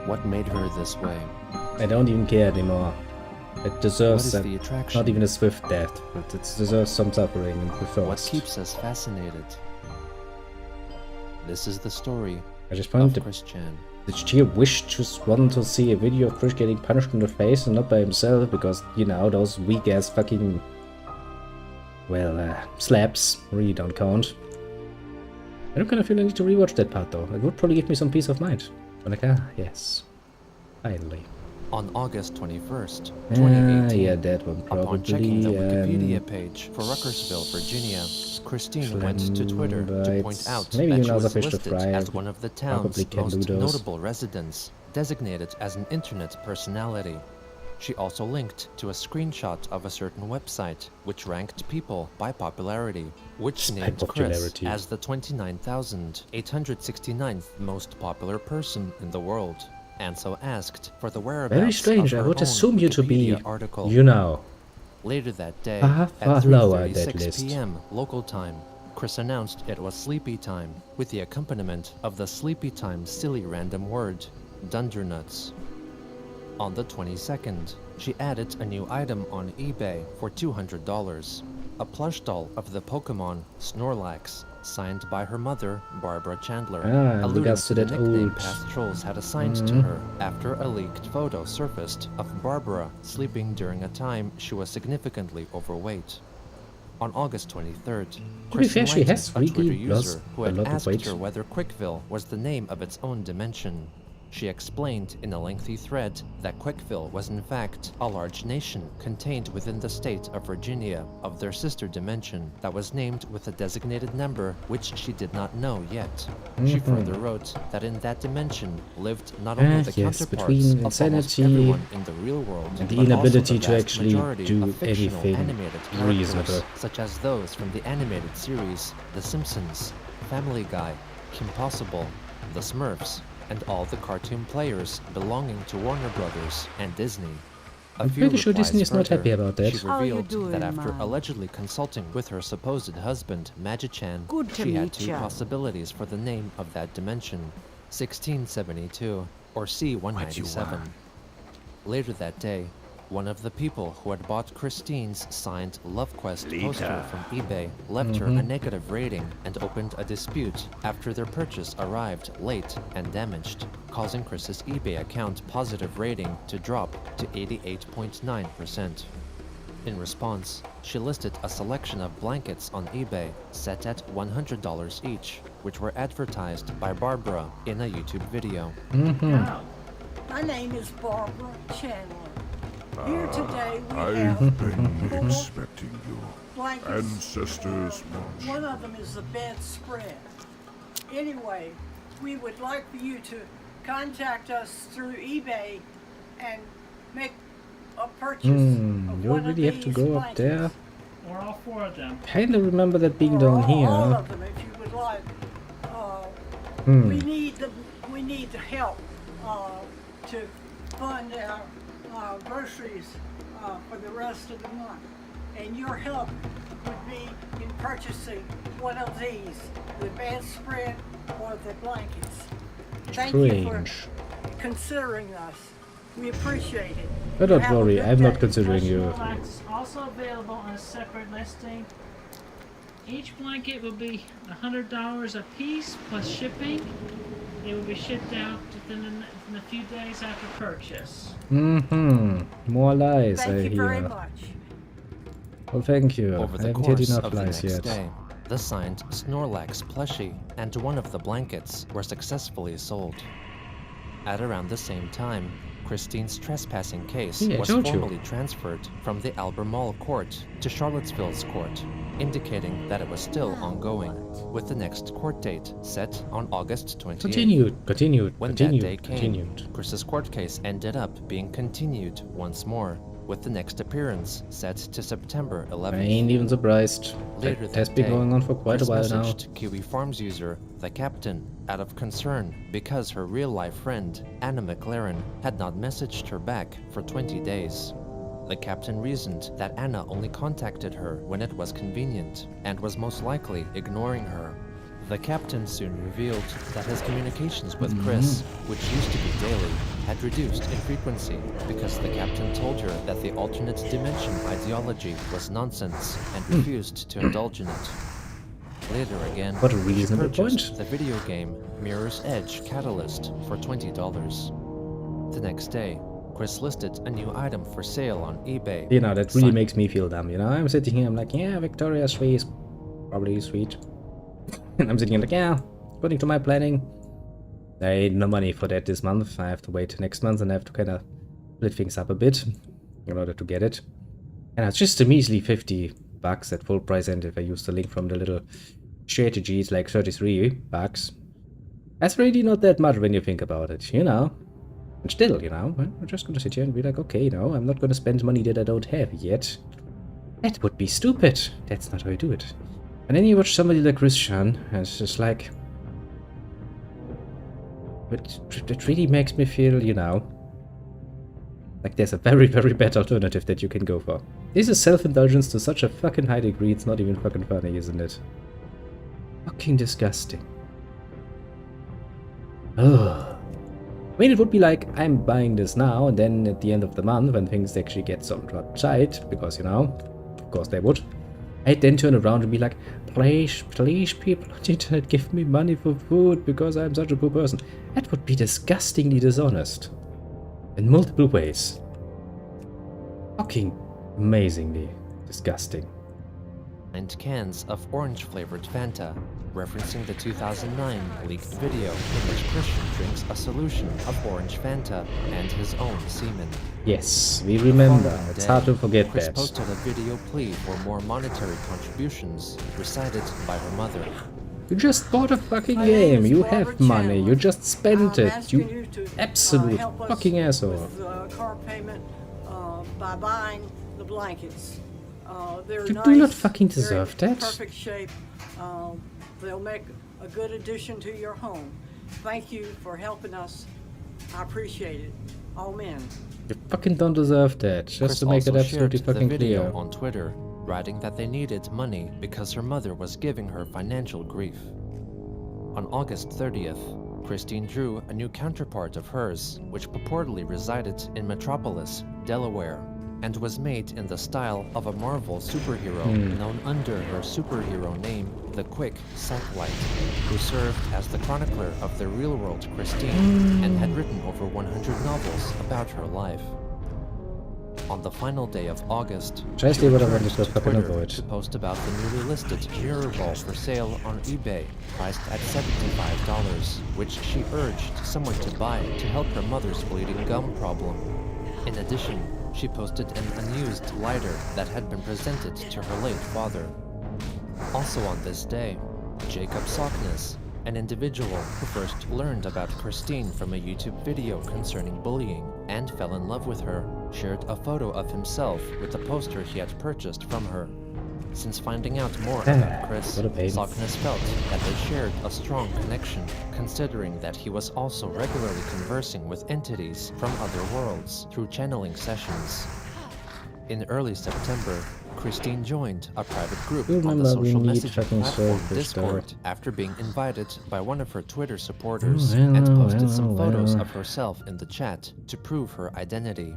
What made her this way? I don't even care anymore. It What deserves is that. the attraction? Not even a swift death, but it deserves some suffering and the What first. keeps us fascinated? This is the story I just of found Christian. the sheer wish just wanted to see a video of Chris getting punched in the face and not by himself because, you know, those weak ass fucking, well, slaps really don't count. I don't kind of feel I need to rewatch that part though. It would probably give me some peace of mind. But like, yes. Finally. On August 21st, 2018, Yeah, that one probably. upon checking the Wikipedia page for Ruckersville, Virginia, Christine went to Twitter to point out Maybe that she another was fish to listed fry. as one of the town's Probably can most do those. notable residents, designated as an internet personality. She also linked to a screenshot of a certain website, which ranked people by popularity, which By named Chris popularity. as the 29,869th most popular person in the world, and so asked for the whereabouts Very strange. of I her would own assume you to be, Wikipedia article. you know. Later that day, Far at lower that 3:36 list. p.m. local time, Chris announced it was sleepy time, with the accompaniment of the sleepy time silly random word, Dundernuts. On the 22nd, she added a new item on eBay for $200, a plush doll of the Pokemon Snorlax, signed by her mother, Barbara Chandler, Ah, in alluding regards to to the that nickname old- past trolls had assigned to her after a leaked photo surfaced of Barbara sleeping during a time she was significantly overweight. On August 23rd, To be Chris fair, she has enlightened a Twitter really user lost who a had lot of asked weight. her whether Quickville was the name of its own dimension. She explained in a lengthy thread that Quickville was in fact a large nation contained within the state of Virginia of their sister dimension that was named with a designated number which she did not know yet. She further wrote that in that dimension lived not only the yes, counterparts between of almost insanity everyone in the real world, and the but also inability the to vast actually majority do of fictional anything animated characters, reasonable. such as those from the animated series The Simpsons, Family Guy, Kim Possible, The Smurfs, and all the cartoon players belonging to Warner Brothers and Disney. I'm pretty sure Disney is not happy about that. She How you revealed doing, that after Mom? allegedly consulting with her supposed husband, Magi-chan, Good to she had meet two ya. possibilities for the name of that dimension, 1672 or C-197. Later that day, one of the people who had bought Christine's signed LoveQuest poster from eBay left her a negative rating and opened a dispute after their purchase arrived late and damaged, causing Chris's eBay account positive rating to drop to 88.9%. In response, she listed a selection of blankets on eBay set at $100 each, which were advertised by Barbara in a YouTube video. Now, my name is Barbara Chandler. Here today we have I've been four expecting you. blankets. Ancestors much. One of them is the bedspread. Anyway, we would like for you to contact us through eBay and make a purchase of You one of really have to these go up blankets. there. Or all four of them. Kinda remember that being Or down all here. of them, if you would like. Hmm. We need the help to fund our groceries for the rest of the month. And your help would be in purchasing one of these, the bedspread or the blankets. Thank you for Strange. considering us. We appreciate it. But You don't have a worry, good I'm not day. considering you. Snorlax is also available on a separate listing. Each blanket will be $100 a piece plus shipping. It will be shipped out within a few days after purchase. More lies, I Thank you very hear. much. Well, thank you. Over I the haven't had course enough of the lies next yet. day, the signed Snorlax plushie and one of the blankets were successfully sold. At around the same time, Christine's trespassing case Yeah, I was told you. formally transferred from the Albemarle court to Charlottesville's court, indicating that it was still ongoing, with the next court date set on August 28th. Continued. When that day came, Chris's court case ended up being continued once more, with the next appearance set to September 11th. I ain't even surprised. Later That has that been day, going on for quite a Chris while now. messaged Kiwi Farms user The Captain out of concern because her real-life friend, Anna McLaren, had not messaged her back for 20 days. The Captain reasoned that Anna only contacted her when it was convenient and was most likely ignoring her. The Captain soon revealed that his communications with Chris, which used to be daily, had reduced in frequency because the Captain told her that the alternate dimension ideology was nonsense and refused to indulge in it. Later again, What a she reasonable purchased point. the video game Mirror's Edge Catalyst for $20. The next day, Chris listed a new item for sale on eBay. You know, that really Sign- makes me feel dumb, you know? I'm sitting here, I'm like, yeah, Victoria's Tree is probably sweet. And I'm sitting here like, yeah, according to my planning, there ain't no money for that this month. I have to wait next month and I have to kind of split things up a bit in order to get it. And it's just a measly $50 at full price, and if I use the link from the little strategy, it's like $33. That's really not that much when you think about it, you know? And still, you know, I'm just gonna sit here and be like, okay, no, I'm not gonna spend money that I don't have yet. That would be stupid. That's not how you do it. And then you watch somebody like Christian, and it's just like... But it really makes me feel, you know, like there's a very, very bad alternative that you can go for. This is self-indulgence to such a fucking high degree, it's not even fucking funny, isn't it? Fucking disgusting. Ugh. I mean, it would be like, I'm buying this now, and then at the end of the month, when things actually get somewhat tight, because, you know, of course they would, I'd then turn around and be like, please, please, people on the internet, give me money for food, because I'm such a poor person. That would be disgustingly dishonest. In multiple ways. Fucking amazingly disgusting. And cans of orange-flavored Fanta, referencing the 2009 leaked video in which Christian drinks a solution of orange Fanta and his own semen. Yes, we remember. Following It's day, hard to forget Chris that. posted a video plea for more monetary contributions, recited by her mother. You just bought a fucking My name game. is You Barbara have money. Chandler. You just spent I'm it. asking You to, absolute help us fucking asshole. With car payment by buying the blankets. They're You nice, do not fucking they're in deserve that. Perfect shape. They'll make a good addition to your home. Thank you for helping us. I appreciate it. Amen. You fucking don't deserve that. Just Chris to make it also absolutely shared the fucking video clear. on Twitter, writing that they needed money because her mother was giving her financial grief. On August 30th, Christine drew a new counterpart of hers, which purportedly resided in Metropolis, Delaware, and was made in the style of a Marvel superhero known under her superhero name, the Quick Satellite, who served as the chronicler of the real-world Christine and had written over 100 novels about her life. On the final day of August, Just she what I wanted returned to to fucking Twitter avoid. to post about the newly listed mirror ball for sale on eBay, priced at $75, which she urged someone to buy to help her mother's bleeding gum problem. In addition, she posted an unused lighter that had been presented to her late father. Also on this day, Jacob Sockness, an individual who first learned about Christine from a YouTube video concerning bullying and fell in love with her, shared a photo of himself with a poster he had purchased from her. Since finding out more about Chris, What a pain. Sockness felt that they shared a strong connection, considering that he was also regularly conversing with entities from other worlds through channeling sessions. In early September, Christine joined a private group You on the remember we social need messaging fucking platform soul Discord start. after being invited by one of her Twitter supporters Well, and posted some well, photos well. of herself in the chat to prove her identity.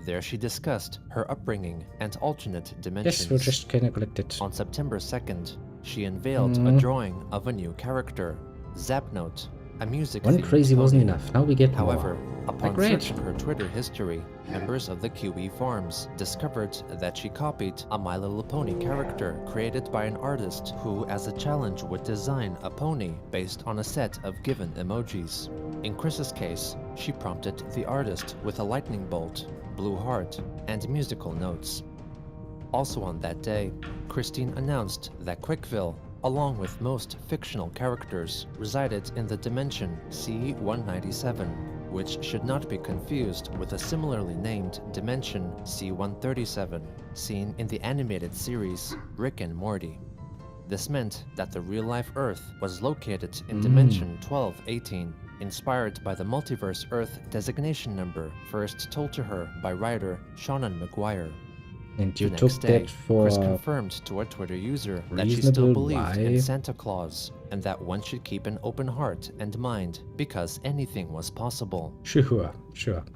There she discussed her upbringing and alternate dimensions. Yes, we're just kinda collected. On September 2nd, she unveiled a drawing of a new character, Zapnote, a music One themed crazy wasn't pony. enough. Now we get However, more. upon Great. searching her Twitter history, members of the QE Farms discovered that she copied a My Little Pony character created by an artist who, as a challenge, would design a pony based on a set of given emojis. In Chris's case, she prompted the artist with a lightning bolt, blue heart, and musical notes. Also on that day, Christine announced that Quickville, along with most fictional characters, resided in the dimension C-197, which should not be confused with a similarly named dimension C-137, seen in the animated series Rick and Morty. This meant that the real-life Earth was located in dimension 1218, inspired by the Multiverse Earth designation number first told to her by writer Seanan McGuire. And you The took next day, that for Chris confirmed to a Twitter user that she still reasonable believed why? in Santa Claus and that one should keep an open heart and mind because anything was possible. Sure,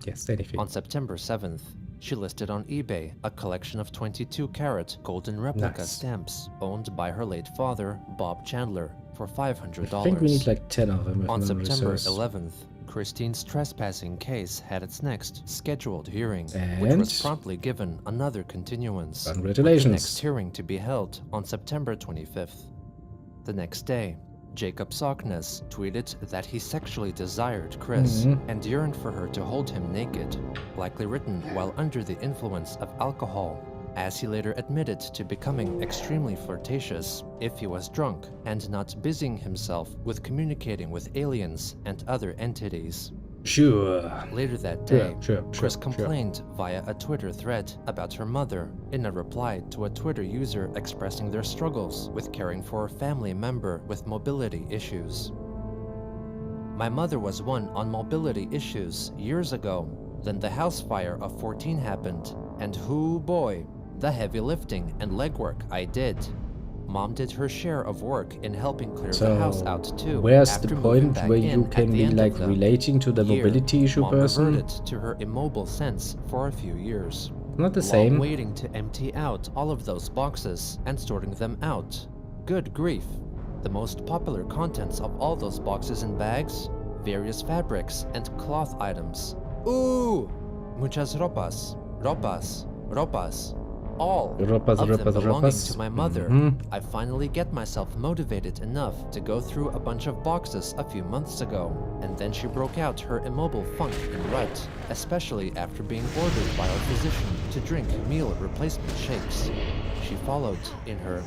yes, anything. On September 7th, she listed on eBay a collection of 22-carat golden replica Nice. stamps owned by her late father, Bob Chandler, for $500. I think we need like 10 of them. If On memory September serves. 11th, Christine's trespassing case had its next scheduled hearing, which And? was promptly given another continuance. Congratulations. With the next hearing to be held on September 25th. The next day, Jacob Sockness tweeted that he sexually desired Chris and yearned for her to hold him naked, likely written while under the influence of alcohol, as he later admitted to becoming extremely flirtatious if he was drunk and not busying himself with communicating with aliens and other entities. Sure. Later that day, Sure, Chris complained via a Twitter thread about her mother in a reply to a Twitter user expressing their struggles with caring for a family member with mobility issues. My mother was one on mobility issues years ago. Then the house fire of 14 happened, and hoo boy, the heavy lifting and legwork I did. Mom did her share of work in helping clear the house out too. Where's after the moving point back where in you at can the be end like of the relating to the year, mobility issue Mom person? reverted to her immobile sense for a few years. Not the Long same. waiting to empty out all of those boxes and sorting them out. Good grief. The most popular contents of all those boxes and bags? Various fabrics and cloth items. Ooh! Muchas ropas. Ropas. Ropas. All Ropas, of them ropas, belonging ropas. to my mother. I finally get myself motivated enough to go through a bunch of boxes a few months ago, and then she broke out her immobile funk and rut, especially after being ordered by our physician to drink meal replacement shakes. She followed in her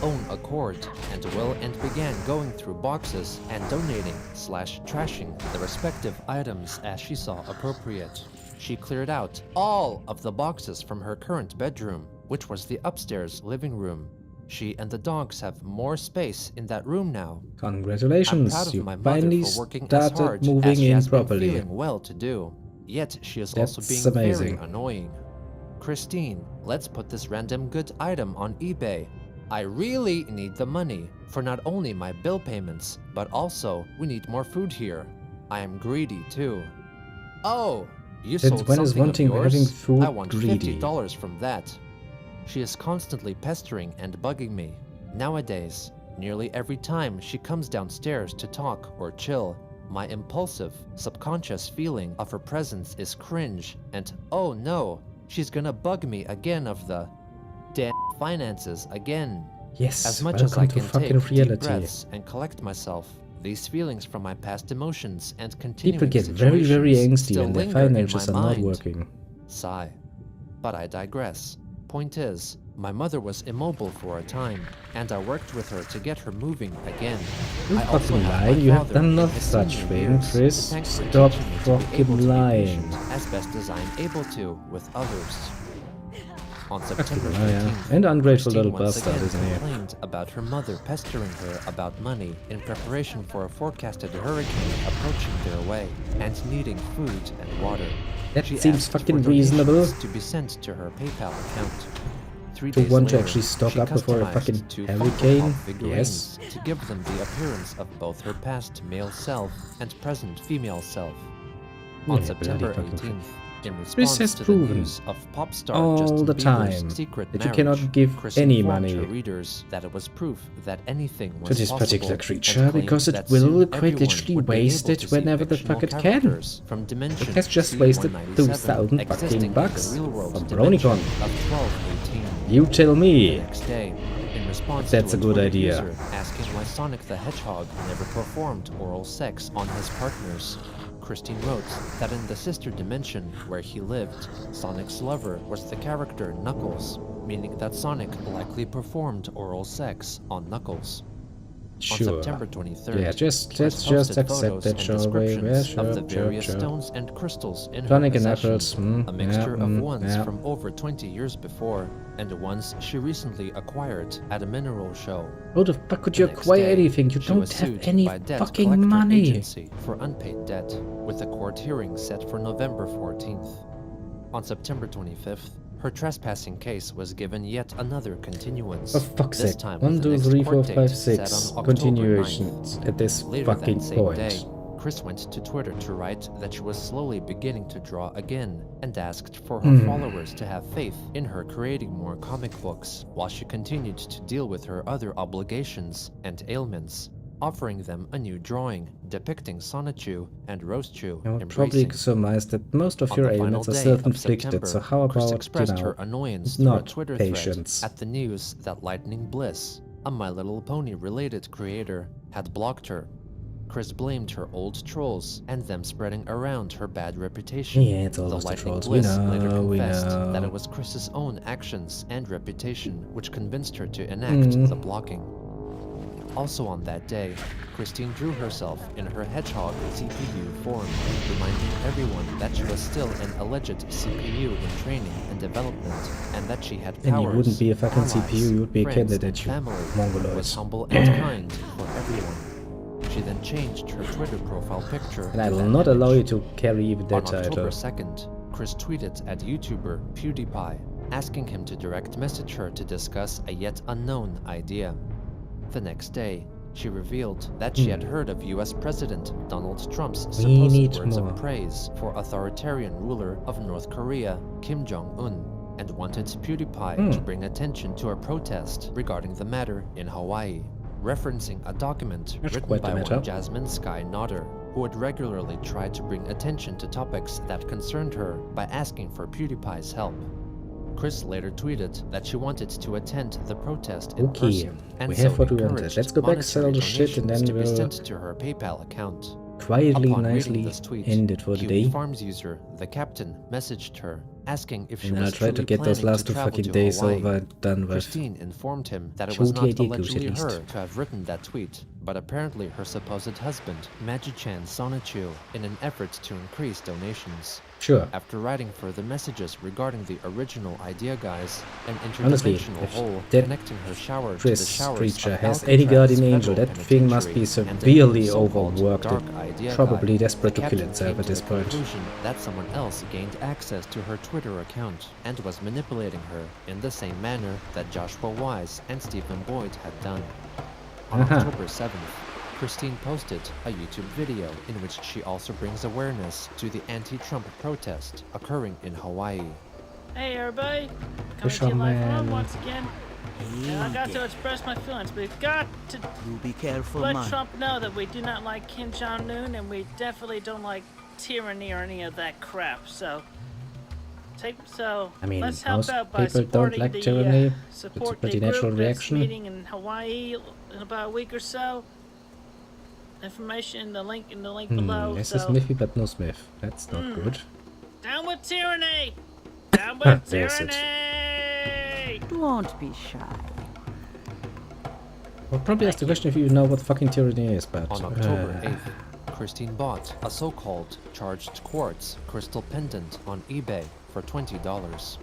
own accord and began going through boxes and donating/trashing the respective items as she saw appropriate. She cleared out all of the boxes from her current bedroom, which was the upstairs living room. She and the dogs have more space in that room now. Congratulations, I'm proud of you my mother finally for working as started hard moving as she in has been properly. feeling well-to-do. Yet she is That's also being amazing. very annoying. Christine, let's put this random good item on eBay. I really need the money for not only my bill payments, but also we need more food here. I am greedy too. Oh, you Since sold when is something wanting of yours? having food I want greedy? $50 from that. She is constantly pestering and bugging me. Nowadays, nearly every time she comes downstairs to talk or chill, my impulsive, subconscious feeling of her presence is cringe and oh no, she's gonna bug me again of the damn finances again. Yes, As much as welcome I to can fucking take reality. deep breaths and collect myself, these feelings from my past emotions and People continuing get very, very situations angsty still when their linger in finances my are not mind. working. Sigh. But I digress. Point is, my mother was immobile for a time, and I worked with her to get her moving again. You're I also fucking have my lying, you have father done in no his such senior thing, years Chris. to thank for Stop teaching me to be able fucking to be lying. patient as best as I am able to with others. On September Oh, yeah. 13th, And ungrateful Christine little once bastard, again isn't he? complained about her mother pestering her about money in preparation for a forecasted hurricane approaching their way and needing food and water. That she seems asked for fucking donations reasonable. to be sent to her PayPal account. 3 To days want to later, actually stock she up before a customized fucking 2 hurricane? Funko Pop figurines Yes. to give them the appearance of both her past male self and present female self. On Yeah, September bloody fucking 18th, in This response has to the proven news of pop star all Justin the Bieber's time secret that you marriage, cannot give Chris any informed money her readers that it was proof that anything was to this possible, particular and creature claimed because it that will soon quite everyone literally would be waste able it to see whenever the fictional fuck it can. characters from dimension It has just wasted C197 2,000 existing fucking in bucks the real world from dimension Bronicon. of 1218. You tell The me. next day, in response That's to a good Twitter idea. user asking why Sonic the Hedgehog never performed oral sex on his partners, Christine wrote that in the sister dimension where he lived, Sonic's lover was the character Knuckles, meaning that Sonic likely performed oral sex on Knuckles. On Sure. September 23rd, Yeah, let's Chris just posted accept photos that, and shall we? Yeah, descriptions sure, of the various sure. stones and crystals in Sonic her and possession, Knuckles, a mixture yeah, of ones yeah. from over 20 years before and ones she recently acquired at a mineral show. How the fuck could The you next acquire day, anything? You she don't was have sued any by Debt fucking Collector money. Agency for unpaid debt, with a court hearing set for November 14th. On September 25th, her trespassing case was given yet another continuance. For fuck's this sake. time 1, with the 2, next 3, court 4, date 5, set 6 on October 9th. continuations at this Later fucking that same point. day, Chris went to Twitter to write that she was slowly beginning to draw again and asked for her followers to have faith in her creating more comic books while she continued to deal with her other obligations and ailments, offering them a new drawing depicting Sonichu and Rosechu I would probably embracing. surmise that most of On your the final ailments are day of self-inflicted, September, so how Chris about, expressed her annoyance through a not Twitter patience? thread at the news that Lightning Bliss, a My Little Pony related creator, had blocked her. Chris blamed her old trolls and them spreading around her bad reputation. Yeah, it's The always the Lightning trolls. We Bliss later know, we confessed that know. it was Chris's own actions and reputation which convinced her to enact the blocking. Also on that day, Christine drew herself in her Hedgehog CPU form, reminding everyone that she was still an alleged CPU in training and development, and that she had powers, And you wouldn't be a fucking allies, CPU, you would be a friends, candidate, and you family, mongoloids. was humble and kind for everyone. She then changed her Twitter profile picture. And I to will that not allow image. you to carry even On that October title. 2nd, Chris tweeted at YouTuber PewDiePie, asking him to direct message her to discuss a yet unknown idea. The next day, she revealed that she had heard of US President Donald Trump's need supposed words more. of praise for authoritarian ruler of North Korea, Kim Jong-un, and wanted PewDiePie to bring attention to a protest regarding the matter in Hawaii, referencing a document That's written quite the by matter. one Jasmine Sky Nodder, who would regularly try to bring attention to topics that concerned her by asking for PewDiePie's help. Chris later tweeted that she wanted to attend the protest in Okay, person, and we so have what we wanted. encouraged Let's go back, sell the shit, and monetary then donations to be we'll sent to her PayPal account. quietly, Upon reading nicely this tweet, end it for the Kiwi day. Farms user, the captain, messaged her, asking if she And I'll was try to truly get those planning last to 2 travel fucking to days Hawaii. over and done with. Christine informed him that it Show was the not idea, Goose, at allegedly least. her to have written that tweet, but apparently her supposed husband, Magi-chan Sonichu, in an effort to increase donations. Sure. After writing further messages regarding the original idea guys, an Honestly, interdimensional if hole that connecting her shower to the Chris showers creature of has Alcatraz any guardian angel, Federal that thing must be Penitentiary, and a severely so-called overworked dark and idea probably guy, desperate the to kill captain itself came at to this the point. conclusion that someone else gained access to her Twitter account and was manipulating her in the same manner that Joshua Wise and Stephen Boyd had done. On October 7th, Christine posted a YouTube video in which she also brings awareness to the anti-Trump protest occurring in Hawaii. Hey everybody, coming to you live Fisherman. from once again. And I got to express my feelings. We've got to You be careful, let man. Trump know that we do not like Kim Jong-un and we definitely don't like tyranny or any of that crap. So, I mean, let's help most out by people don't supporting like the tyranny. It's a support pretty the natural group that's reaction. meeting in Hawaii in about a week or so. Information, the link below. Yes, So, a Smithy, but no Smith. That's not good. down with tyranny! Down with There's it. tyranny! Don't be shy. Well, probably ask the question if you know what fucking tyranny is, but... On October 8th, Christine bought a so-called charged quartz crystal pendant on eBay for $20.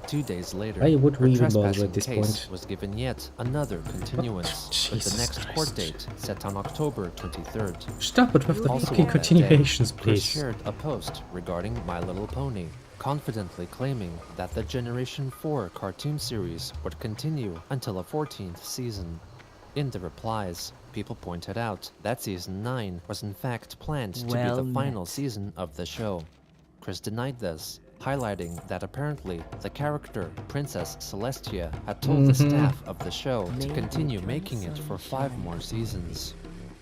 2 days later, Why would her we even bother trespassing at this case point? was given yet another continuance, with the Jesus next court Christ. date set on October 23rd. Stop it with the Also fucking on that continuations, day, Chris please. shared a post regarding My Little Pony, confidently claiming that the Generation 4 cartoon series would continue until a 14th season. In the replies, people pointed out that Season 9 was in fact planned to be Well the final met. season of the show. Chris denied this, highlighting that apparently the character Princess Celestia had told the staff of the show to continue making it for 5 more seasons.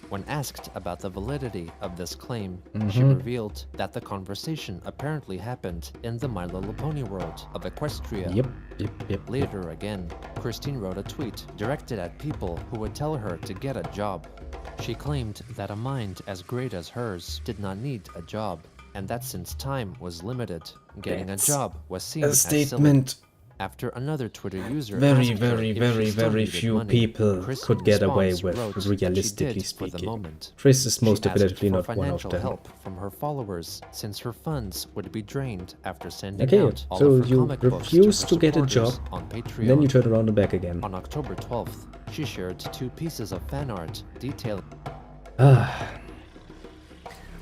When asked about the validity of this claim, she revealed that the conversation apparently happened in the My Little Pony world of Equestria. Yep. Later again, Christine wrote a tweet directed at people who would tell her to get a job. She claimed that a mind as great as hers did not need a job, and that since time was limited, getting That's a job was seen a as silly. statement After another Twitter user very, asked her very, if very, she still very needed few money, people Chris could in get away response with, wrote that she realistically did for the speaking. moment. Chris is most She asked definitely for not one of financial them. help from her followers, since her funds would be drained after sending Okay, out all so of her you comic books refuse her to get a job, supporters on Patreon. then you turn around and back again. On October 12th, she shared 2 pieces of fan art detailing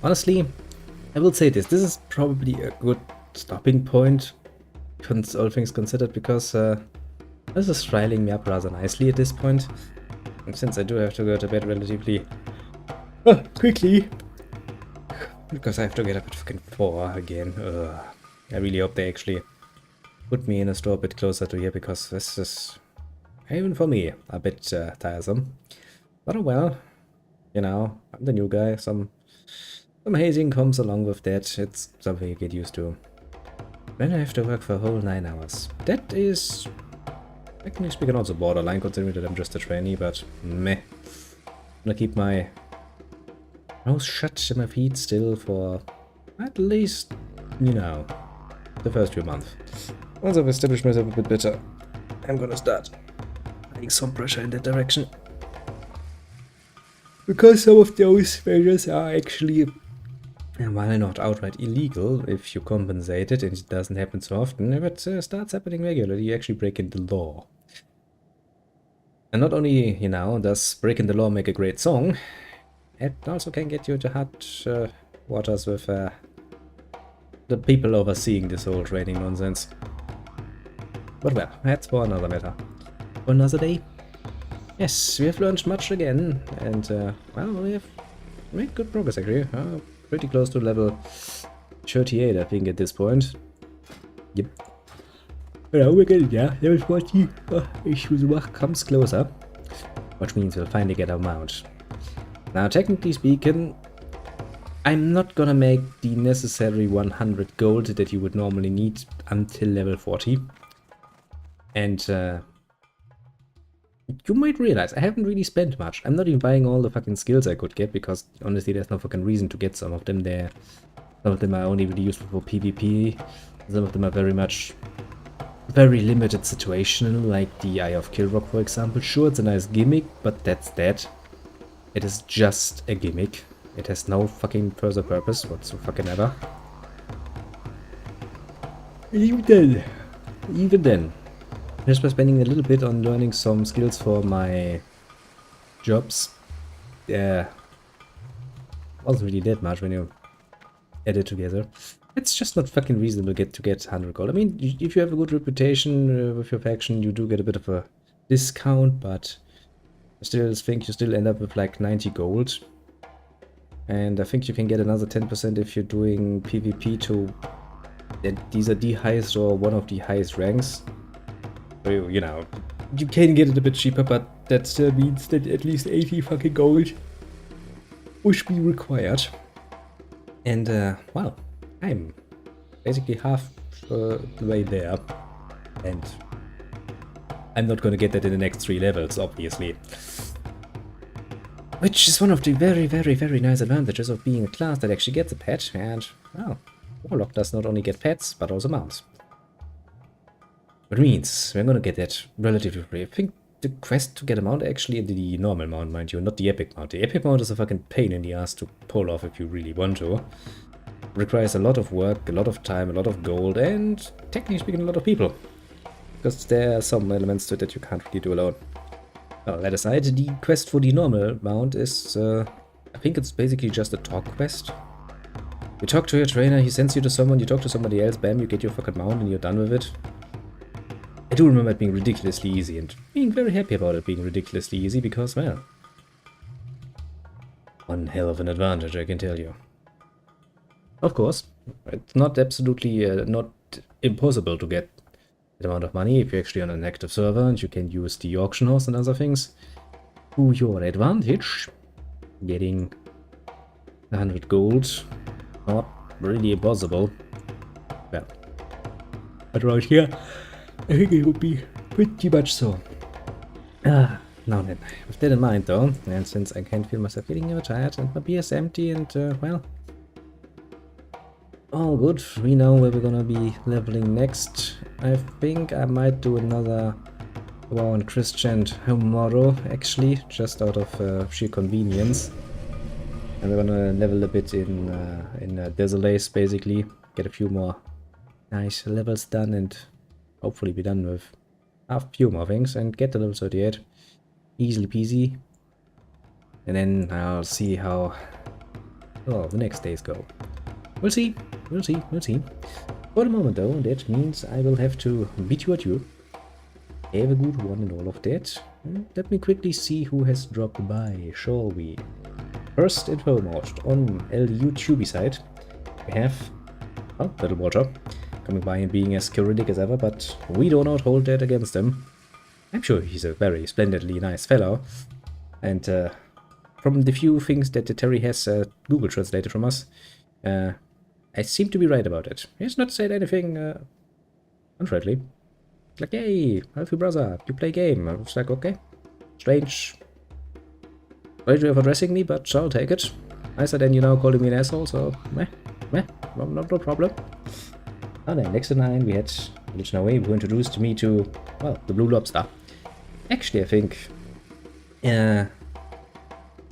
Honestly, I will say this. This is probably a good stopping point, all things considered, because this is riling me up rather nicely at this point. And since I do have to go to bed relatively quickly, because I have to get up at fucking 4 again. I really hope they actually put me in a store a bit closer to here, because this is, even for me, a bit tiresome. But oh well, you know, I'm the new guy. Some hazing comes along with that. It's something you get used to. Then I have to work for a whole 9 hours. That is, technically speaking, also borderline, considering that I'm just a trainee, but meh. I'm gonna keep my mouth shut and my feet still for at least, you know, the first few months. Once I've established myself a bit better, I'm gonna start adding some pressure in that direction. Because some of those measures are actually, while not outright illegal, if you compensate it, and it doesn't happen so often, if it starts happening regularly, you actually break the law. And not only, you know, does breaking the law make a great song, it also can get you into hot waters with the people overseeing this whole training nonsense. But well, that's for another matter. For another day. Yes, we have learned much again, and well, we have made good progress actually. Pretty close to level 38, I think, at this point. Yep. Well, we're getting there. Level 40. Comes closer, which means we'll finally get our mount. Now, technically speaking, I'm not gonna make the necessary 100 gold that you would normally need until level 40. And you might realize I haven't really spent much. I'm not even buying all the fucking skills I could get, because honestly there's no fucking reason to get some of them there. Some of them are only really useful for PvP. Some of them are very limited situational, like the Eye of Kilrock, for example. Sure, it's a nice gimmick, but that's that. It is just a gimmick. It has no fucking further purpose whatsoever. Even then, just by spending a little bit on learning some skills for my jobs, wasn't really that much when you add it together. It's just not fucking reasonable to get 100 gold. I mean, if you have a good reputation with your faction, you do get a bit of a discount, but I still think you still end up with like 90 gold. And I think you can get another 10% if you're doing PvP to these are the highest or one of the highest ranks. So, you know, you can get it a bit cheaper, but that still means that at least 80 fucking gold would be required. And, well, I'm basically half the way there. And I'm not gonna get that in the next 3 levels, obviously. Which is one of the very, very, very nice advantages of being a class that actually gets a pet. And, well, Warlock does not only get pets, but also mounts. Which means we're gonna get that relatively free. I think the quest to get a mount actually the normal mount, mind you, not the epic mount. The epic mount is a fucking pain in the ass to pull off if you really want to. Requires a lot of work, a lot of time, a lot of gold, and technically speaking, a lot of people. because there are some elements to it that you can't really do alone. Well, that aside, the quest for the normal mount is, I think it's basically just a talk quest. You talk to your trainer, he sends you to someone, you talk to somebody else, bam, you get your fucking mount and you're done with it. I do remember it being ridiculously easy and being very happy about it being ridiculously easy because, well, one hell of an advantage, I can tell you. Of course, it's not absolutely not impossible to get that amount of money if you're actually on an active server and you can use the auction house and other things to your advantage. Getting 100 gold, not really impossible. Well, but right here, I think it would be pretty much so. Now then, with that in mind though, and since I can't feel myself getting overtired and my beer is empty and, well, all good, we know where we're gonna be leveling next. I think I might do another WoW and Christian tomorrow, actually, just out of sheer convenience. And we're gonna level a bit in Desolace, basically, get a few more nice levels done and hopefully be done with a few more things and get to level 38. Easily peasy. And then I'll see how the next days go. We'll see. We'll see. We'll see. For the moment though, that means I will have to bid you adieu. Have a good one and all of that. Let me quickly see who has dropped by, shall we? First and foremost, on LU Tubi side, we have, well, Little Water, coming by and being as Kyrillic as ever, but we do not hold that against him. I'm sure he's a very splendidly nice fellow, and from the few things that Terry has Google translated from us, I seem to be right about it. He has not said anything unfriendly. It's like, hey, healthy brother, you play game. I was like, okay, strange way of addressing me, but I'll take it. Nicer than, you know, calling me an asshole, so no problem. And then next in line we had Lich who introduced me to, well, the Blue Lobster. Actually, I think,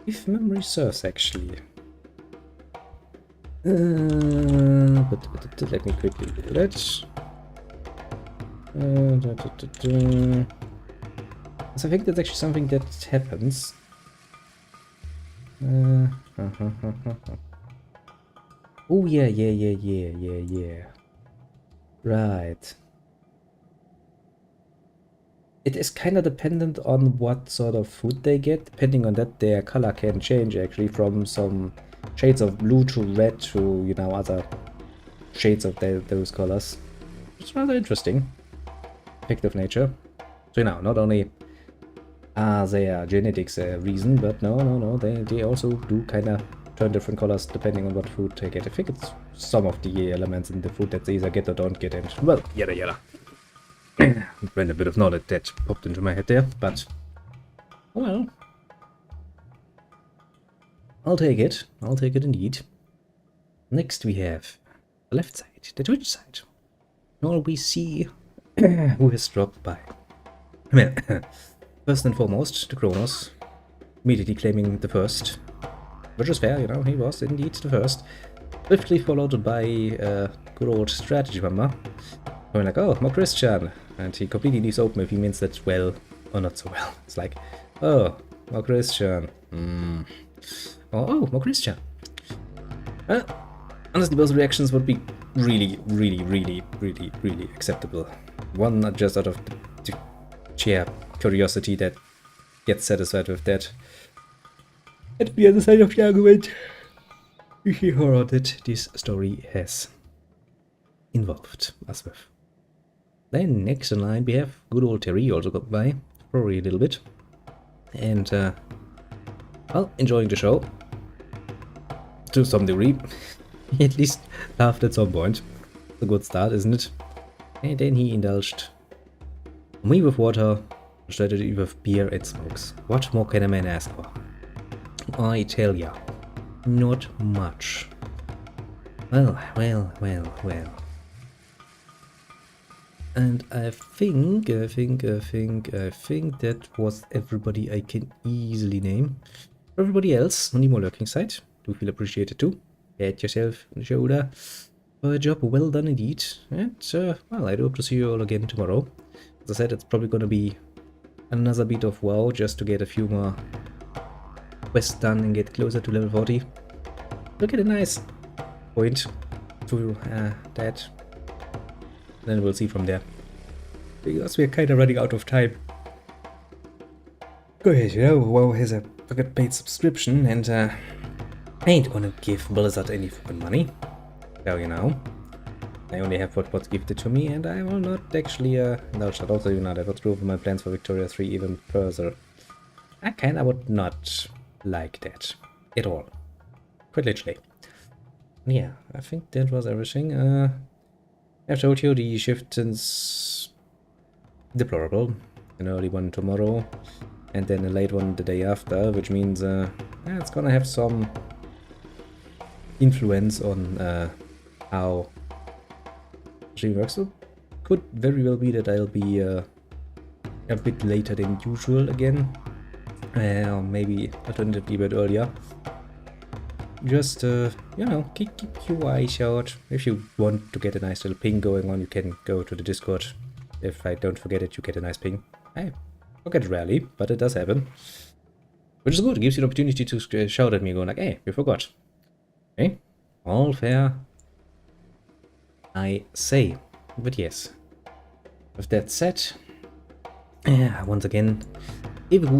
if memory serves, actually. But let me quickly do that. So I think that's actually something that happens. Oh yeah. Right. It is kind of dependent on what sort of food they get. Depending on that, their color can change actually from some shades of blue to red to, you know, other shades of those colors. It's rather interesting. Effect of nature. So, you know, not only are their genetics a reason, but no, they also do kind of turn different colors depending on what food they get. I think it's some of the elements in the food that they either get or don't get, and, well, yada. When a bit of knowledge that popped into my head there, but, well, I'll take it indeed. Next we have the left side, the Twitch side. All we see who has dropped by. Well, first and foremost, the Kronos, immediately claiming the first, which is fair, you know, he was indeed the first. Swiftly followed by good old Strategy Mama, going like, oh, more Christian, and he completely leaves open if he means that well or not so well. It's like, oh, more Christian, oh, more Christian. Honestly, those reactions would be really acceptable. One, not just out of the sheer curiosity that gets satisfied with that. At the other side of the argument, you hear horror that this story has involved us with. Then next in line we have good old Terry, also got by, probably a little bit. And, well, enjoying the show. To some degree. At least laughed at some point. It's a good start, isn't it? And then he indulged me with water, strategy with beer and smokes. What more can a man ask for? I tell ya, not much. Well. And I think that was everybody I can easily name. For everybody else on the more lurking side, do feel appreciated too. Pat yourself on the shoulder for a job well done indeed. And, well, I do hope to see you all again tomorrow. As I said, it's probably gonna be another bit of WoW just to get a few more quests done and get closer to level 40. Look at a nice point to that. Then we'll see from there. Because we're kind of running out of time. Go ahead, you know, WoW has a pocket paid subscription, and I ain't gonna give Blizzard any fucking money. So, you know, I only have what's gifted to me, and I will not actually indulge that. Also, you know, that would prove my plans for Victoria 3 even further. I kinda would not like that at all. Quite literally. Yeah, I think that was everything. I've told you the shift is deplorable. An early one tomorrow, and then a late one the day after, which means yeah, it's gonna have some influence on how stream works. So could very well be that I'll be a bit later than usual again, or maybe alternatively a bit earlier. Just you know, keep your eyes out. If you want to get a nice little ping going on, you can go to the Discord. If I don't forget it, you get a nice ping. I forget it rarely, but it does happen, which is good. It gives you an opportunity to shout at me, going like, "Hey, you forgot." Okay, all fair, I say. But yes, with that said, once again, if a good